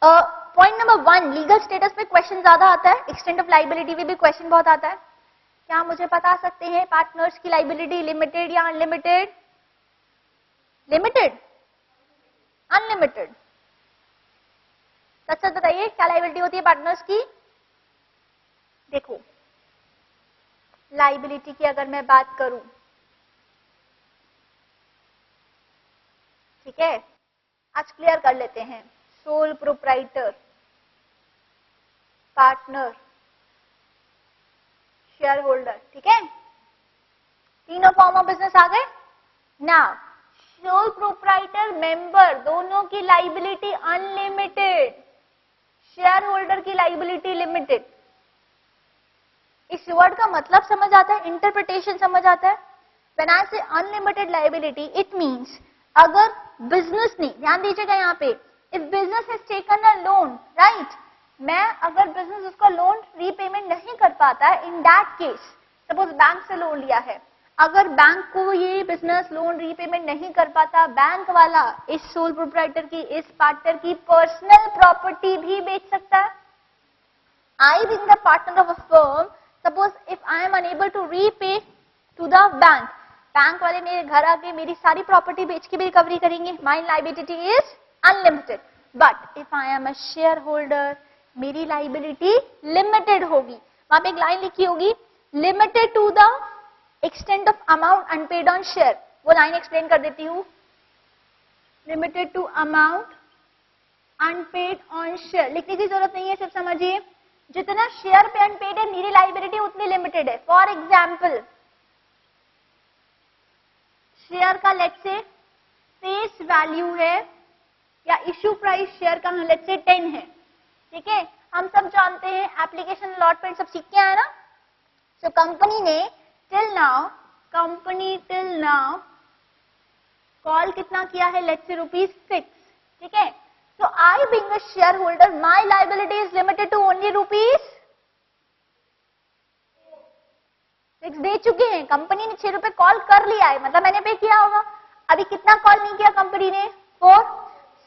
पॉइंट नंबर 1, लीगल स्टेटस पे क्वेश्चन ज्यादा आता है, एक्सटेंट ऑफ लाइबिलिटी में भी क्वेश्चन बहुत आता है। क्या मुझे बता सकते हैं पार्टनर्स की लाइबिलिटी लिमिटेड या अनलिमिटेड? Limited, unlimited? सच सच बताइए, क्या लाइबिलिटी होती है पार्टनर्स की? देखो, लाइबिलिटी की अगर मैं बात करूं, ठीक है, आज क्लियर कर लेते हैं। Sole proprietor, partner, share holder, ठीक है, तीनों फॉर्म ऑफ बिजनेस आ गए ना। सोल प्रोप्राइटर, मेंबर, दोनों की लाइबिलिटी अनलिमिटेड, शेयर होल्डर की लाइबिलिटी लिमिटेड। इस वर्ड का मतलब समझ आता है, इंटरप्रिटेशन समझ आता है। व्हेन आई से अनलिमिटेड लाइबिलिटी, इट मींस अगर बिजनेस ने, ध्यान दीजिएगा यहाँ पे, if business has taken a loan, right, मैं अगर बिजनेस उसका लोन रीपेमेंट नहीं कर पाता है, in that case, suppose bank से लोन लिया है, अगर बैंक को ये बिजनेस लोन रीपेमेंट नहीं कर पाता, बैंक वाला इस सोल प्रोप्राइटर की, इस पार्टनर की पर्सनल प्रॉपर्टी भी बेच सकता है। I being the partner of a firm, suppose if I am unable to repay to the bank, bank वाले मेरे घर आके मेरी सारी प्रॉपर्टी बेच के भी रिकवरी करेंगे, my liability is unlimited. But if I am a shareholder, मेरी लाइबिलिटी लिमिटेड होगी। वहां पे एक लाइन लिखी होगी, limited to the extent of amount unpaid on share. वो लाइन एक्सप्लेन कर देती हूँ, limited to amount unpaid on share. लिखने की जरूरत नहीं है, सिर्फ समझिए, जितना शेयर पे अनपेड है मेरी लाइबिलिटी उतनी लिमिटेड है। फॉर एग्जाम्पल, शेयर का लेट्स से फेस वैल्यू है या इश्यू प्राइस शेयर का लेट्स से 10 है, ठीक है, हम सब जानते हैं एप्लीकेशन अलॉटमेंट सब सीख के आए ना। सो कंपनी ने टिल नाउ कॉल कितना किया है, लेट्स से ₹6, ठीक है। So I being a shareholder, my liability is limited to only ₹6 दे चुके हैं। कंपनी ने ₹6 कॉल कर लिया है, मतलब मैंने पे किया होगा। अभी कितना कॉल नहीं किया कंपनी ने? 4।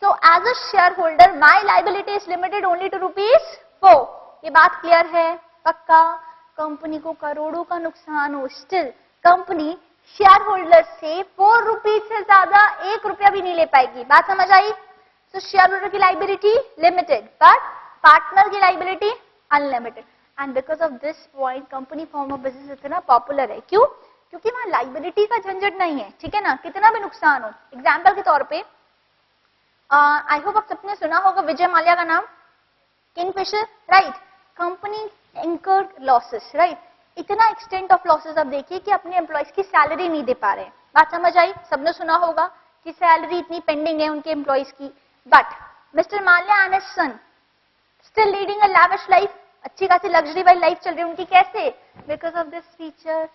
So as a shareholder, my liability is limited only to ₹4। ये बात क्लियर है? पक्का? कंपनी को करोड़ों का नुकसान हो, स्टिल कंपनी शेयर होल्डर से ₹4 से ज्यादा ₹1 भी नहीं ले पाएगी। बात समझ आई? तो शेयर होल्डर की लाइबिलिटी लिमिटेड, बट पार्टनर की liability unlimited. And because of this point company form of business इतना पॉपुलर है। क्यों? क्योंकि वहां लाइबिलिटी का झंझट नहीं है, ठीक है ना, कितना भी नुकसान हो। एग्जाम्पल के तौर पे आई होप आप सबने सुना होगा विजय माल्या का नाम, Kingfisher, right. Company incurred losses, right. इतना एक्सटेंट ऑफ लॉसेस आप देखिए कि अपने एम्प्लॉयज की सैलरी नहीं दे पा रहे हैं। बात समझ आई? सबने सुना होगा कि सैलरी इतनी पेंडिंग है उनके एम्प्लॉयज की। But Mr. Maल्या and his son still leading a lavish life, अच्छी खासी लग्जरी वाली लाइफ चल रही है उनकी। कैसे? Because of this feature।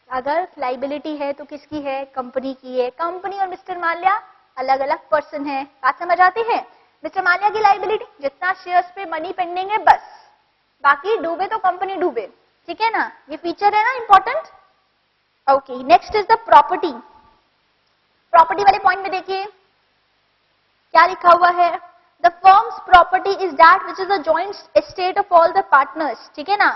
अगर लाइबिलिटी है तो किसकी है? कंपनी की है। कंपनी और मिस्टर माल्या अलग अलग पर्सन है। बात समझ आती है? मिस्टर माल्या की लाइबिलिटी जितना शेयर्स पे मनी पेंडिंग है बस, बाकी डूबे तो कंपनी डूबे, ठीक है ना। ये फीचर है ना important. Okay, next is the property. Property वाले पॉइंट में देखिए क्या लिखा हुआ है, the firms property is that which is the joint estate of all the partners, ठीक है ना।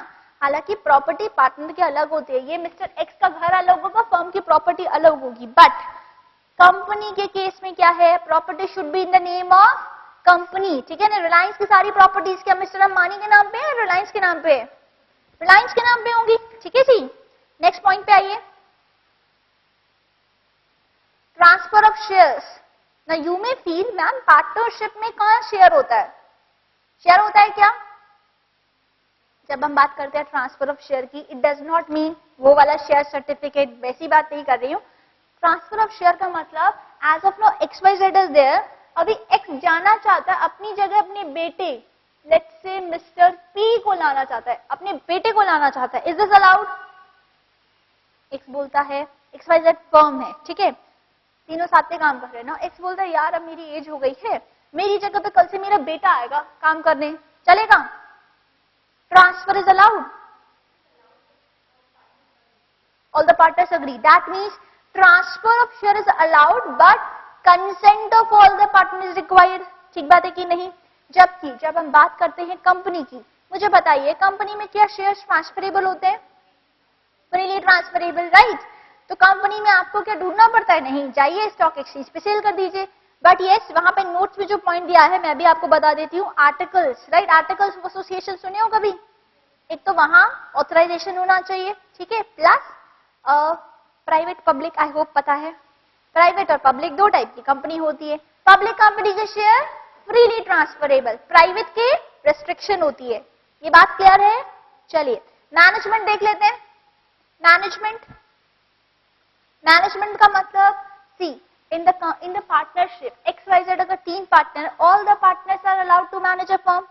हालांकि प्रॉपर्टी पार्टनर के अलग होती है, ये मिस्टर एक्स का घर अलग होगा, फर्म की प्रॉपर्टी अलग होगी। बट कंपनी के केस में क्या है, property should be in the name of company, ठीक है ना। रिलायंस की सारी प्रॉपर्टीज क्या मिस्टर अंबानी के नाम पे है, रिलायंस के नाम पे है? रिलायंस के नाम पे होंगी, ठीक है जी। नेक्स्ट पॉइंट पे आइए, transfer of shares. Now you may feel, ma'am partnership में कहाँ शेयर होता है? शेयर होता है क्या? जब हम बात करते हैं ट्रांसफर ऑफ शेयर की, इट डज नॉट मीन वो वाला शेयर सर्टिफिकेट, वैसी बात नहीं कर रही हूँ। ट्रांसफर ऑफ शेयर का मतलब as of no XYZ is there, अभी एक्स जाना चाहता है अपनी जगह अपने बेटे, लेट्स से मिस्टर पी को लाना चाहता है, अपने बेटे को लाना चाहता है। Is this allowed? एक्स बोलता है, XYZ फर्म है, ठीक है, तीनों साथ में काम कर रहे हैं ना। एक्स बोलता है यार अब मेरी एज हो गई है, मेरी जगह पे कल से मेरा बेटा आएगा काम करने, चलेगा? Transfer is allowed? All the partners agree, that means transfer of share is allowed but consent of all the partner is required. ठीक बात है कि नहीं? जबकि जब हम बात करते हैं कंपनी की, मुझे बताइए कंपनी में क्या शेयर्स ट्रांसफरेबल होते हैं? Freely transferable, right? तो कंपनी में आपको क्या ढूंढना पड़ता है? नहीं, जाइए स्टॉक एक्सचेंज पे सेल कर दीजिए। बट यस, वहां पे नोट्स में जो पॉइंट दिया है मैं भी आपको बता देती हूँ, articles, right? Articles of association सुने हो कभी? एक तो वहां ऑथराइजेशन होना चाहिए, ठीक है, plus private public, I hope पता है, प्राइवेट और पब्लिक दो टाइप की कंपनी होती है। पब्लिक कंपनी के शेयर फ्रीली ट्रांसफरेबल, प्राइवेट के रेस्ट्रिक्शन होती है। ये बात क्लियर है? चलिए मैनेजमेंट देख लेते हैं। मैनेजमेंट का मतलब see in the partnership XYZ, अगर 3 partner, all the partners are allowed to manage a firm,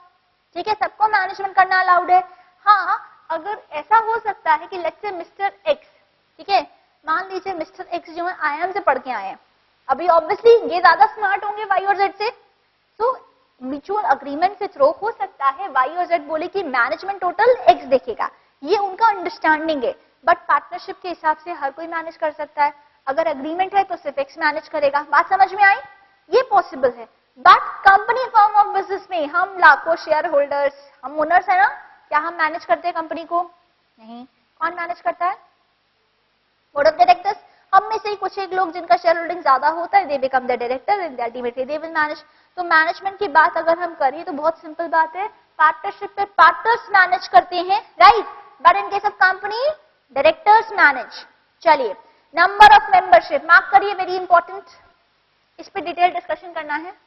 ठीक है, सबको मैनेजमेंट करना अलाउड है। हाँ, अगर ऐसा हो सकता है कि लेट्स से मिस्टर एक्स, ठीक है, मान लीजिए मिस्टर एक्स जो है IIM से पढ़ के आए हैं, अभी ऑब्वियसली ये ज्यादा स्मार्ट होंगे Y और Z से, तो म्यूचुअल अग्रीमेंट के थ्रू हो सकता है Y और Z बोले कि मैनेजमेंट टोटल X देखेगा, ये उनका अंडरस्टैंडिंग है। बट पार्टनरशिप के हिसाब से हर कोई मैनेज कर सकता है, अगर अग्रीमेंट है तो सिर्फ X मैनेज करेगा। बात समझ में आई? ये पॉसिबल है। But company form of business में हम लाखों शेयर होल्डर्स, हम ओनर्स है ना, क्या हम मैनेज करते हैं कंपनी को? नहीं। कौन मैनेज करता है? Board of directors. हम में से ही कुछ एक लोग जिनका शेयर होल्डिंग ज्यादा होता है, they become the director and ultimately they will manage. तो मैनेजमेंट की बात अगर हम करें तो बहुत सिंपल बात है, पार्टनरशिप पे पार्टनर्स मैनेज करते हैं, right? But in case of company directors manage. चलिए नंबर ऑफ मेंबरशिप मार्क करिए, वेरी इंपॉर्टेंट, इस पे डिटेल डिस्कशन करना है।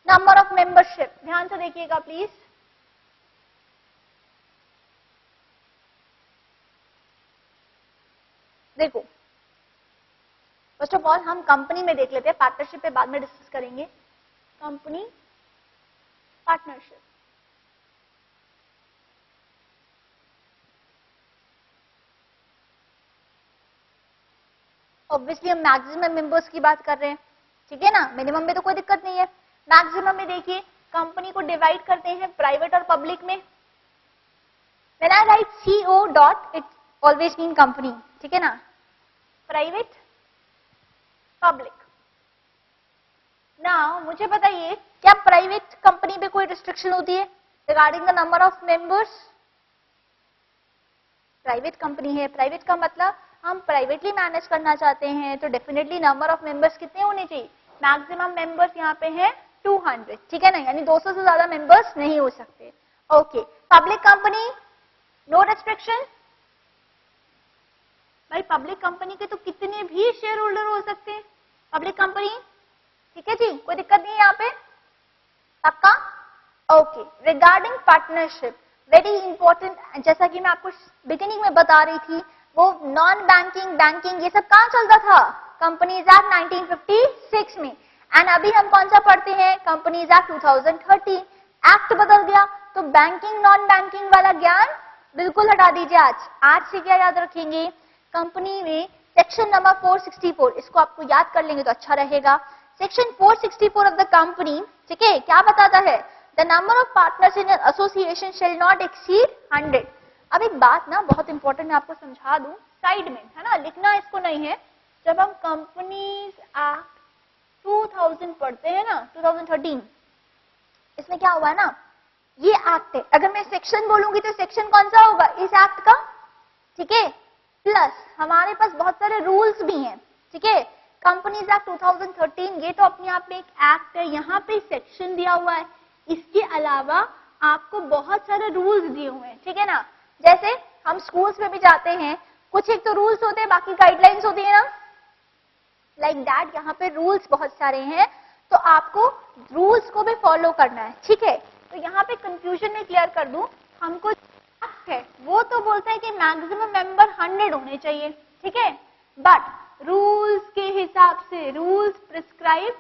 नंबर ऑफ मेंबरशिप ध्यान से देखिएगा प्लीज। देखो फर्स्ट ऑफ ऑल हम कंपनी में देख लेते हैं, पार्टनरशिप पे बाद में डिस्कस करेंगे। कंपनी पार्टनरशिप, ऑब्वियसली हम मैक्सिमम मेंबर्स की बात कर रहे हैं, ठीक है ना, मिनिमम में तो कोई दिक्कत नहीं है। मैक्सिमम में देखिए कंपनी को डिवाइड करते हैं प्राइवेट और पब्लिक में। When I right CO dot it always mean company, ठीक है ना, प्राइवेट पब्लिक। नाउ मुझे बताइए क्या प्राइवेट कंपनी पे कोई रिस्ट्रिक्शन होती है regarding the number of members? Private company है, प्राइवेट का मतलब हम प्राइवेटली मैनेज करना चाहते हैं, तो डेफिनेटली नंबर ऑफ मेंबर्स कितने होने चाहिए? मैक्सिमम मेंबर्स यहाँ पे है 200, ठीक है ना, यानी 200 से ज्यादा मेंबर्स नहीं हो सकते। Okay, public company no restriction. भाई पब्लिक कंपनी के तो कितने भी शेयर होल्डर हो सकते हैं, पब्लिक कंपनी, ठीक है जी, कोई दिक्कत नहीं है यहाँ पे, पक्का? Okay, regarding partnership very important, जैसा कि मैं आपको बिगिनिंग में बता रही थी, वो नॉन बैंकिंग बैंकिंग ये सब कहाँ चलता था? कंपनीज एक्ट 1956 में। एंड अभी हम कौन सा पढ़ते हैं? Companies act 2013। एक्ट बदल गया तो बैंकिंग नॉन बैंकिंग वाला ज्ञान बिल्कुल हटा दीजिए। आज से क्या याद रखेंगे? कंपनी में सेक्शन नंबर 464, इसको आपको याद कर लेंगे तो अच्छा रहेगा। सेक्शन 464 ऑफ द कंपनी, ठीक है, क्या बताता है? The number of partners in association shall not exceed 100। अब एक बात ना बहुत इंपॉर्टेंट मैं आपको समझा दूं, साइड में है ना, लिखना इसको नहीं है। जब हम कंपनीज एक्ट 2000 पढ़ते हैं ना, 2013, इसमें क्या हुआ है ना, ये एक्ट है, अगर मैं सेक्शन बोलूंगी तो सेक्शन कौन सा होगा इस एक्ट का? ठीक है, प्लस हमारे पास बहुत सारे रूल्स भी हैं, ठीक है। कंपनीज एक्ट 2013 ये तो अपने आप में एक एक्ट है, यहाँ पे सेक्शन दिया हुआ है, इसके अलावा आपको बहुत सारे रूल्स दिए हुए हैं, ठीक है ना। जैसे हम स्कूल्स में भी जाते हैं, कुछ एक तो रूल्स होते हैं, बाकी गाइडलाइंस होती है ना, लाइक दैट यहाँ पे रूल्स बहुत सारे हैं, तो आपको रूल्स को भी फॉलो करना है, ठीक है। तो यहाँ पे कंफ्यूजन में क्लियर कर दूं, हमको है वो तो बोलता है कि मैक्सिमम मेंबर 100 होने चाहिए, ठीक है, बट रूल्स के हिसाब से रूल्स प्रिस्क्राइब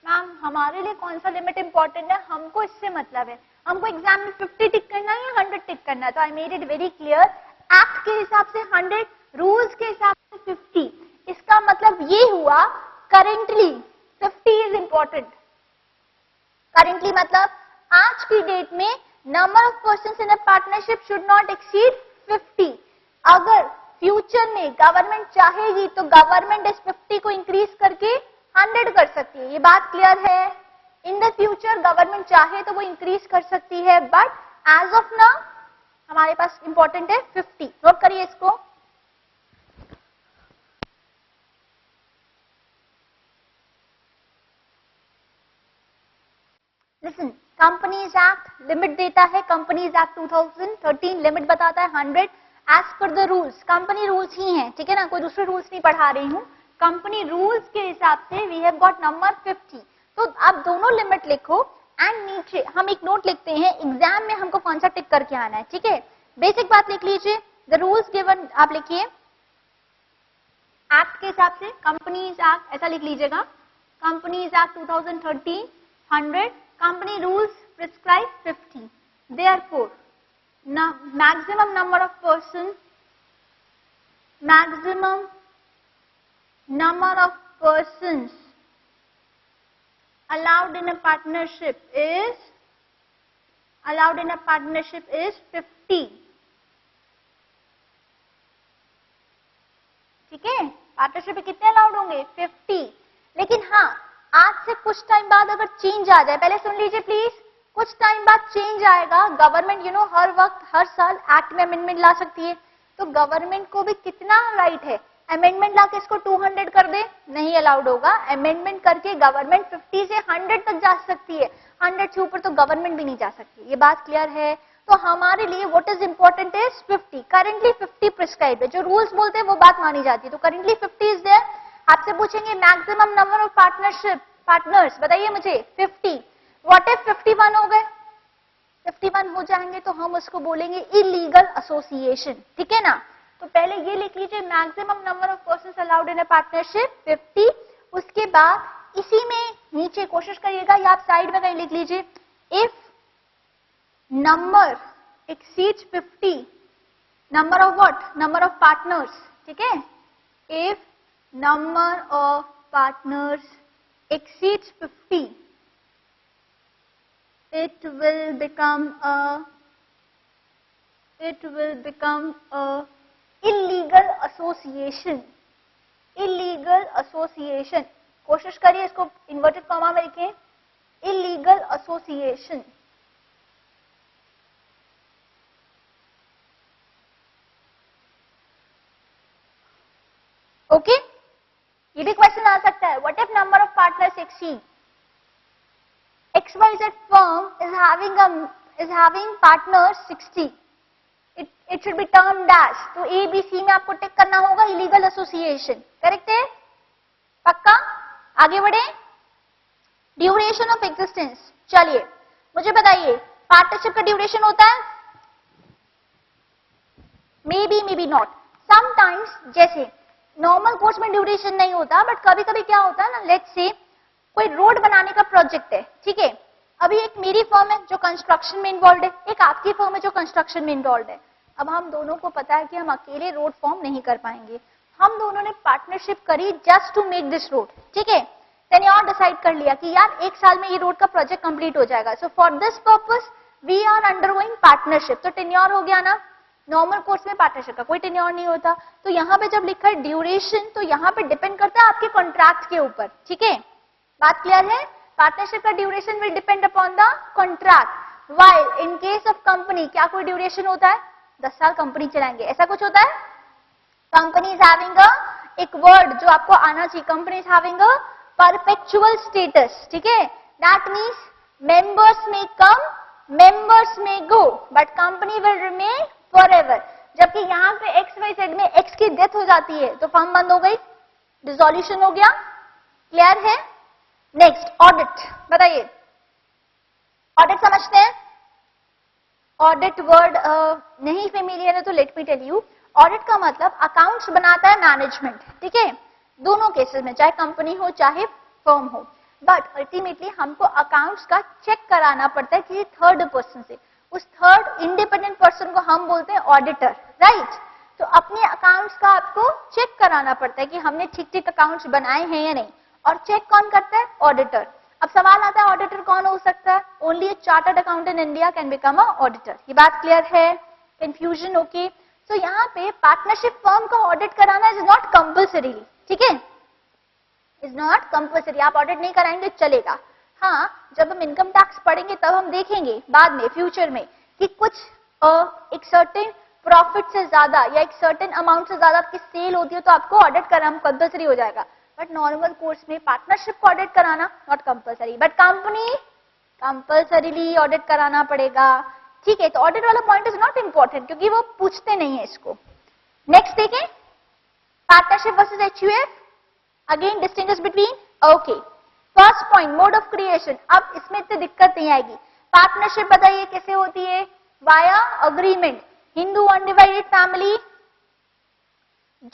मैम हमारे लिए कौन सा लिमिट इंपॉर्टेंट है, हमको इससे मतलब है, हमको एग्जाम में 50 टिक करना है या 100 टिक करना है। तो I made it very clear, act के हिसाब से 100, रूल्स के हिसाब से 50। इसका मतलब ये हुआ करेंटली 50 इज इंपॉर्टेंट, करेंटली मतलब आज की डेट में number of persons in a partnership should not exceed 50। अगर फ्यूचर में गवर्नमेंट चाहेगी तो गवर्नमेंट इस 50 को इंक्रीज करके 100 कर सकती है। ये बात क्लियर है? इन द फ्यूचर गवर्नमेंट चाहे तो वो इंक्रीज कर सकती है, बट एज ऑफ नाउ हमारे पास इंपॉर्टेंट है 50। नोट करिए इसको। लिसन, कंपनीज एक्ट लिमिट देता है, कंपनीज एक्ट 2013 लिमिट बताता है 100 as per the rules. Company rules ही हैं, ठीक है ना, कोई दूसरे रूल्स नहीं पढ़ा रही हूँ। कंपनी रूल्स के हिसाब से वी हैव गॉट नंबर 50। तो आप दोनों लिमिट लिखो एंड नीचे हम एक नोट लिखते हैं, एग्जाम में हमको कौन सा टिक करके आना है, ठीक है। बेसिक बात लिख लीजिए, द रूल्स गिवन आप लिखिए एक्ट के हिसाब से, कंपनीज एक्ट ऐसा लिख लीजिएगा, companies act 2013 100, company rules prescribe 50. Therefore, maximum number of persons allowed in a partnership is 50. ठीक है, पार्टनरशिप में कितने अलाउड होंगे? 50। लेकिन हाँ, आज से कुछ टाइम बाद अगर चेंज आ जाए, पहले सुन लीजिए प्लीज, कुछ टाइम बाद चेंज आएगा, गवर्नमेंट हर वक्त हर साल एक्ट में अमेंडमेंट ला सकती है, तो गवर्नमेंट को भी कितना राइट है, अमेंडमेंट ला के इसको 200 कर दे, नहीं अलाउड होगा। अमेंडमेंट करके गवर्नमेंट 50 से 100 तक जा सकती है, 100 से ऊपर तो गवर्नमेंट भी नहीं जा सकती। ये बात क्लियर है? तो हमारे लिए what is important is 50। Currently 50 prescribed है, जो रूल्स बोलते हैं वो बात मानी जाती है, तो करेंटली 50 इज देयर। आपसे पूछेंगे मैक्सिमम नंबर ऑफ पार्टनर्स बताइए मुझे 50। व्हाट इफ 51 हो गए? 51 हो जाएंगे तो हम उसको बोलेंगे इलीगल एसोसिएशन, ठीक है ना। तो पहले ये लिख लीजिए, maximum number of persons allowed in a partnership 50। उसके बाद इसी में नीचे कोशिश करिएगा, या आप साइड में कहीं लिख लीजिए, if number exceeds 50, number of what? Number of partners, ठीक है। If number of partners exceeds 50, it will become a illegal association. illegal association, कोशिश करिए इसको इन्वर्टेड कॉमा में लिखें, illegal association। ओके, ये भी क्वेश्चन आ सकता है, what if number of partners exceed, XYZ firm is having partners 60, it should be termed as, तो ABC में आपको टिक करना होगा इलीगल एसोसिएशन, करेक्ट है? पक्का? आगे बढ़े। ड्यूरेशन ऑफ एग्जिस्टेंस, चलिए मुझे बताइए, पार्टनरशिप का ड्यूरेशन होता है मे बी नॉट, समटाइम्स, जैसे नॉर्मल कोर्स में ड्यूरेशन नहीं होता, बट कभी कभी क्या होता है ना, लेट्स से कोई रोड बनाने का प्रोजेक्ट है, ठीक है। अभी एक मेरी फर्म है जो कंस्ट्रक्शन में इन्वॉल्व है, एक आपकी फर्म है जो कंस्ट्रक्शन में इन्वॉल्व है। अब हम दोनों को पता है कि हम अकेले रोड फॉर्म नहीं कर पाएंगे, हम दोनों ने पार्टनरशिप करी just to make this road, ठीक है। टेन्योर डिसाइड कर लिया कि यार 1 साल में ये रोड का प्रोजेक्ट कंप्लीट हो जाएगा, so for this purpose we are undergoing partnership, तो टेन्योर हो गया ना। नॉर्मल कोर्स में पार्टनरशिप का कोई टेन्योर नहीं होता, तो यहाँ पे जब लिखा है ड्यूरेशन, तो यहाँ पे डिपेंड करता है आपके कॉन्ट्रैक्ट के ऊपर, ठीक है। बात क्लियर है? पार्टनरशिप का duration will depend upon the contract, while in case of company क्या कोई ड्यूरेशन होता है? 10 साल कंपनी चलाएंगे, ऐसा कुछ होता है? कंपनी इज हैविंग एक वर्ड जो आपको आना चाहिए, company is having a perpetual status, ठीक है। दैट मीन्स मेंबर्स में कम, मेंबर्स में go, but company will remain forever. जबकि यहाँ पे XYZ में X की डेथ हो जाती है तो फर्म बंद हो गई, डिसॉल्यूशन हो गया। क्लियर है? नेक्स्ट ऑडिट, बताइए ऑडिट समझते हैं? ऑडिट वर्ड नहीं फेमिलियर है तो let me tell you, audit का मतलब अकाउंट्स बनाता है मैनेजमेंट, ठीक है। दोनों केसेस में, चाहे कंपनी हो चाहे फर्म हो, बट अल्टीमेटली हमको अकाउंट्स का चेक कराना पड़ता है किसी थर्ड पर्सन से, उस थर्ड इंडिपेंडेंट पर्सन को हम बोलते हैं ऑडिटर, राइट। तो अपने अकाउंट्स का आपको चेक कराना पड़ता है कि हमने ठीक ठीक अकाउंट्स बनाए हैं या नहीं, और चेक कौन करता है? ऑडिटर। अब सवाल आता है ऑडिटर कौन हो सकता है? Only A chartered accountant in India can become a auditor. ये बात क्लियर है? कंफ्यूजन? ओके। सो यहाँ पे पार्टनरशिप फर्म का ऑडिट कराना इज नॉट कंपल्सरी, ठीक है, इज नॉट कंपल्सरी। आप ऑडिट नहीं कराएंगे चलेगा। हाँ, जब हम इनकम टैक्स पढ़ेंगे तब हम देखेंगे बाद में फ्यूचर में कि कुछ एक सर्टेन प्रॉफिट से ज्यादा या एक सर्टेन अमाउंट से ज्यादा आपकी सेल होती है तो आपको ऑडिट कराना कंपल्सरी हो जाएगा। बट नॉर्मल कोर्स में पार्टनरशिप को ऑडिट कराना not compulsory, but company compulsorily audit कराना पड़ेगा, ठीक है। तो ऑडिट वाला पॉइंट इज नॉट इंपॉर्टेंट क्योंकि वो पूछते नहीं है इसको। नेक्स्ट देखें, partnership versus HUF, again distinguish between, okay. First point, mode of creation. अब इसमें इतनी दिक्कत नहीं आएगी। पार्टनरशिप बताइए कैसे होती है? Via agreement. Hindu undivided family,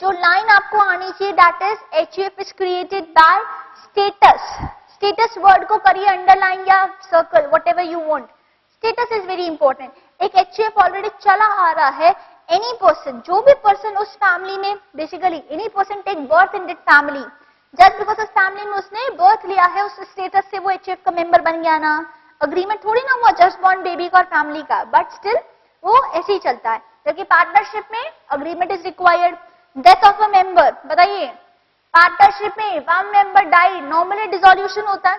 जो लाइन आपको आनी चाहिए that is HUF is created by status. Status word को करिए अंडरलाइन या circle, what ever you want. Status is very important. एक एचयूएफ ऑलरेडी चला आ रहा है, एनी पर्सन, जो भी पर्सन उस फैमिली में, basically any person take birth in that family, just because उस फैमिली में उसने बर्थ लिया है, उस स्टेटस से वो एचयूएफ का मेंबर बन गया ना। अग्रीमेंट थोड़ी ना हुआ जस्ट बॉर्न बेबी का और फैमिली का, बट स्टिल वो ऐसे ही चलता है। जबकि पार्टनरशिप में agreement is required. Death of a member, बताइए पार्टनरशिप में one member died, normally dissolution होता है।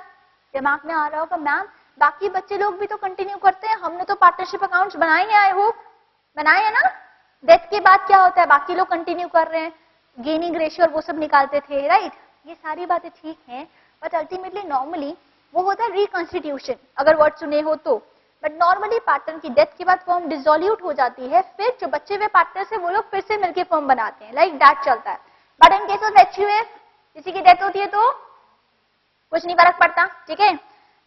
दिमाग में आ रहा होगा मैम बाकी बच्चे लोग भी तो कंटिन्यू करते हैं, हमने तो पार्टनरशिप अकाउंट्स बनाए हैं, आई होप बनाए हैं ना। डेथ के बाद क्या होता है? बाकी लोग कंटिन्यू कर रहे हैं, गेनिंग रेशियो और वो सब निकालते थे, राइट। ये सारी बातें ठीक हैं, बट अल्टीमेटली नॉर्मली वो होता है रिकॉन्स्टिट्यूशन, अगर वर्ड सुने हो तो। बट नॉर्मली पार्टनर की डेथ के बाद फर्म डिसोल्यूट हो जाती है, फिर जो बच्चे हुए पार्टनर से वो लोग फिर से मिलकर फर्म बनाते हैं, लाइक दैट चलता है। But in case of HUF किसी की डेथ होती है तो कुछ नहीं फर्क पड़ता, ठीक है।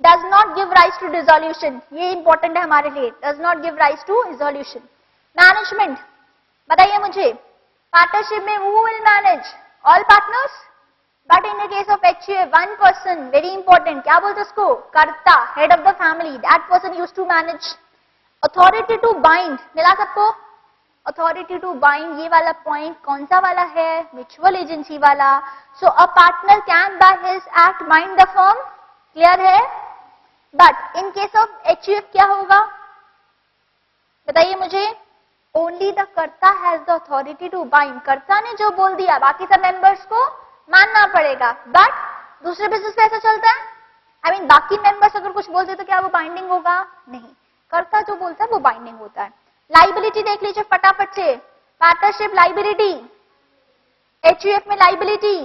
Does not give rise to dissolution, ये इंपॉर्टेंट है हमारे लिए, does not give rise to dissolution. Management, बताइए मुझे पार्टनरशिप में who will manage? All partners. But in the case of HUF one person, very important, क्या बोलते हैं उसको? Karta, head of the family, that person used to manage. Authority to bind, मिला सबको? Authority to bind, ये वाला point कौन सा वाला है? म्यूचुअल एजेंसी वाला। So a partner can by his act bind the firm, clear है। But in case of HUF क्या होगा बताइए मुझे? Only the karta has the authority to bind, karta ने जो बोल दिया बाकी सब मेंबर्स को मानना पड़ेगा। बट दूसरे बिजनेस में ऐसा चलता है, आई मीन बाकी मेंबर्स अगर कुछ बोलते तो क्या वो बाइंडिंग होगा? नहीं, कर्ता जो बोलता है वो बाइंडिंग होता है। लाइबिलिटी देख लीजिए फटाफट से, पार्टनरशिप लाइबिलिटी, एचयूएफ में लाइबिलिटी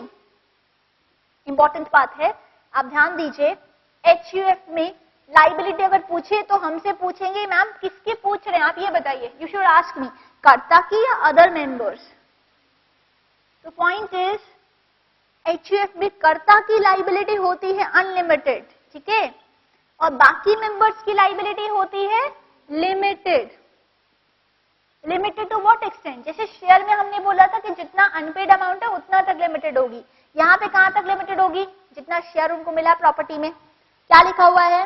इंपॉर्टेंट बात है, आप ध्यान दीजिए। एचयूएफ में लाइबिलिटी अगर पूछे तो हमसे पूछेंगे मैम किसके पूछ रहे हैं आप ये बताइए, यू शुड आस्क मी, कर्ता की या अदर मेंबर्स। तो पॉइंट इज एचयूएफ में कर्ता की लाइबिलिटी होती है अनलिमिटेड, ठीक है, और बाकी मेंबर्स की लाइबिलिटी होती है limited. Limited to what extent? जैसे शेयर में हमने बोला था कि जितना अनपेड अमाउंट है उतना तक लिमिटेड होगी, यहाँ पे कहां तक लिमिटेड होगी? जितना शेयर उनको मिला प्रॉपर्टी में। क्या लिखा हुआ है?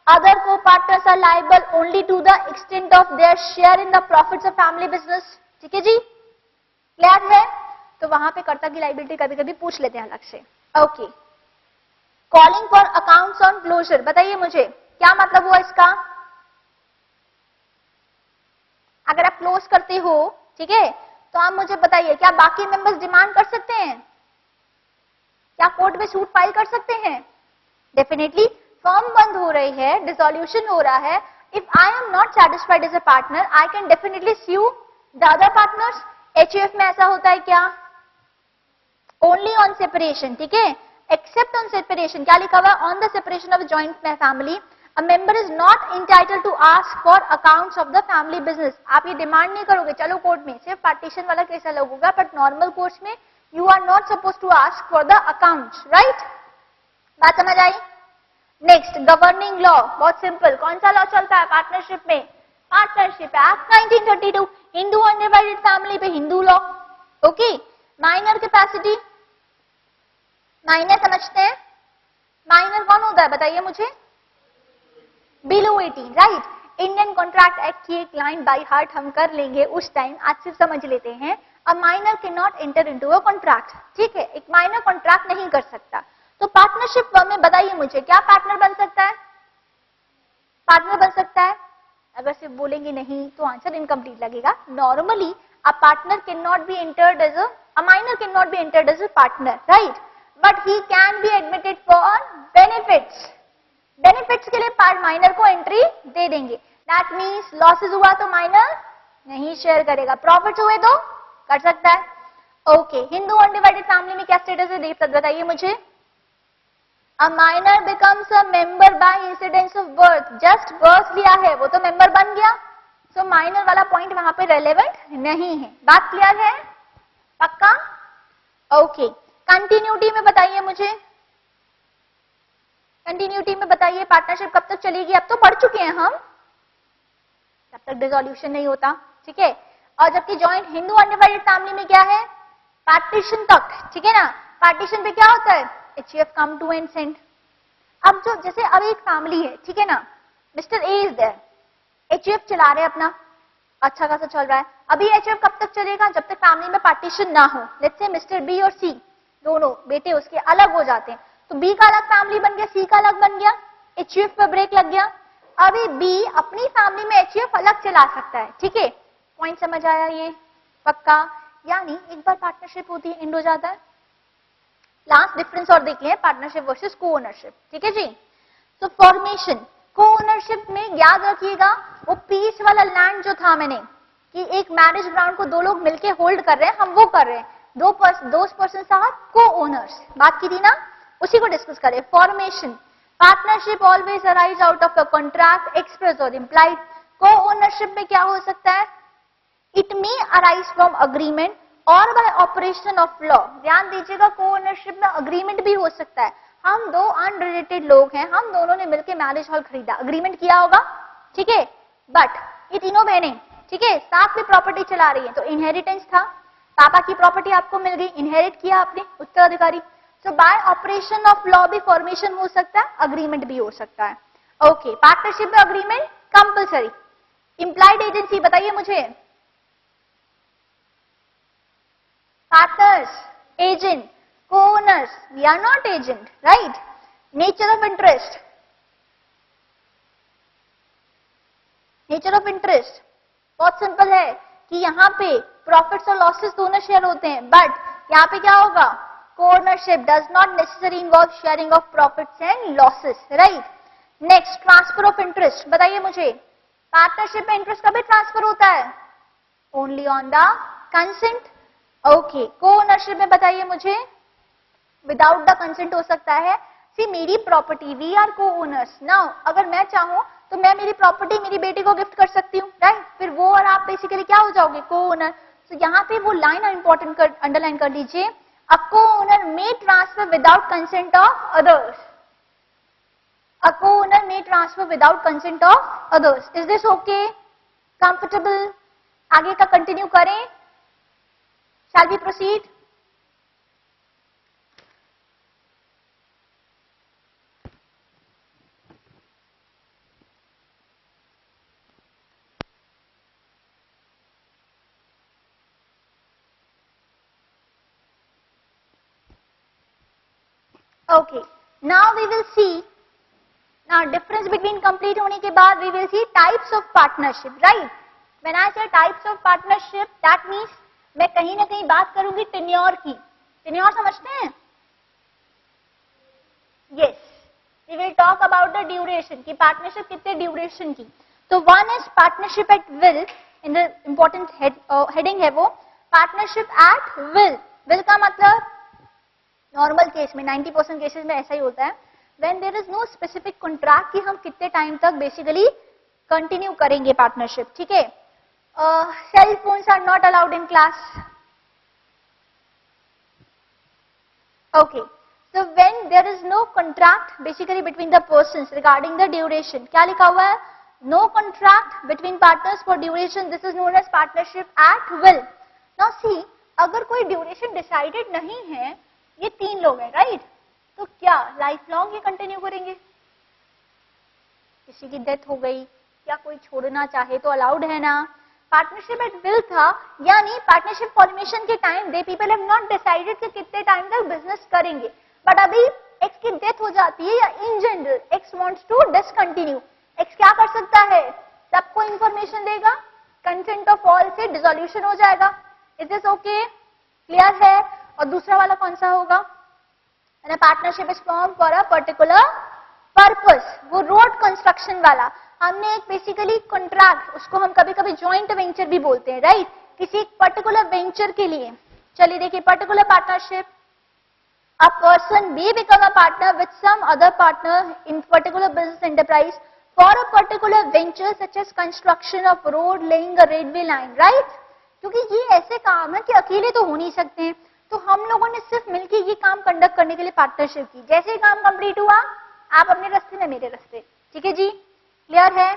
अदर को partners are liable only to the extent of their share in the profits of family business, ठीक है जी, क्लियर है। तो वहां पे कर्ता की लाइबिलिटी कभी कभी पूछ लेते हैं अलग से। Okay, calling for accounts on closure, बताइए मुझे क्या मतलब हुआ इसका? अगर आप क्लोज करते हो, ठीक है, तो आप मुझे बताइए क्या बाकी मेंबर्स डिमांड कर सकते हैं? क्या कोर्ट में सूट फाइल कर सकते हैं? डेफिनेटली। फर्म बंद हो रही है, डिसोल्यूशन हो रहा है, if I am not satisfied as a partner I can definitely sue the other partners. HUF में ऐसा होता है क्या? ओनली ऑन सेपरेशन, ठीक है, एक्सेप्ट ऑन सेपरेशन। क्या लिखा हुआ है? On the separation of joint family a member is not entitled to ask for accounts of the family business। आप ये डिमांड नहीं करोगे, चलो कोर्ट में सिर्फ पार्टीशन वाला केस अलग होगा, बट नॉर्मल कोर्स में you are not suppose to ask for the accounts, right. बात समझ आई? नेक्स्ट, गवर्निंग लॉ, बहुत सिंपल, कौन सा लॉ चलता है पार्टनरशिप में? Partnership act 1932, Hindu undivided family पे Hindu law, okay. Minor capacity, minor समझते हैं, माइनर कौन होता है बताइए मुझे? Below 18, right. Indian contract act की एक लाइन बाय हार्ट हम कर लेंगे उस टाइम, आज सिर्फ समझ लेते हैं। अ minor can not enter into a contract, ठीक है, एक माइनर कॉन्ट्रैक्ट नहीं कर सकता। तो पार्टनरशिप फर्म में बताइए मुझे क्या पार्टनर बन सकता है? पार्टनर बन सकता है? अगर सिर्फ बोलेंगे नहीं तो आंसर इनकम्प्लीट लगेगा. Normally a partner can not be entered as a minor can not be entered as a partner, right, but he can be admitted for benefits. Benefits के लिए माइनर को एंट्री दे देंगे. दैट मीन्स लॉसेस हुआ तो minor नहीं share करेगा, profits हुए तो कर सकता है. ओके, हिंदू अनडिवाइडेड फैमिली में क्या स्टेटस है देव तक बताइए मुझे. A minor becomes a member by incidence of birth. Just birth लिया है वो तो मेंबर बन गया. So minor वाला पॉइंट वहां पे रेलेवेंट नहीं है. बात क्लियर है? पक्का? ओके, कंटिन्यूटी में बताइए मुझे. कंटिन्यूटी में बताइए पार्टनरशिप कब तक चलेगी. अब तो पढ़ चुके हैं हम, तब तक डिसोल्यूशन नहीं होता, ठीक है. और जबकि जॉइंट हिंदू अनडिवाइडेड फैमिली में क्या है, पार्टीशन तक, ठीक है ना. पार्टीशन पे क्या होता है, HUF come to and send. अब जो जैसे अब एक फैमिली है, ठीक है ना, mister A is there, HUF चला रहे हैं अपना, अच्छा खासा चल रहा है. अभी HUF कब तक चलेगा, जब तक फैमिली में पार्टीशन ना हो. लेट्स से मिस्टर बी और सी दोनों बेटे उसके अलग हो जाते हैं, तो बी का अलग फैमिली बन गया, सी का अलग बन गया, HUF पे ब्रेक लग गया. अभी बी अपनी फैमिली में HUF अलग चला सकता है, ठीक है. पॉइंट समझ आया ये? पक्का. यानी एक बार पार्टनरशिप होती है, एंड हो जाता है. लास्ट डिफरेंस और देखिए पार्टनरशिप वर्सेस को ओनरशिप, ठीक है जी. तो फॉर्मेशन को ओनरशिप में याद रखिएगा वो पीस वाला लैंड जो था मैंने कि एक मैरिज ग्राउंड को दो लोग मिलके होल्ड कर रहे हैं, हम वो कर रहे हैं. दो पर्सन साथ को ओनर्स, बात की थी ना, उसी को डिस्कस करें. Formation partnership always arise out of a contract express और इम्प्लाइड. को ओनरशिप में क्या हो सकता है, it may arise from agreement और बाय ऑपरेशन ऑफ लॉ. ध्यान दीजिएगा को ओनरशिप में अग्रीमेंट भी हो सकता है. हम दो अनरिलेटेड लोग हैं, हम दोनों ने मिलकर मैरिज हॉल खरीदा, अग्रीमेंट किया होगा, ठीक है, बट ये तीनों बहनें, ठीक है, साथ में प्रॉपर्टी चला रही है, तो इनहेरिटेंस था, पापा की प्रॉपर्टी आपको मिल गई, इनहेरिट किया आपने, उत्तराधिकारी. तो बाय ऑपरेशन ऑफ लॉ भी फॉर्मेशन हो सकता है, अग्रीमेंट भी हो सकता है. ओके, पार्टनरशिप में अग्रीमेंट कंपल्सरी. इंप्लाइड एजेंसी बताइए मुझे. Partners, agent, co-owners, we are not agent, right? Nature of interest. Nature of interest बहुत सिंपल है कि यहाँ पे प्रॉफिट्स और लॉसेस दोनों शेयर होते हैं, बट यहाँ पे क्या होगा, co-ownership does not necessarily involve sharing of profits and losses, right? Next, transfer of interest बताइए मुझे. पार्टनरशिप में इंटरेस्ट कभी ट्रांसफर होता है, only on the consent. Okay, को ओनरशिप में बताइए मुझे विदाउट द कंसेंट हो सकता है. सी मेरी प्रॉपर्टी, वी आर को ओनर्स. नाउ अगर मैं चाहूं तो मैं मेरी प्रॉपर्टी मेरी बेटी को गिफ्ट कर सकती हूँ, राइट. फिर वो और आप बेसिकली क्या हो जाओगे, को ओनर. तो यहाँ पे वो लाइन इंपॉर्टेंट अंडरलाइन कर लीजिए, a co owner may transfer without consent of others. A co owner may transfer without consent of others. Is this okay, comfortable? आगे का कंटिन्यू करें. Shall we proceed? Okay, now we will see, now difference between complete होने के बाद we will see types of partnership, right? When I say types of partnership, that means मैं कहीं ना कहीं बात करूंगी टेन्योर की. टेन्योर समझते हैं? Yes, we will talk about the duration की पार्टनरशिप कितने ड्यूरेशन की. तो one is partnership at will, in the important heading है वो पार्टनरशिप एट विल. विल का मतलब नॉर्मल केस में 90% केसेस में ऐसा ही होता है, when there is no specific contract कि हम कितने टाइम तक बेसिकली कंटिन्यू करेंगे पार्टनरशिप, ठीक है. Cell phones are not allowed in class. Okay, so when there is no contract basically between the persons regarding the duration, क्या लिखा हुआ है, no contract between partners for duration, this is known as partnership at will. Now see, अगर कोई duration decided नहीं है, ये तीन लोग हैं, राइट, तो क्या लाइफ लॉन्ग ये कंटिन्यू करेंगे? किसी की डेथ हो गई या कोई छोड़ना चाहे तो अलाउड है ना. पार्टनरशिप एट विल था, यानी पार्टनरशिप फॉर्मेशन के time they people have not decided कि कितने टाइम तक बिजनेस करेंगे, बट अभी एक्स की डेथ हो जाती है या in general X wants to discontinue, X क्या कर सकता है, सबको इंफॉर्मेशन देगा, कंसेंट ऑफ ऑल से डिसोल्यूशन हो जाएगा। इज दिस ओके, क्लियर है? और दूसरा वाला कौन सा होगा, partnership is form for a particular purpose, वो रोड कंस्ट्रक्शन वाला। हमने एक बेसिकली कॉन्ट्रैक्ट, उसको हम कभी कभी ज्वाइंट वेंचर भी बोलते हैं, राइट, किसी एक पर्टिकुलर वेंचर के लिए। चलिए देखिए, particular partnership, a person may become a partner with some other partner in particular business enterprise for a particular venture such as construction of road, laying a railway line, right? क्योंकि ये ऐसे काम है कि अकेले तो हो नहीं सकते हैं, तो हम लोगों ने सिर्फ मिलकर ये काम कंडक्ट करने के लिए पार्टनरशिप की। जैसे ही काम कंप्लीट हुआ, आप अपने रास्ते में मेरे रास्ते, ठीक है जी, क्लियर है?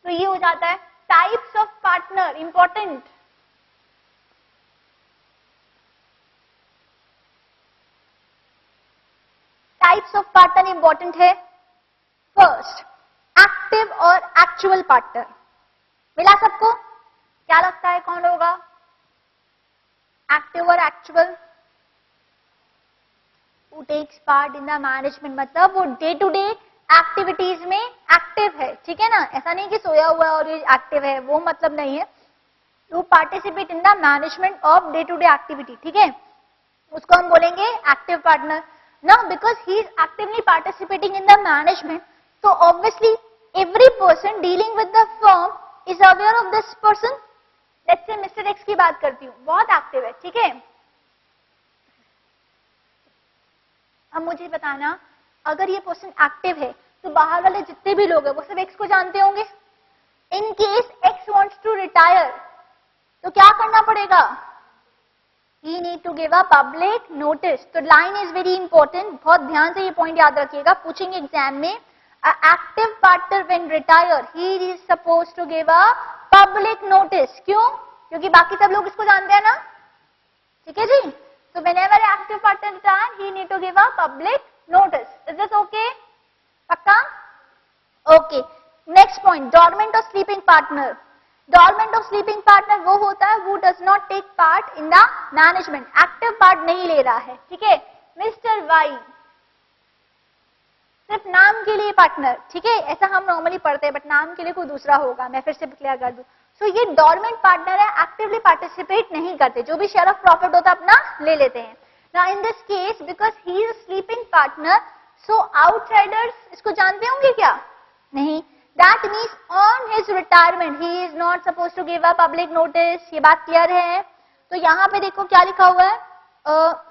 तो ये हो जाता है types of partner, important. Types of partner important है। फर्स्ट, एक्टिव और एक्चुअल पार्टनर। मिला सबको? क्या लगता है कौन होगा एक्टिव और actual? Who takes part in the management, मतलब वो डे टू डे एक्टिविटीज में एक्टिव है, ठीक है ना, ऐसा नहीं कि सोया हुआ और ये एक्टिव है, वो मतलब नहीं है। To participate in the management of day to day activity, ठीक है, उसको हम बोलेंगे active partner. Now, because he is actively participating in the management, so obviously every person dealing with the firm is aware of this person. Let's say Mr. X की बात करती हूँ, बहुत एक्टिव है, ठीक है। अब मुझे बताना, अगर ये पर्सन एक्टिव है तो बाहर वाले जितने भी लोग हैं वो सब एक्स को जानते होंगे। In case X wants to retire, तो क्या करना पड़ेगा? He need to give a public notice. तो लाइन इज वेरी इंपॉर्टेंट, बहुत ध्यान से ये पॉइंट याद रखिएगा, पूछेंगे एग्जाम में। Active partner when retire, he is supposed to give a public notice. क्यों? क्योंकि बाकी सब लोग इसको जानते हैं ना, ठीक है जी। तो whenever active partner retire, he need to give a public notice. Is this okay? पक्का? Okay. Next point, dormant or sleeping partner. Dormant of sleeping partner वो होता है वो does not take part in the management, active part नहीं ले रहा है, ठीक है। मिस्टर वाई सिर्फ नाम के लिए पार्टनर, ठीक है, ऐसा हम नॉर्मली पढ़ते हैं, बट नाम के लिए कोई दूसरा होगा, मैं फिर से क्लियर कर दूं। सो ये डॉर्मेंट पार्टनर है, एक्टिवली पार्टिसिपेट नहीं करते, जो भी शेयर ऑफ प्रॉफिट होता है अपना ले लेते हैं। Now in this case because he is sleeping partner, so outsiders इसको जानते होंगे क्या? नहीं। That means on his retirement he is not supposed to give a public notice. ये बात क्लियर है? तो यहाँ पे देखो क्या लिखा हुआ है,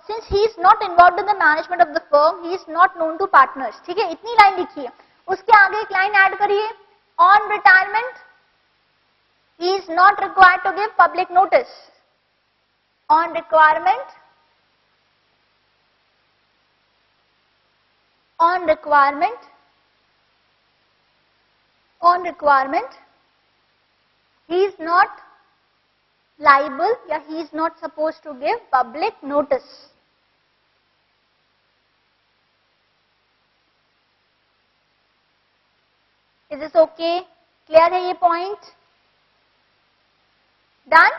since he is not involved in the management of the firm, he is not known to partners. ठीक है, इतनी लाइन लिखी है, उसके आगे एक लाइन ऐड करिए, on retirement he is not required to give public notice. On requirement, on requirement he is not liable या he is not supposed to give public notice. Is this okay? Clear है ये point? Done?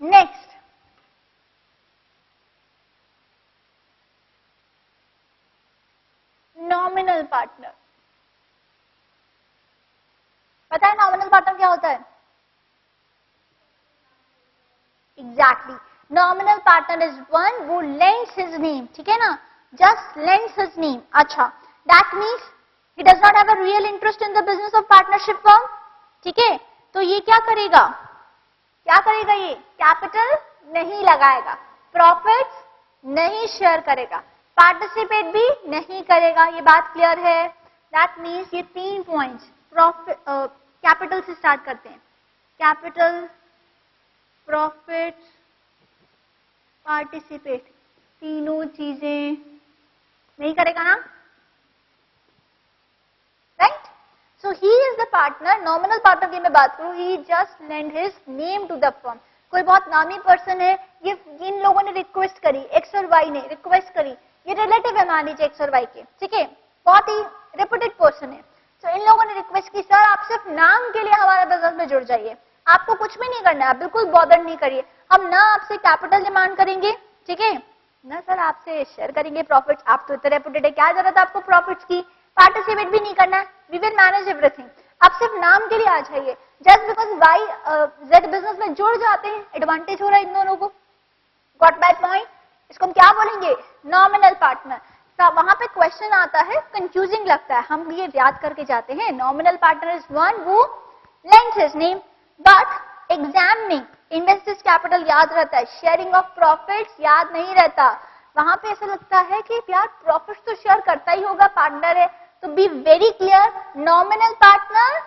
Next, nominal partner. पता है nominal partner क्या होता है? Exactly, nominal partner is one वो lends his name, ठीक है ना, जस्ट लेंड्स हिज नेम। अच्छा, that means he does not have a real interest in the business of partnership firm, ठीक है। तो ये क्या करेगा, क्या करेगा, ये कैपिटल नहीं लगाएगा, प्रॉफिट्स नहीं शेयर करेगा, पार्टिसिपेट भी नहीं करेगा, ये बात क्लियर है? दैट मीन्स ये 3 पॉइंट्स, प्रॉफिट, कैपिटल से स्टार्ट करते हैं, कैपिटल, प्रॉफिट, पार्टिसिपेट, तीनों चीजें नहीं करेगा ना, right. So he is the partner, nominal partner की मैं बात करूं, he just lend his name to the firm. कोई बहुत नामी पर्सन है, ये इन लोगों ने रिक्वेस्ट करी, एक्स और वाई ने रिक्वेस्ट करी, ये रिलेटिव है मान लीजिए एक्स और वाई के, ठीक है, बहुत ही रेपुटेड पर्सन है। तो इन लोगों ने रिक्वेस्ट की, सर आप सिर्फ नाम के लिए हमारे बिजनेस में जुड़ जाइए, आपको कुछ भी नहीं करना है, बिल्कुल बॉदर नहीं करिए, हम ना आपसे कैपिटल डिमांड करेंगे, ठीक है, ना सर आपसे शेयर करेंगे प्रॉफिट्स, आप तो इतने रेपुटेड है, क्या जरूरत है आपको प्रॉफिट्स की, पार्टिसिपेट भी नहीं करना है, वी विल मैनेज एवरीथिंग। आप सिर्फ नाम के लिए आ जाइए, just because Y Z business में जुड़ जाते हैं, एडवांटेज हो रहा है इन दोनों को। Got my point? इसको हम क्या बोलेंगे? Nominal partner. वहां पे क्वेश्चन आता है, कंफ्यूजिंग लगता है, हम ये याद करके जाते हैं, nominal partner is one who lends his name, but exam में इन्वेस्टर्स कैपिटल याद रहता है, शेयरिंग ऑफ प्रॉफिट्स याद नहीं रहता। वहां पे ऐसा लगता है कि यार प्रॉफिट्स तो शेयर करता ही होगा, पार्टनर है, तो be very clear, nominal partner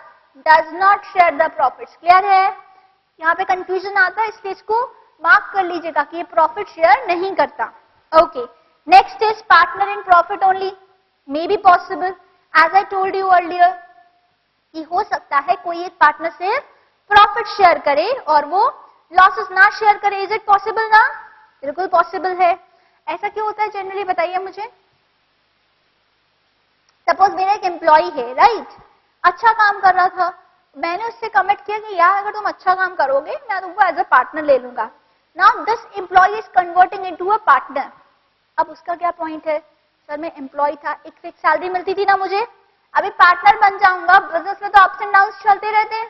does not share the profits. Clear है? यहाँ पे कंफ्यूजन आता है, इसलिए इसको मार्क कर लीजिएगा कि ये प्रॉफिट शेयर नहीं करता। Okay, next is partner in profit only, may be possible, as I told you earlier, कि हो सकता है कोई एक पार्टनर से प्रॉफिट शेयर करे और वो लॉसेस ना शेयर करे। इज इट पॉसिबल ना? बिल्कुल पॉसिबल है। ऐसा क्यों होता है जनरली, बताइए मुझे। सपोज मेरा एक एम्प्लॉय है, राइट, अच्छा काम कर रहा था, मैंने उससे कमिट किया कि यार अगर तुम अच्छा काम करोगे मैं तुमको एज अ पार्टनर ले लूंगा। Now this employ is converting into a partner. अब उसका क्या पॉइंट है, सर मैं एम्प्लॉय था, एक फिक्स सैलरी मिलती थी ना मुझे, अभी पार्टनर बन जाऊंगा, बिजनेस में तो अप्स एंड डाउन्स चलते रहते हैं,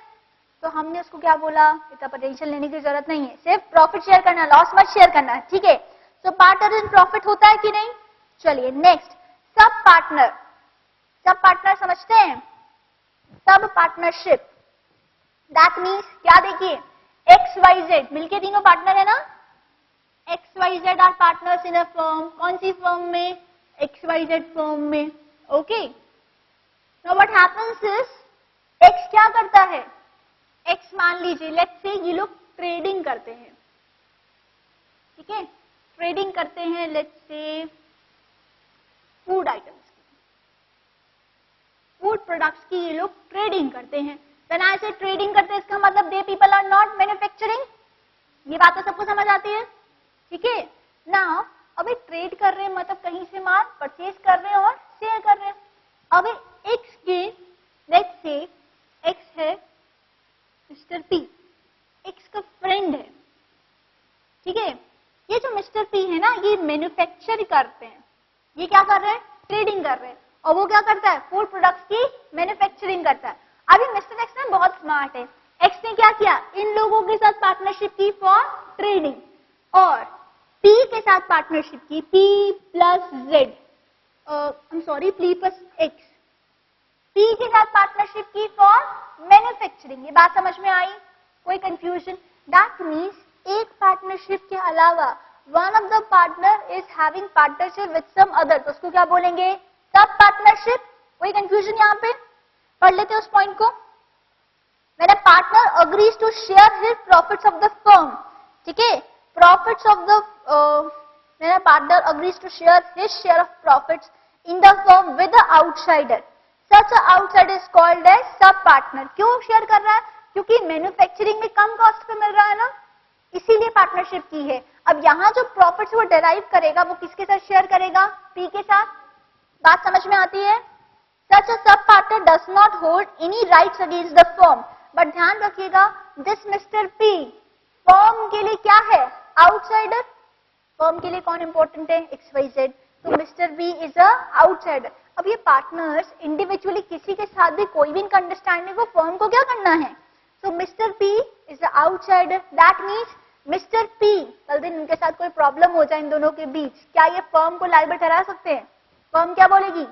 तो हमने उसको क्या बोला, इतना पोटेंशियल लेने की जरूरत नहीं है, सिर्फ प्रॉफिट शेयर करना, लॉस मत शेयर करना, ठीक है। तो पार्टनर इन प्रॉफिट होता है कि नहीं? चलिए next, sub partner. Sub partner समझते हैं? सब पार्टनरशिप, दैट मीन्स क्या, देखिए एक्स वाई जेड मिलके तीनों पार्टनर है ना, X Y Z are partners in a firm. कौन सी फर्म में? एक्स वाई जेड फर्म में। Okay, now what happens is, X क्या करता है, एक्स मान लीजिए लेट्स से ये लोग ट्रेडिंग करते हैं, ठीक है, ट्रेडिंग करते हैं लेट्स से फूड आइटम्स की, फूड प्रोडक्ट्स की ये लोग ट्रेडिंग करते हैं। व्हेन आई से ट्रेडिंग करते हैं, इसका मतलब they people are not manufacturing. ये बात तो सबको समझ आती है, ठीक है ना। अभी ट्रेड कर रहे हैं मतलब कहीं से माल परचेज कर रहे हैं और शेयर कर रहे हैं। अभी एक्स के लेट्स से एक्स है मिस्टर पी, एक्स का फ्रेंड है, ठीक है। ये जो मिस्टर पी है ना, ये मैन्युफैक्चर करते हैं, ये क्या कर रहे हैं, ट्रेडिंग कर रहे हैं, और वो क्या करता है, फूड प्रोडक्ट्स की मैन्युफैक्चरिंग करता है। अभी मिस्टर एक्स ना बहुत स्मार्ट है, एक्स ने क्या किया, इन लोगों के साथ पार्टनरशिप की फॉर ट्रेडिंग, और पी के साथ पार्टनरशिप की, P plus Z, sorry P plus x, P के साथ पार्टनरशिप की फॉर मैन्युफैक्चरिंग। ये बात समझ में आई? कोई कंफ्यूजन? दैट मीन्स एक पार्टनरशिप के अलावा one of the partner is having partnership with some other, तो उसको क्या बोलेंगे, सब पार्टनरशिप। कोई कंफ्यूजन यहाँ पे? पढ़ लेते हैं उस पॉइंट को। When a partner agrees to share his profits of the firm, ठीक है, profits of the when a partner agrees to share his share of profits in the firm with the outsider, such a outsider is called as sub partner। क्यों share कर रहा है? क्योंकि manufacturing में कम cost पे मिल रहा है ना, इसीलिए पार्टनरशिप की है। अब यहाँ जो प्रॉफिट्स वो डेराइव करेगा वो किसके साथ शेयर करेगा, पी के साथ। बात समझ में आती है? Such a sub partner does not hold any rights against the firm, but ध्यान रखिएगा दिस मिस्टर पी फर्म के लिए क्या है, आउटसाइडर। फर्म के लिए कौन इंपॉर्टेंट है, एक्स वाई जेड, तो mister B is a outsider. अब ये पार्टनर्स इंडिविजुअली किसी के साथ भी कोई भी इनका अंडरस्टैंडिंग हो, फर्म को क्या करना है, तो mister P is a outsider, that means mister P कल दिन इनके साथ कोई प्रॉब्लम हो जाए इन दोनों के बीच, क्या ये फर्म को लायबल ठहरा सकते हैं? फर्म क्या बोलेगी,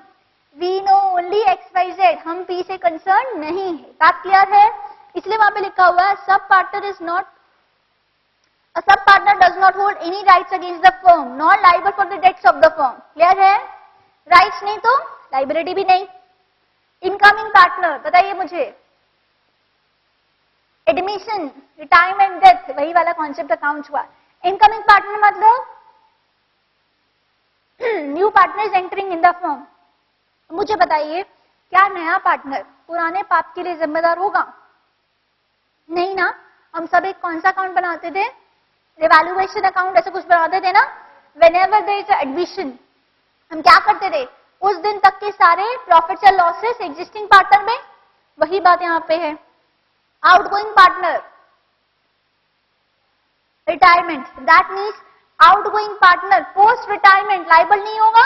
we know only X Y Z, हम पी से कंसर्न नहीं है। बात क्लियर है? इसलिए वहां पे लिखा हुआ है sub partner is not, a sub partner does not hold any rights against the firm nor liable for the debts of the firm। Clear है? राइट्स नहीं तो लाइबिलिटी भी नहीं। इनकमिंग पार्टनर बताइए मुझे, एडमिशन, रिटायरमेंट, डेथ, वही वाला concept account हुआ। इनकमिंग पार्टनर मतलब new partner is entering in the firm. मुझे बताइए क्या नया पार्टनर पुराने पाप के लिए जिम्मेदार होगा? नहीं ना। हम सब एक कौन सा अकाउंट बनाते थे, रिवैल्यूएशन अकाउंट ऐसे कुछ बनाते थे ना। व्हेनेवर देयर इज एडमिशन हम क्या करते थे, उस दिन तक के सारे प्रॉफिट्स या लॉसेस एग्जिस्टिंग पार्टनर में, वही बात यहाँ पे है। Outgoing partner, retirement, that means outgoing partner post retirement liable नहीं होगा।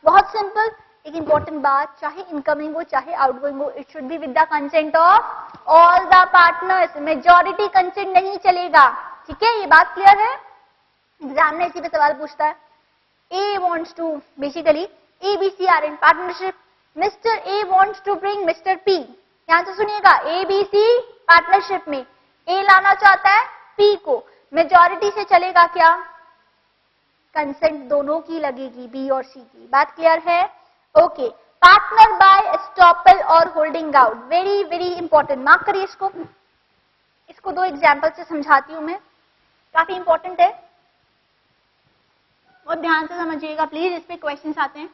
बहुत सिंपल। एक इंपॉर्टेंट बात, चाहे इनकमिंग हो चाहे आउटगोइंग हो, it should be with the consent of all the partners. Majority consent नहीं चलेगा। ठीक है, ये बात क्लियर है। एग्जाम में इसी पे सवाल पूछता है। A wants to, basically ABC are in partnership, mister A wants to bring mister P। ध्यान से सुनिएगा, ABC पार्टनरशिप में ए लाना चाहता है P को, मेजॉरिटी से चलेगा क्या? कंसेंट दोनों की लगेगी, बी और सी की। बात क्लियर है? ओके। पार्टनर बाय एस्टॉपल और holding out, very very important, mark करिए इसको। इसको दो एग्जाम्पल से समझाती हूं मैं, काफी इंपॉर्टेंट है, और ध्यान से समझिएगा प्लीज, इस पे क्वेश्चंस आते हैं।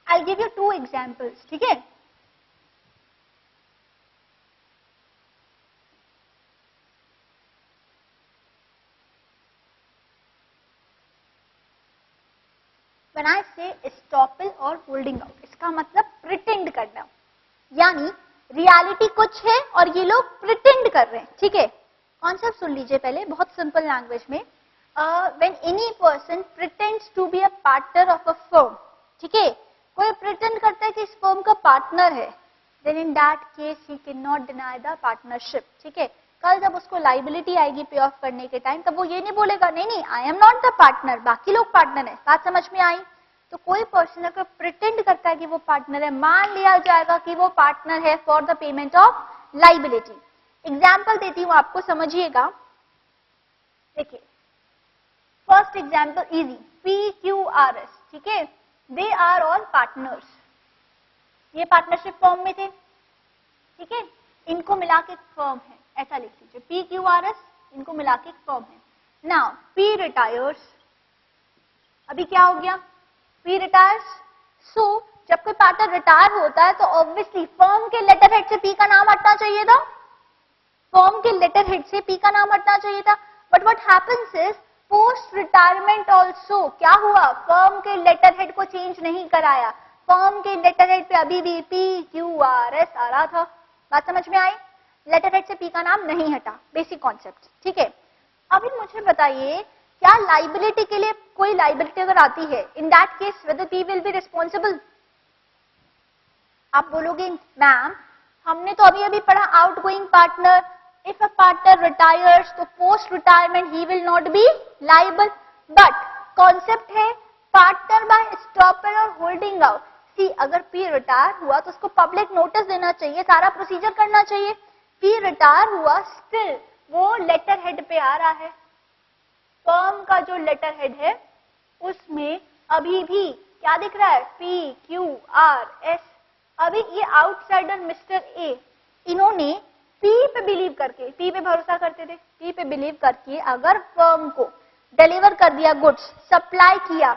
I'll give you two examples, ठीक है? When I say estoppel और holding out, इसका मतलब प्रिटेंड करना, यानी रियलिटी कुछ है और ये लोग प्रिटेंड कर रहे हैं। ठीक है, कॉन्सेप्ट सुन लीजिए पहले, बहुत सिंपल लैंग्वेज में। When any person pretends to be a partner of a firm, ठीक है, कोई प्रिटेंड करता है कि इस फर्म का पार्टनर है, then in that case he cannot deny the partnership। ठीक है, कल जब उसको लाइबिलिटी आएगी पे ऑफ करने के टाइम, तब वो ये नहीं बोलेगा नहीं नहीं आई एम नॉट द पार्टनर, बाकी लोग पार्टनर है। बात समझ में आई? तो कोई पर्सन अगर प्रिटेंड करता है कि वो पार्टनर है, मान लिया जाएगा कि वो पार्टनर है for the payment of liability. Example देती हूँ आपको, समझिएगा। देखिए, फर्स्ट एग्जाम्पल इजी, PQRS, ठीक है, दे आर ऑल पार्टनर्स। ये पार्टनरशिप फॉर्म में थे, ठीक है, इनको मिला के एक फर्म है, ऐसा लिख लीजिए, PQRS, इनको मिला के एक फर्म है। नाउ P रिटायर्स, अभी क्या हो गया? P retires. सो जब कोई पार्टनर रिटायर होता है तो ऑब्वियसली फर्म के लेटर हेड से P का नाम हटना चाहिए था, फर्म के लेटर हेड से P का नाम हटना चाहिए था। But what happens is post retirement also क्या हुआ, फर्म के लेटर हेड को चेंज नहीं कराया, फर्म के लेटर हेड पे अभी भी PQRS आ रहा था। बात समझ में आई? लेटर हेड से P का नाम नहीं हटा, बेसिक कॉन्सेप्ट। ठीक है, अभी मुझे बताइए, क्या लाइबिलिटी के लिए कोई लाइबिलिटी अगर आती है, in that case whether P will be responsible? आप बोलोगे मैम हमने तो अभी अभी पढ़ा outgoing partner, if a partner retires तो post retirement he will not be liable. But concept है पार्टनर बाय एस्टॉपल और होल्डिंग आउट। सी, अगर P रिटायर हुआ तो उसको पब्लिक नोटिस देना चाहिए, सारा प्रोसीजर करना चाहिए। P रिटायर हुआ, स्टिल वो लेटर हेड पे आ रहा है, फर्म का जो लेटर हेड है उसमें अभी भी क्या दिख रहा है? PQRS। अभी ये आउटसाइडर मिस्टर ए, इन्होंने P पे बिलीव करके, P पे भरोसा करते थे, P पे बिलीव करके अगर फर्म को डिलीवर कर दिया गुड्स, सप्लाई किया,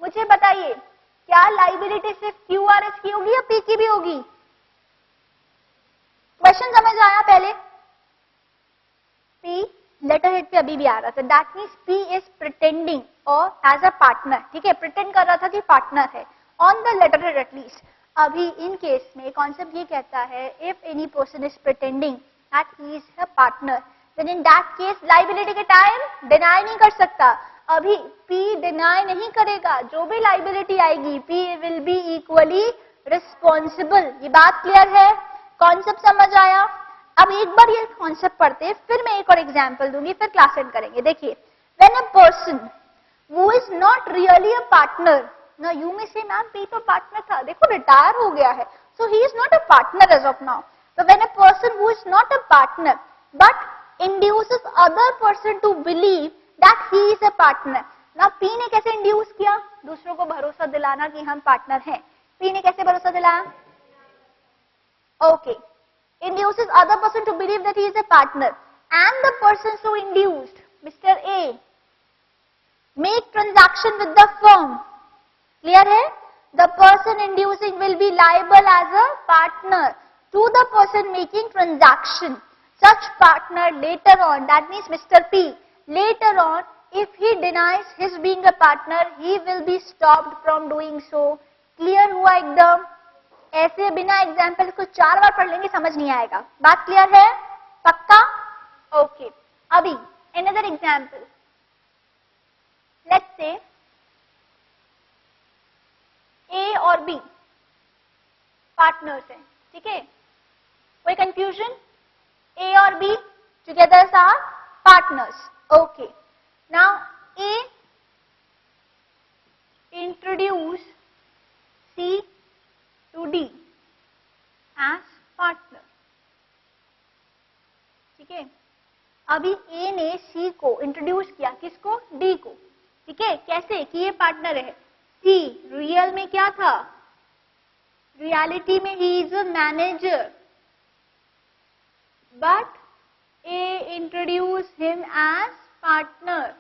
मुझे बताइए क्या लाइबिलिटी सिर्फ QRS की होगी या P की भी होगी? क्वेश्चन समझ आया? पहले P लेटर हेड पे अभी भी आ रहा था, that means P is pretending और एज अ पार्टनर। ठीक है, प्रिटेंड कर रहा था कि पार्टनर है on the letterhead at least. अभी इन केस में कॉन्सेप्ट ये कहता है, if any person is pretending that he is a partner, then in that case liability के टाइम डिनाई नहीं कर सकता। अभी P डिनाई नहीं करेगा, जो भी लाइबिलिटी आएगी P will be equally responsible. ये बात क्लियर है? कॉन्सेप्ट समझ आया? अब एक बार ये कॉन्सेप्ट पढ़ते, फिर मैं एक और एग्जांपल दूंगी, फिर क्लास एंड करेंगे। देखिए, when a person who is not really a partner, ना यू में से मैम P तो पार्टनर था, देखो रिटायर हो गया है, so he is not a partner as of now. तो when a person who is not a partner but induces other person to believe that he is a partner. ना P ने कैसे induce किया? दूसरों को भरोसा दिलाना कि हम पार्टनर हैं। P ने कैसे भरोसा दिलाया? Okay, induces other person to believe that he is a partner, and the person so induced, Mr. A, make transaction with the firm. Clear है? The person inducing will be liable as a partner to the person making transaction. Such partner later on, that means Mr. P, later on, if he denies his being a partner, he will be stopped from doing so. Clear हुआ एकदम? ऐसे बिना example को 4 बार पढ़ लेंगे समझ नहीं आएगा। बात क्लियर है? पक्का? ओके। अभी अनदर एग्जाम्पल, लेट्स से ए और बी पार्टनर्स हैं, ठीक है? कोई कंफ्यूजन? ए और B together are partners. Okay, now A introduce C to D as partner, ठीक है? अभी ए ने सी को इंट्रोड्यूस किया, किसको? डी को, ठीक है? कैसे कि ये पार्टनर है। सी रियल में क्या था? रियलिटी में he is a manager, but A introduce him as partner.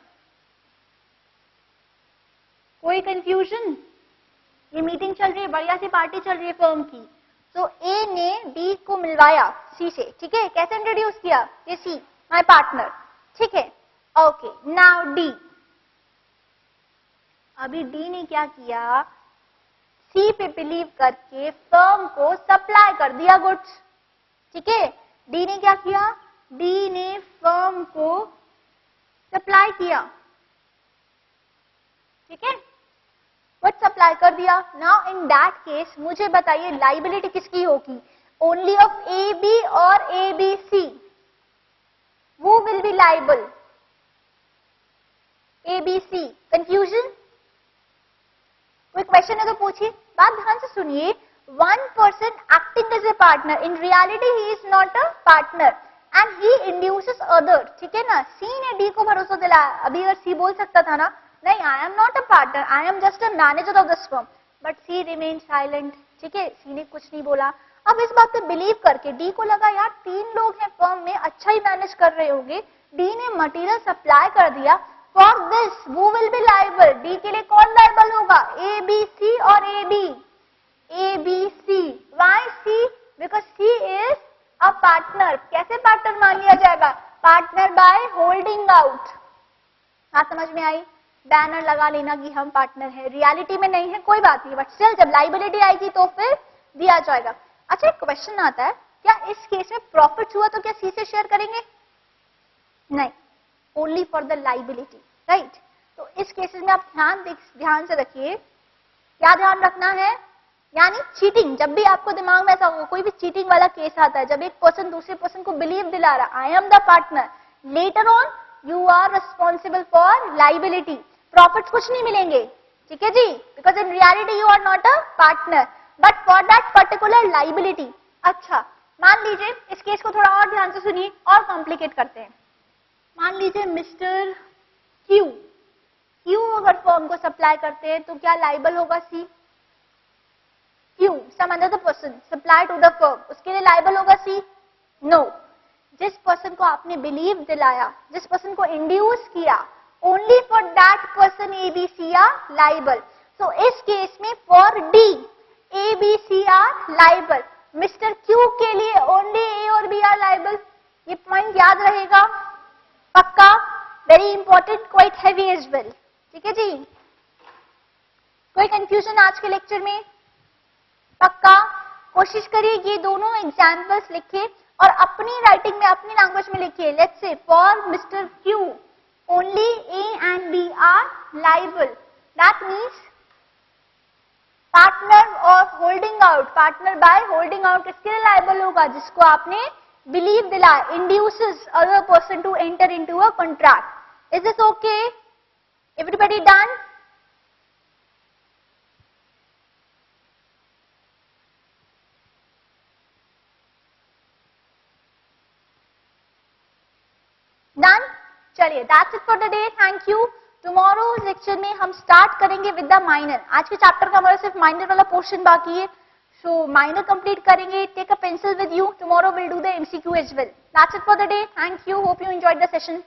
कोई कंफ्यूजन? ये मीटिंग चल रही है, बढ़िया सी पार्टी चल रही है फर्म की, तो ए ने बी को मिलवाया सी से, ठीक है? कैसे इंट्रोड्यूस किया? ये सी माय पार्टनर, ठीक है? Okay, now D. अभी डी ने क्या किया? सी पे बिलीव करके फर्म को सप्लाई कर दिया गुड्स, ठीक है? डी ने क्या किया? डी ने फर्म को सप्लाई किया, ठीक है? गुड्स सप्लाई कर दिया। नाउ इन दैट केस मुझे बताइए लाइबिलिटी किसकी होगी? ओनली ऑफ ए बी और A B C. Who will be liable? A, B, C. Confusion? कोई क्वेश्चन है तो पूछिए, बात ध्यान से सुनिए। One person acting as a partner, in reality he is not a partner and he induces others, ठीक है ना? C ने D को भरोसा दिलाया। अभी अगर C बोल सकता था ना, नहीं I am not a partner, I am just a manager of this firm, but C remained silent, ठीक है? C ने कुछ नहीं बोला। अब इस बात पे बिलीव करके डी को लगा यार 3 लोग हैं फर्म में, अच्छा ही मैनेज कर रहे होंगे, डी ने मटेरियल सप्लाई कर दिया। फॉर दिस वो विल बी लायबल। डी के लिए कौन लायबल होगा? ए बी सी और A B? A B C. Why C? Because C is a partner. कैसे पार्टनर मान लिया जाएगा? Partner by holding out. हाँ, समझ में आई? बैनर लगा लेना कि हम पार्टनर है, रियलिटी में नहीं है कोई बात नहीं, बट स्टिल जब लाइबिलिटी आएगी तो फिर दिया जाएगा। अच्छा, एक क्वेश्चन आता है, क्या इस केस में प्रॉफिट हुआ तो क्या सी से शेयर करेंगे? नहीं, only for the liability, right? तो इस केसेस में आप ध्यान से रखिए, क्या ध्यान रखना है? यानी चीटिंग, जब भी आपको दिमाग में ऐसा हो, कोई भी चीटिंग वाला केस आता है, जब एक पर्सन दूसरे पर्सन को बिलीव दिला रहा, I am the partner, later on you are responsible for liability. Profit कुछ नहीं मिलेंगे, ठीक है जी? Because in reality you are not a partner, but for that particular liability. अच्छा, मान लीजिए इस केस को थोड़ा और ध्यान से सुनिए और कॉम्प्लिकेट करते हैं। मान लीजिए मिस्टर क्यू अगर फर्म को सप्लाई करते हैं तो क्या लाइबल होगा? C. Q some other person supply to the firm, उसके लिए लाइबल होगा सी? नो। जिस पर्सन को आपने बिलीव दिलाया, जिस पर्सन को इंड्यूस किया, only for that person A B C are liable. So इस केस में for D A, B, C are liable. Mister Q के लिए ओनली A और B are liable. ये पॉइंट याद रहेगा, पक्का? Very important, quite heavy as well, ठीक है जी? कोई कंफ्यूजन आज के लेक्चर में? पक्का? कोशिश करिए ये दोनों एग्जाम्पल्स लिखिए और अपनी राइटिंग में, अपनी लैंग्वेज में लिखिए। Let's say for mister Q only A and B are liable. That means partner और holding out, partner by holding out किसके लिए लायबल होगा? जिसको आपने बिलीव दिलाया, induces other person to enter into a contract. Is this okay? Everybody done? Done? चलिए, that's it for the day, thank you. Tomorrow lecture में हम start करेंगे विद द माइनर। आज के चैप्टर का हमारा सिर्फ माइनर वाला पोर्शन बाकी है, सो माइनर कंप्लीट करेंगे। Take a pencil with you, tomorrow will do the MCQ as well. That's it for the day, thank you, hope you enjoyed the session.